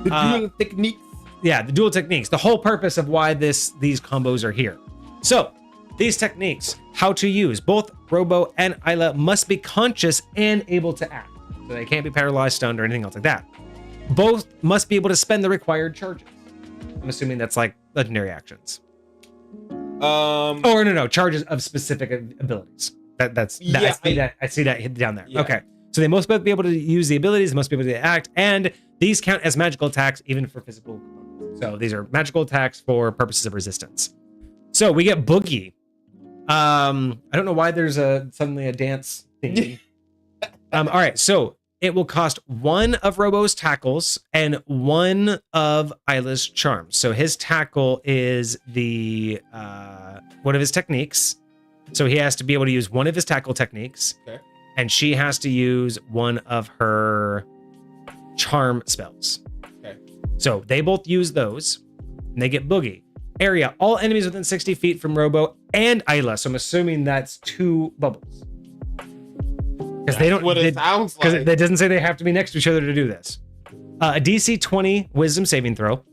The dual techniques. Yeah, the dual techniques. The whole purpose of why these combos are here. So these techniques, how to use. Both Robo and Isla must be conscious and able to act. So they can't be paralyzed, stunned, or anything else like that. Both must be able to spend the required charges. I'm assuming that's like legendary actions. Or no, charges of specific abilities. I see that down there. Yeah. Okay. So they must both be able to use the abilities, they must be able to act, and these count as magical attacks even for physical components. So these are magical attacks for purposes of resistance. So we get Boogie. I don't know why there's suddenly a dance theme. All right, so it will cost 1 of Robo's tackles and 1 of Isla's charms. So his tackle is one of his techniques. So he has to be able to use 1 of his tackle techniques. Okay. And she has to use 1 of her charm spells. Okay. So they both use those, and they get Boogie. Area, all enemies within 60 feet from Robo and Isla. So I'm assuming that's 2 bubbles. Because they don't. What it sounds Because like. it doesn't say they have to be next to each other to do this. A DC 20 Wisdom saving throw.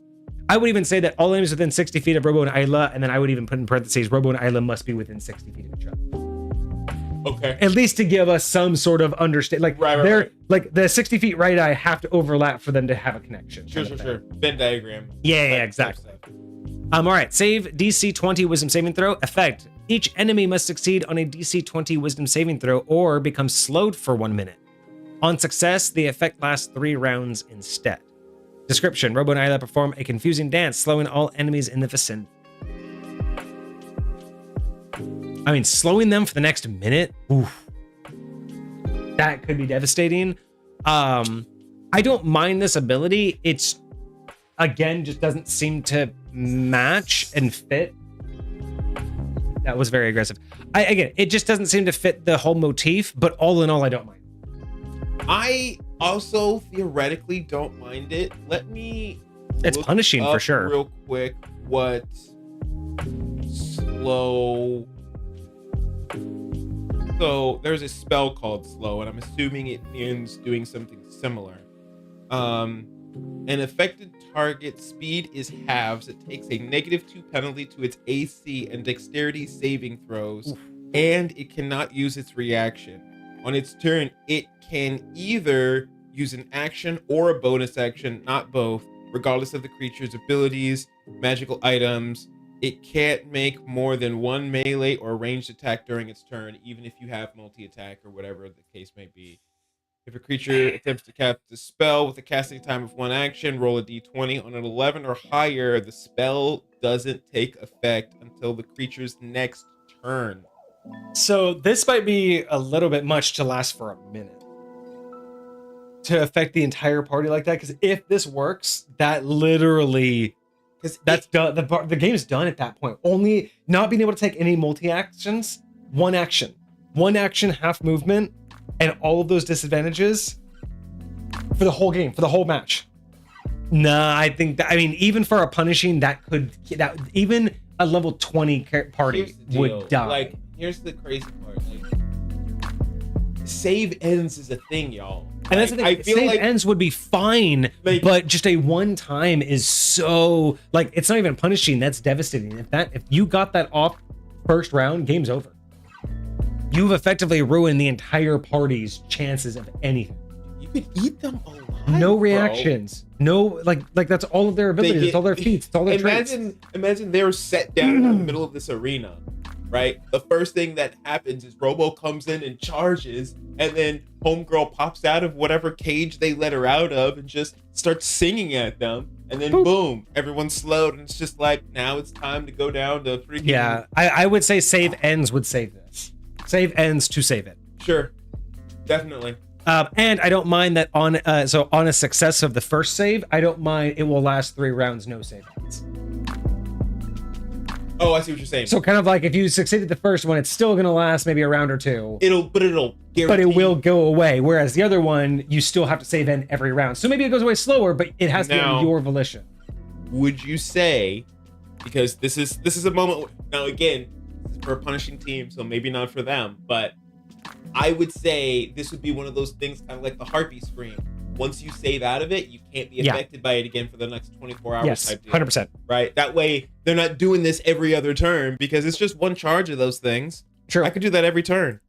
I would even say that all enemies within 60 feet of Robo and Isla, and then I would even put in parentheses, Robo and Isla must be within 60 feet of each other. Okay. At least to give us some sort of understand. Like Right. like the 60 feet right eye have to overlap for them to have a connection. Sure. Venn diagram. Yeah, exactly. All right. Save DC 20 Wisdom saving throw. Effect. Each enemy must succeed on a DC 20 Wisdom saving throw or become slowed for 1 minute. On success, the effect lasts 3 rounds instead. Description. Robo and Isla perform a confusing dance, slowing all enemies in the vicinity. I mean, slowing them for the next minute, oof, that could be devastating. I don't mind this ability. It's, again, just doesn't seem to match and fit. That was very aggressive. Again, it just doesn't seem to fit the whole motif, but all in all, I don't mind. I also theoretically don't mind it. Let me. It's punishing for sure. Real quick, what slow? So there's a spell called slow, and I'm assuming it means doing something similar. An affected target speed is halves. It takes a -2 penalty to its AC and dexterity saving throws, and it cannot use its reaction. On its turn, it can either use an action or a bonus action, not both, regardless of the creature's abilities, magical items. It can't make more than one melee or ranged attack during its turn, even if you have multi-attack or whatever the case may be. If a creature attempts to cast a spell with a casting time of 1 action, roll a d20. On an 11 or higher, the spell doesn't take effect until the creature's next turn. So this might be a little bit much to last for a minute. To affect the entire party like that, because if this works, that literally... Because that's done. The game's done at that point. Only not being able to take any multi-actions, one action, half movement, and all of those disadvantages for the whole game, for the whole match. Nah, I think that, I mean, even for a punishing, that even a level 20 party would die. Like, here's the crazy part. Like, save ends is a thing, y'all. And that's the thing. I feel save ends would be fine, like, but just a one time is so, like, it's not even punishing. That's devastating. If you got that off first round, game's over. You've effectively ruined the entire party's chances of anything. You could eat them alive. No reactions. Bro. No, like that's all of their abilities. It's all their feats. It's all their traits. Imagine they're set down in the middle of this arena, right? The first thing that happens is Robo comes in and charges, and then Homegirl pops out of whatever cage they let her out of and just starts singing at them. And then boom, everyone's slowed, and it's just like, now it's time to go down to freaking... Yeah, I would say save ends would save this. Save ends to save it. Sure, definitely. And I don't mind that on a success of the first save, I don't mind it will last 3 rounds, no save ends. Oh, I see what you're saying. So kind of like if you succeeded the first one, it's still gonna last maybe a round or 2. But it will go away. Whereas the other one, you still have to save end every round. So maybe it goes away slower, but it has to be on your volition. Would you say, because this is a moment now, again, this is for a punishing team, so maybe not for them, but I would say this would be one of those things kind of like the Harpy Scream. Once you save out of it, you can't be affected by it again for the next 24 hours. Yes, type deal, 100%. Right? That way, they're not doing this every other turn because it's just one charge of those things. Sure. I could do that every turn.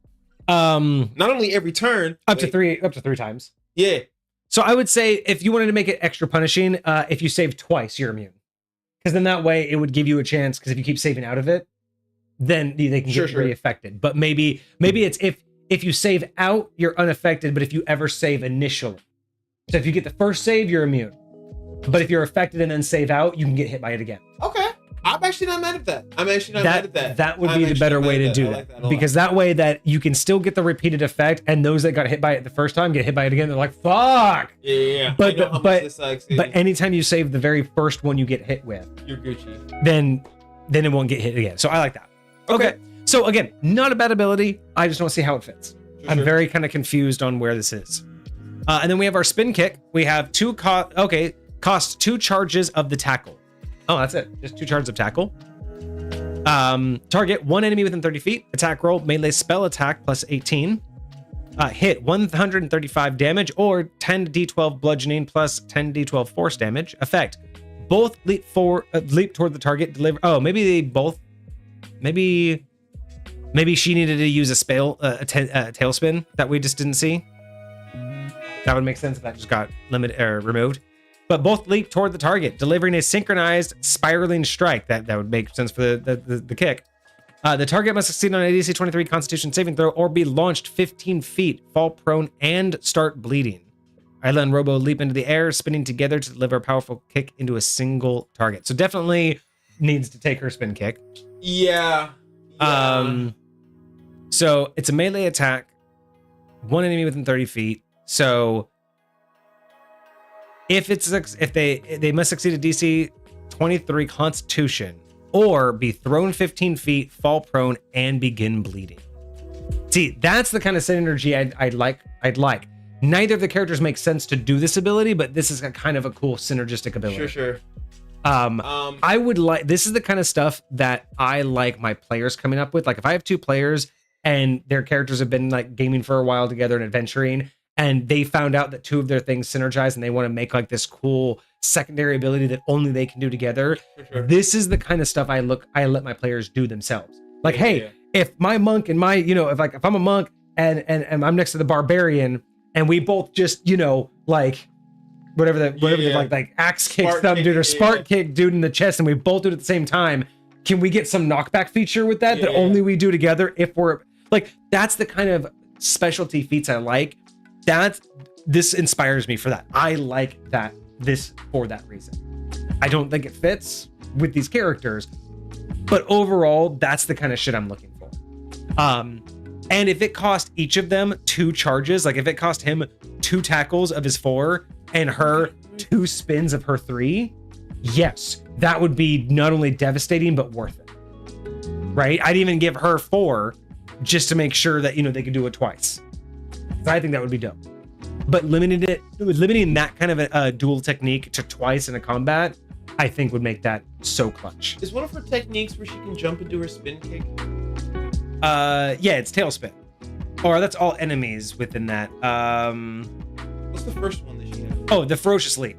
Not only every turn. Up to three times. Yeah. So I would say if you wanted to make it extra punishing, if you save twice, you're immune. Because then that way it would give you a chance, because if you keep saving out of it, then they can get re-affected. But maybe it's if you save out, you're unaffected, but if you ever save initially. So if you get the first save, you're immune. But if you're affected and then save out, you can get hit by it again. Okay. I'm actually not mad at that. That would be the better way to do that. Because that way that you can still get the repeated effect, and those that got hit by it the first time get hit by it again. They're like, fuck! Yeah. But anytime you save the very first one you get hit with, you're Gucci. Then it won't get hit again. So I like that. Okay. So again, not a bad ability. I just don't see how it fits. I'm very kind of confused on where this is. And then we have our spin kick. We have cost 2 charges of the tackle. Oh, that's it. Just 2 charges of tackle. Target 1 enemy within 30 feet. Attack roll, melee spell attack plus 18. Hit 135 damage or 10d12 bludgeoning plus 10d12 force damage. Effect. Both leap toward the target. Deliver. Oh, maybe they both. Maybe she needed to use a tailspin that we just didn't see. That would make sense if that just got removed. But both leap toward the target, delivering a synchronized spiraling strike. That would make sense for the kick. The target must succeed on a DC 23 Constitution saving throw or be launched 15 feet, fall prone, and start bleeding. Isla and Robo leap into the air, spinning together to deliver a powerful kick into a single target. So definitely needs to take her spin kick. Yeah. So it's a melee attack, one enemy within 30 feet. So if they must succeed a DC 23 Constitution or be thrown 15 feet, fall prone, and begin bleeding. See, that's the kind of synergy I'd like. Neither of the characters make sense to do this ability, but this is a kind of a cool synergistic ability. Sure. I would like, this is the kind of stuff that I like my players coming up with. Like if I have two players and their characters have been like gaming for a while together and adventuring, and they found out that two of their things synergize and they want to make like this cool secondary ability that only they can do together. Sure. This is the kind of stuff I let my players do themselves. Like, if my monk and my, if I'm a monk and I'm next to the barbarian and we both just, like whatever the like axe kick thumb dude or spark kick dude in the chest, and we both do it at the same time. Can we get some knockback feature with that only we do together? If we're like, that's the kind of specialty feats I like. This inspires me for that. I like this for that reason. I don't think it fits with these characters, but overall, that's the kind of shit I'm looking for. And if it cost each of them 2 charges, like if it cost him 2 tackles of his 4 and her 2 spins of her 3, yes, that would be not only devastating, but worth it. Right? I'd even give her 4 just to make sure that, they could do it twice. I think that would be dope. But limiting that kind of a dual technique to twice in a combat, I think would make that so clutch. Is one of her techniques where she can jump and do her spin kick? Yeah, it's tailspin. Or that's all enemies within that. What's the first one that she has? Oh, the ferocious leap.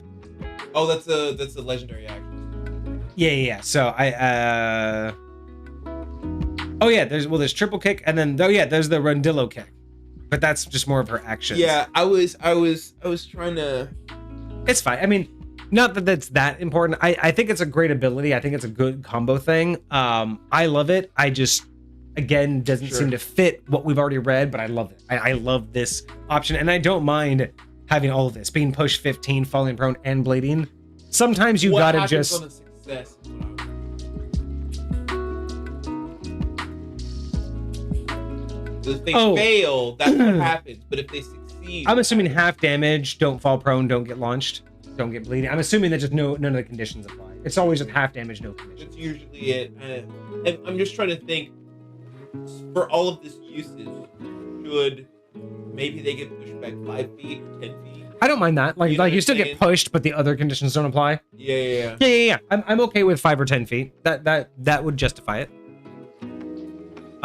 Oh, that's a legendary action. Yeah. So oh yeah, there's triple kick, and then there's the rondillo kick. But that's just more of her actions. Yeah, I was trying to. It's fine. I mean, not that that's that important. I think it's a great ability. I think it's a good combo thing. I love it. I just, again, doesn't seem to fit what we've already read, but I love it. I love this option, and I don't mind having all of this, being pushed 15, falling prone, and bleeding. Sometimes you gotta just. On a success? If they fail, that's what happens. But if they succeed, I'm assuming half damage, don't fall prone, don't get launched, don't get bleeding. I'm assuming that just none of the conditions apply. It's always just half damage, no conditions. That's usually it. And I'm just trying to think, for all of this usage, should maybe they get pushed back 5 feet or 10 feet? I don't mind that. Like you still get pushed, but the other conditions don't apply. Yeah. I'm okay with 5 or 10 feet. That would justify it.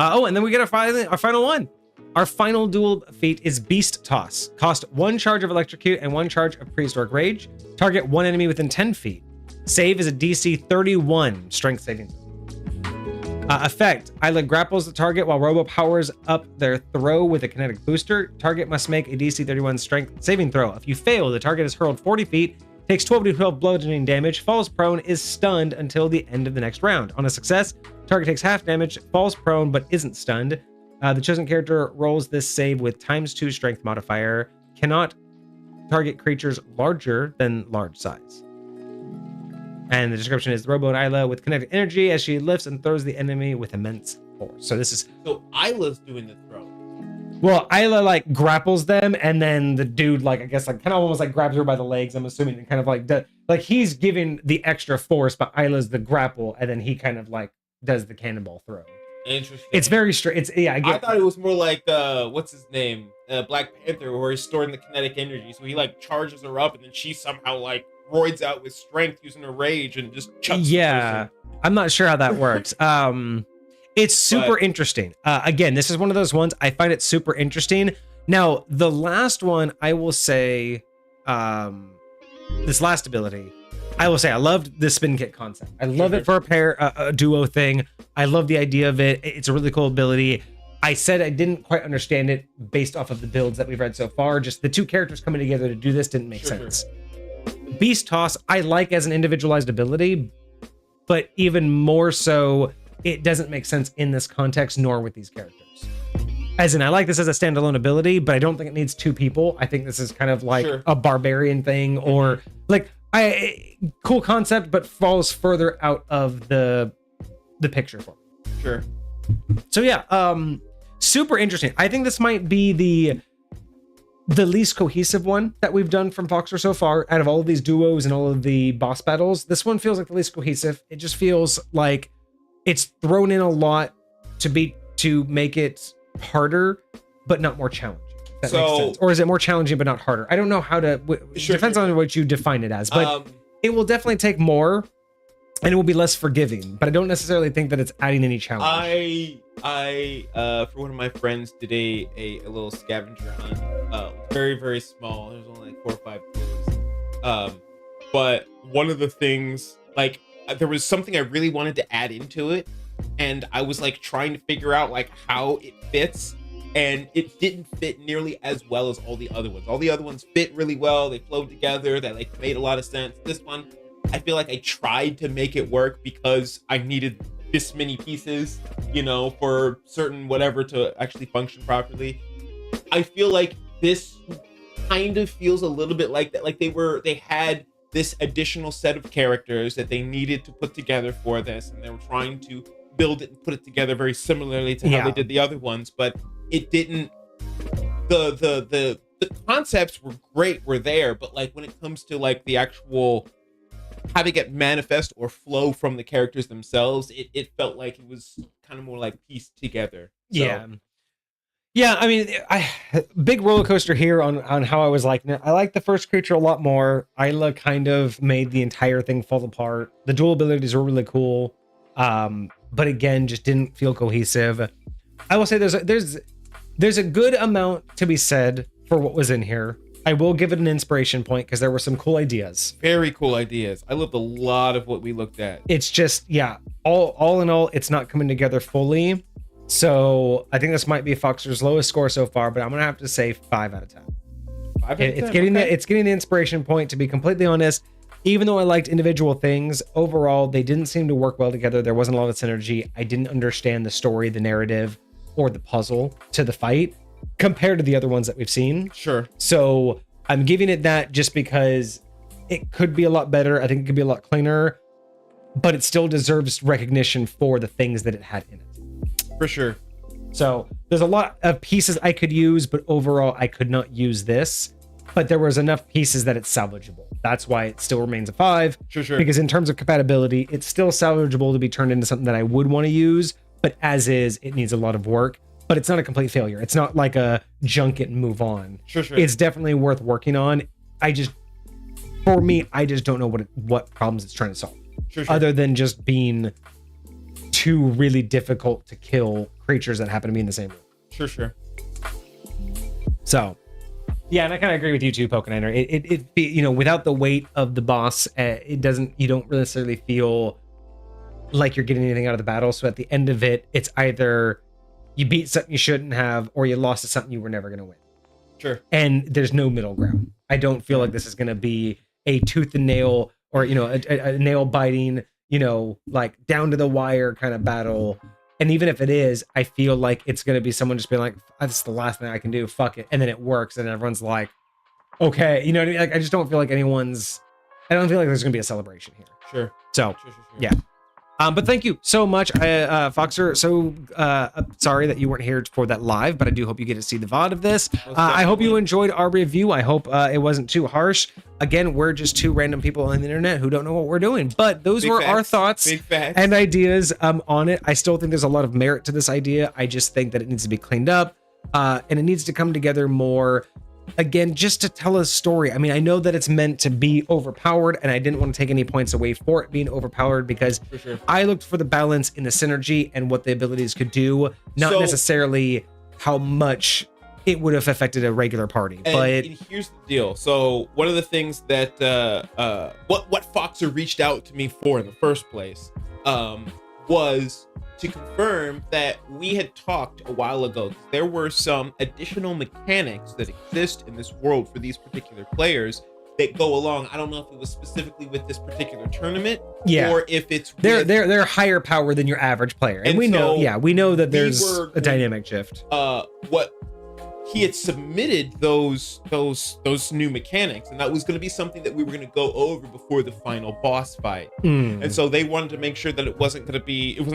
And then we get our final one. Our final dual feat is Beast Toss. Cost 1 charge of Electrocute and 1 charge of Prehistoric Rage. Target 1 enemy within 10 feet. Save is a DC 31 Strength saving. Effect. Isla grapples the target while Robo powers up their throw with a kinetic booster. Target must make a DC 31 Strength saving throw. If you fail, the target is hurled 40 feet, takes 12 to 12 bludgeoning damage, falls prone, is stunned until the end of the next round. On a success, target takes half damage, falls prone, but isn't stunned. The chosen character rolls this save with ×2 strength modifier. Cannot target creatures larger than large size. And the description is Robo and Isla with kinetic energy as she lifts and throws the enemy with immense force. So this is... So Isla's doing the throw. Well, Isla like grapples them, and then the dude I guess kind of almost grabs her by the legs, I'm assuming, and kind of he's giving the extra force, but Isla's the grapple, and then he kind of does the cannonball throw. Interesting. It's very straight. I thought it was more like what's his name? Black Panther, where he's storing the kinetic energy. So he charges her up, and then she somehow roids out with strength using her rage and just chucks. Yeah, I'm not sure how that works. It's super interesting. Again, this is one of those ones I find it super interesting. Now, the last one, I will say, this last ability, I will say I loved the spin kick concept. I love it for a duo thing. I love the idea of it. It's a really cool ability. I said I didn't quite understand it based off of the builds that we've read so far. Just the two characters coming together to do this didn't make sense. Beast Toss, I like as an individualized ability, but even more so, it doesn't make sense in this context, nor with these characters. As in, I like this as a standalone ability, but I don't think it needs two people. I think this is kind of like a barbarian thing, or like cool concept, but falls further out of the picture for me. Sure. So yeah, super interesting. I think this might be the least cohesive one that we've done from Foxer so far. Out of all of these duos and all of the boss battles, this one feels like the least cohesive. It just feels like it's thrown in a lot to make it harder, but not more challenging. That makes sense. Or is it more challenging but not harder? I don't know how to. Depends on what you define it as, but it will definitely take more, and it will be less forgiving. But I don't necessarily think that it's adding any challenge. I for one of my friends did a little scavenger hunt. Very, very small. There's only like 4 or 5 clues. But one of the things, like, there was something I really wanted to add into it, and I was like trying to figure out like how it fits, and it didn't fit nearly as well as all the other ones. All the other ones fit really well. They flowed together. They like made a lot of sense. This one, I feel like I tried to make it work because I needed this many pieces, you know, for certain whatever to actually function properly. I feel like this kind of feels a little bit like that. Like they had this additional set of characters that they needed to put together for this, and they were trying to build it and put it together very similarly to how they did the other ones, but it didn't. The concepts were great, were there, but like when it comes to like the actual having it manifest or flow from the characters themselves, it felt like it was kind of more like pieced together. So, yeah. I mean, big roller coaster here on how I was liking it. I like the first creature a lot more. Isla kind of made the entire thing fall apart. The dual abilities were really cool, but again, just didn't feel cohesive. I will say there's a good amount to be said for what was in here. I will give it an inspiration point because there were some cool ideas. Very cool ideas. I loved a lot of what we looked at. It's just, all in all, it's not coming together fully. So I think this might be Foxer's lowest score so far, but I'm gonna have to say 5 out of 10. 5 out of 10? It's getting the inspiration point, to be completely honest. Even though I liked individual things, overall they didn't seem to work well together. There wasn't a lot of synergy. I didn't understand the story, the narrative, or the puzzle to the fight compared to the other ones that we've seen. Sure. So I'm giving it that just because it could be a lot better. I think it could be a lot cleaner, but it still deserves recognition for the things that it had in it. For sure. So there's a lot of pieces I could use, but overall I could not use this. But there was enough pieces that it's salvageable. That's why it still remains a 5. Sure. Because in terms of compatibility, it's still salvageable to be turned into something that I would want to use. But as is, it needs a lot of work. But it's not a complete failure. It's not like a junk it and move on. Sure. It's definitely worth working on. For me, I just don't know what problems it's trying to solve. Sure. Other than just being 2 really difficult to kill creatures that happen to be in the same room. Sure. So, yeah, and I kind of agree with you too, Pokeniner. It without the weight of the boss, you don't necessarily feel like you're getting anything out of the battle. So at the end of it, it's either you beat something you shouldn't have, or you lost to something you were never going to win. Sure. And there's no middle ground. I don't feel like this is going to be a tooth and nail, or a nail biting, like down to the wire kind of battle. And even if it is, I feel like it's going to be someone just being like, this is the last thing I can do, fuck it. And then it works, and everyone's like, okay. You know what I mean? Like, I just don't feel like I don't feel like there's going to be a celebration here. Sure. So, Sure. Yeah. But thank you so much, Foxer. So sorry that you weren't here for that live, but I do hope you get to see the VOD of this. I hope you enjoyed our review. I hope it wasn't too harsh. Again, we're just 2 random people on the internet who don't know what we're doing, but those were our thoughts and ideas on it. I still think there's a lot of merit to this idea. I just think that it needs to be cleaned up, and it needs to come together more. Again, just to tell a story. I mean, I know that it's meant to be overpowered, and I didn't want to take any points away for it being overpowered, because I looked for the balance in the synergy and what the abilities could do, not necessarily how much it would have affected a regular party. And here's the deal. So one of the things that what Foxer reached out to me for in the first place was to confirm that we had talked a while ago. There were some additional mechanics that exist in this world for these particular players that go along. I don't know if it was specifically with this particular tournament, or if it's they're higher power than your average player, and we know that there's a dynamic shift. What he had submitted those new mechanics, and that was going to be something that we were going to go over before the final boss fight. And so they wanted to make sure that it wasn't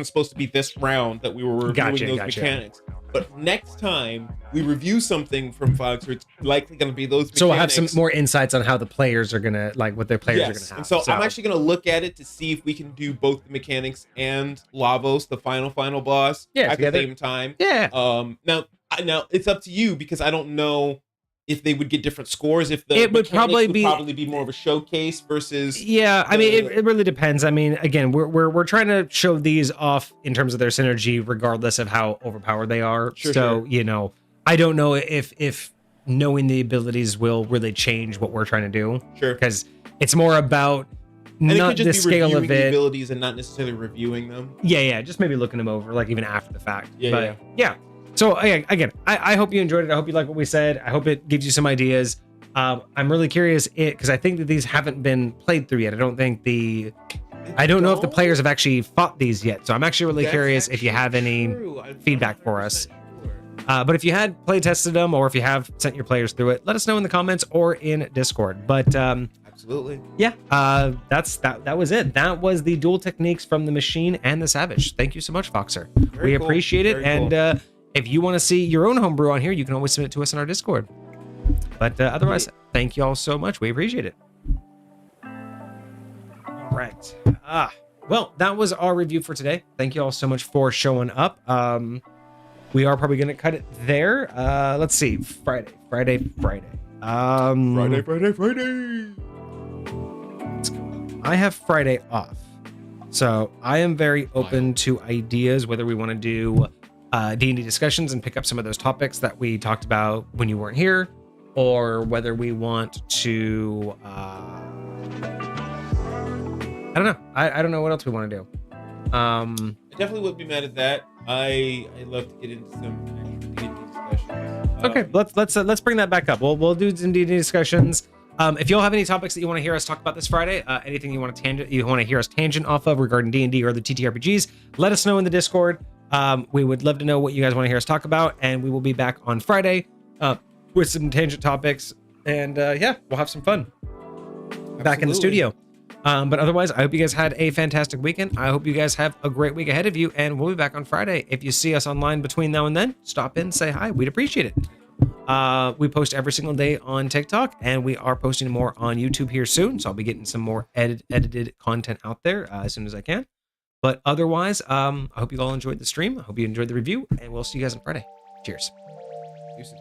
supposed to be this round that we were reviewing those mechanics. But next time we review something from Fox, it's likely going to be those mechanics. So we'll have some more insights on how the players are going to, like, what their players are going to have. And so I'm actually going to look at it to see if we can do both the mechanics and Lavos, the final boss, at the same time. Now it's up to you, because I don't know if they would get different scores. If the it would probably be more of a showcase versus. I mean, it really depends. I mean, again, we're trying to show these off in terms of their synergy, regardless of how overpowered they are. You know, I don't know if knowing the abilities will really change what we're trying to do. Because it's more about not the scale of it. The abilities and not necessarily reviewing them. Just maybe looking them over, like, even after the fact. So again, I hope you enjoyed it. I hope you like what we said. I hope it gives you some ideas. I'm really curious because I think that these haven't been played through yet. I don't know if the players have actually fought these yet. So I'm actually really curious if you have any feedback for us. But if you had play tested them, or if you have sent your players through it, let us know in the comments or in Discord. But absolutely, that was it. That was the dual techniques from the Machine and the Savage. Thank you so much, Foxer. We appreciate it. And if you want to see your own homebrew on here, you can always submit it to us in our Discord. But otherwise, thank you all so much. We appreciate it. All right. Well, that was our review for today. Thank you all so much for showing up. We are probably going to cut it there. Let's see. Friday. Friday. Friday. Let's go. I have Friday off. So I am very open to ideas, whether we want to do D&D discussions and pick up some of those topics that we talked about when you weren't here, or whether we want to I don't know. I don't know what else we want to do. I definitely wouldn't be mad at that. I love to get into some D&D discussions. Okay, let's bring that back up. We'll do some D&D discussions. If y'all have any topics that you want to hear us talk about this Friday, anything you want to hear us tangent off of regarding D&D or the TTRPGs, let us know in the Discord. We would love to know what you guys want to hear us talk about, and we will be back on Friday with some tangent topics, and we'll have some fun back in the studio. But otherwise, I hope you guys had a fantastic weekend. I hope you guys have a great week ahead of you, and we'll be back on Friday. If you see us online between now and then, stop in, say hi. We'd appreciate it. We post every single day on TikTok, and we are posting more on YouTube here soon, so I'll be getting some more edited content out there as soon as I can. But otherwise, I hope you all enjoyed the stream. I hope you enjoyed the review, and we'll see you guys on Friday. Cheers. Deuces.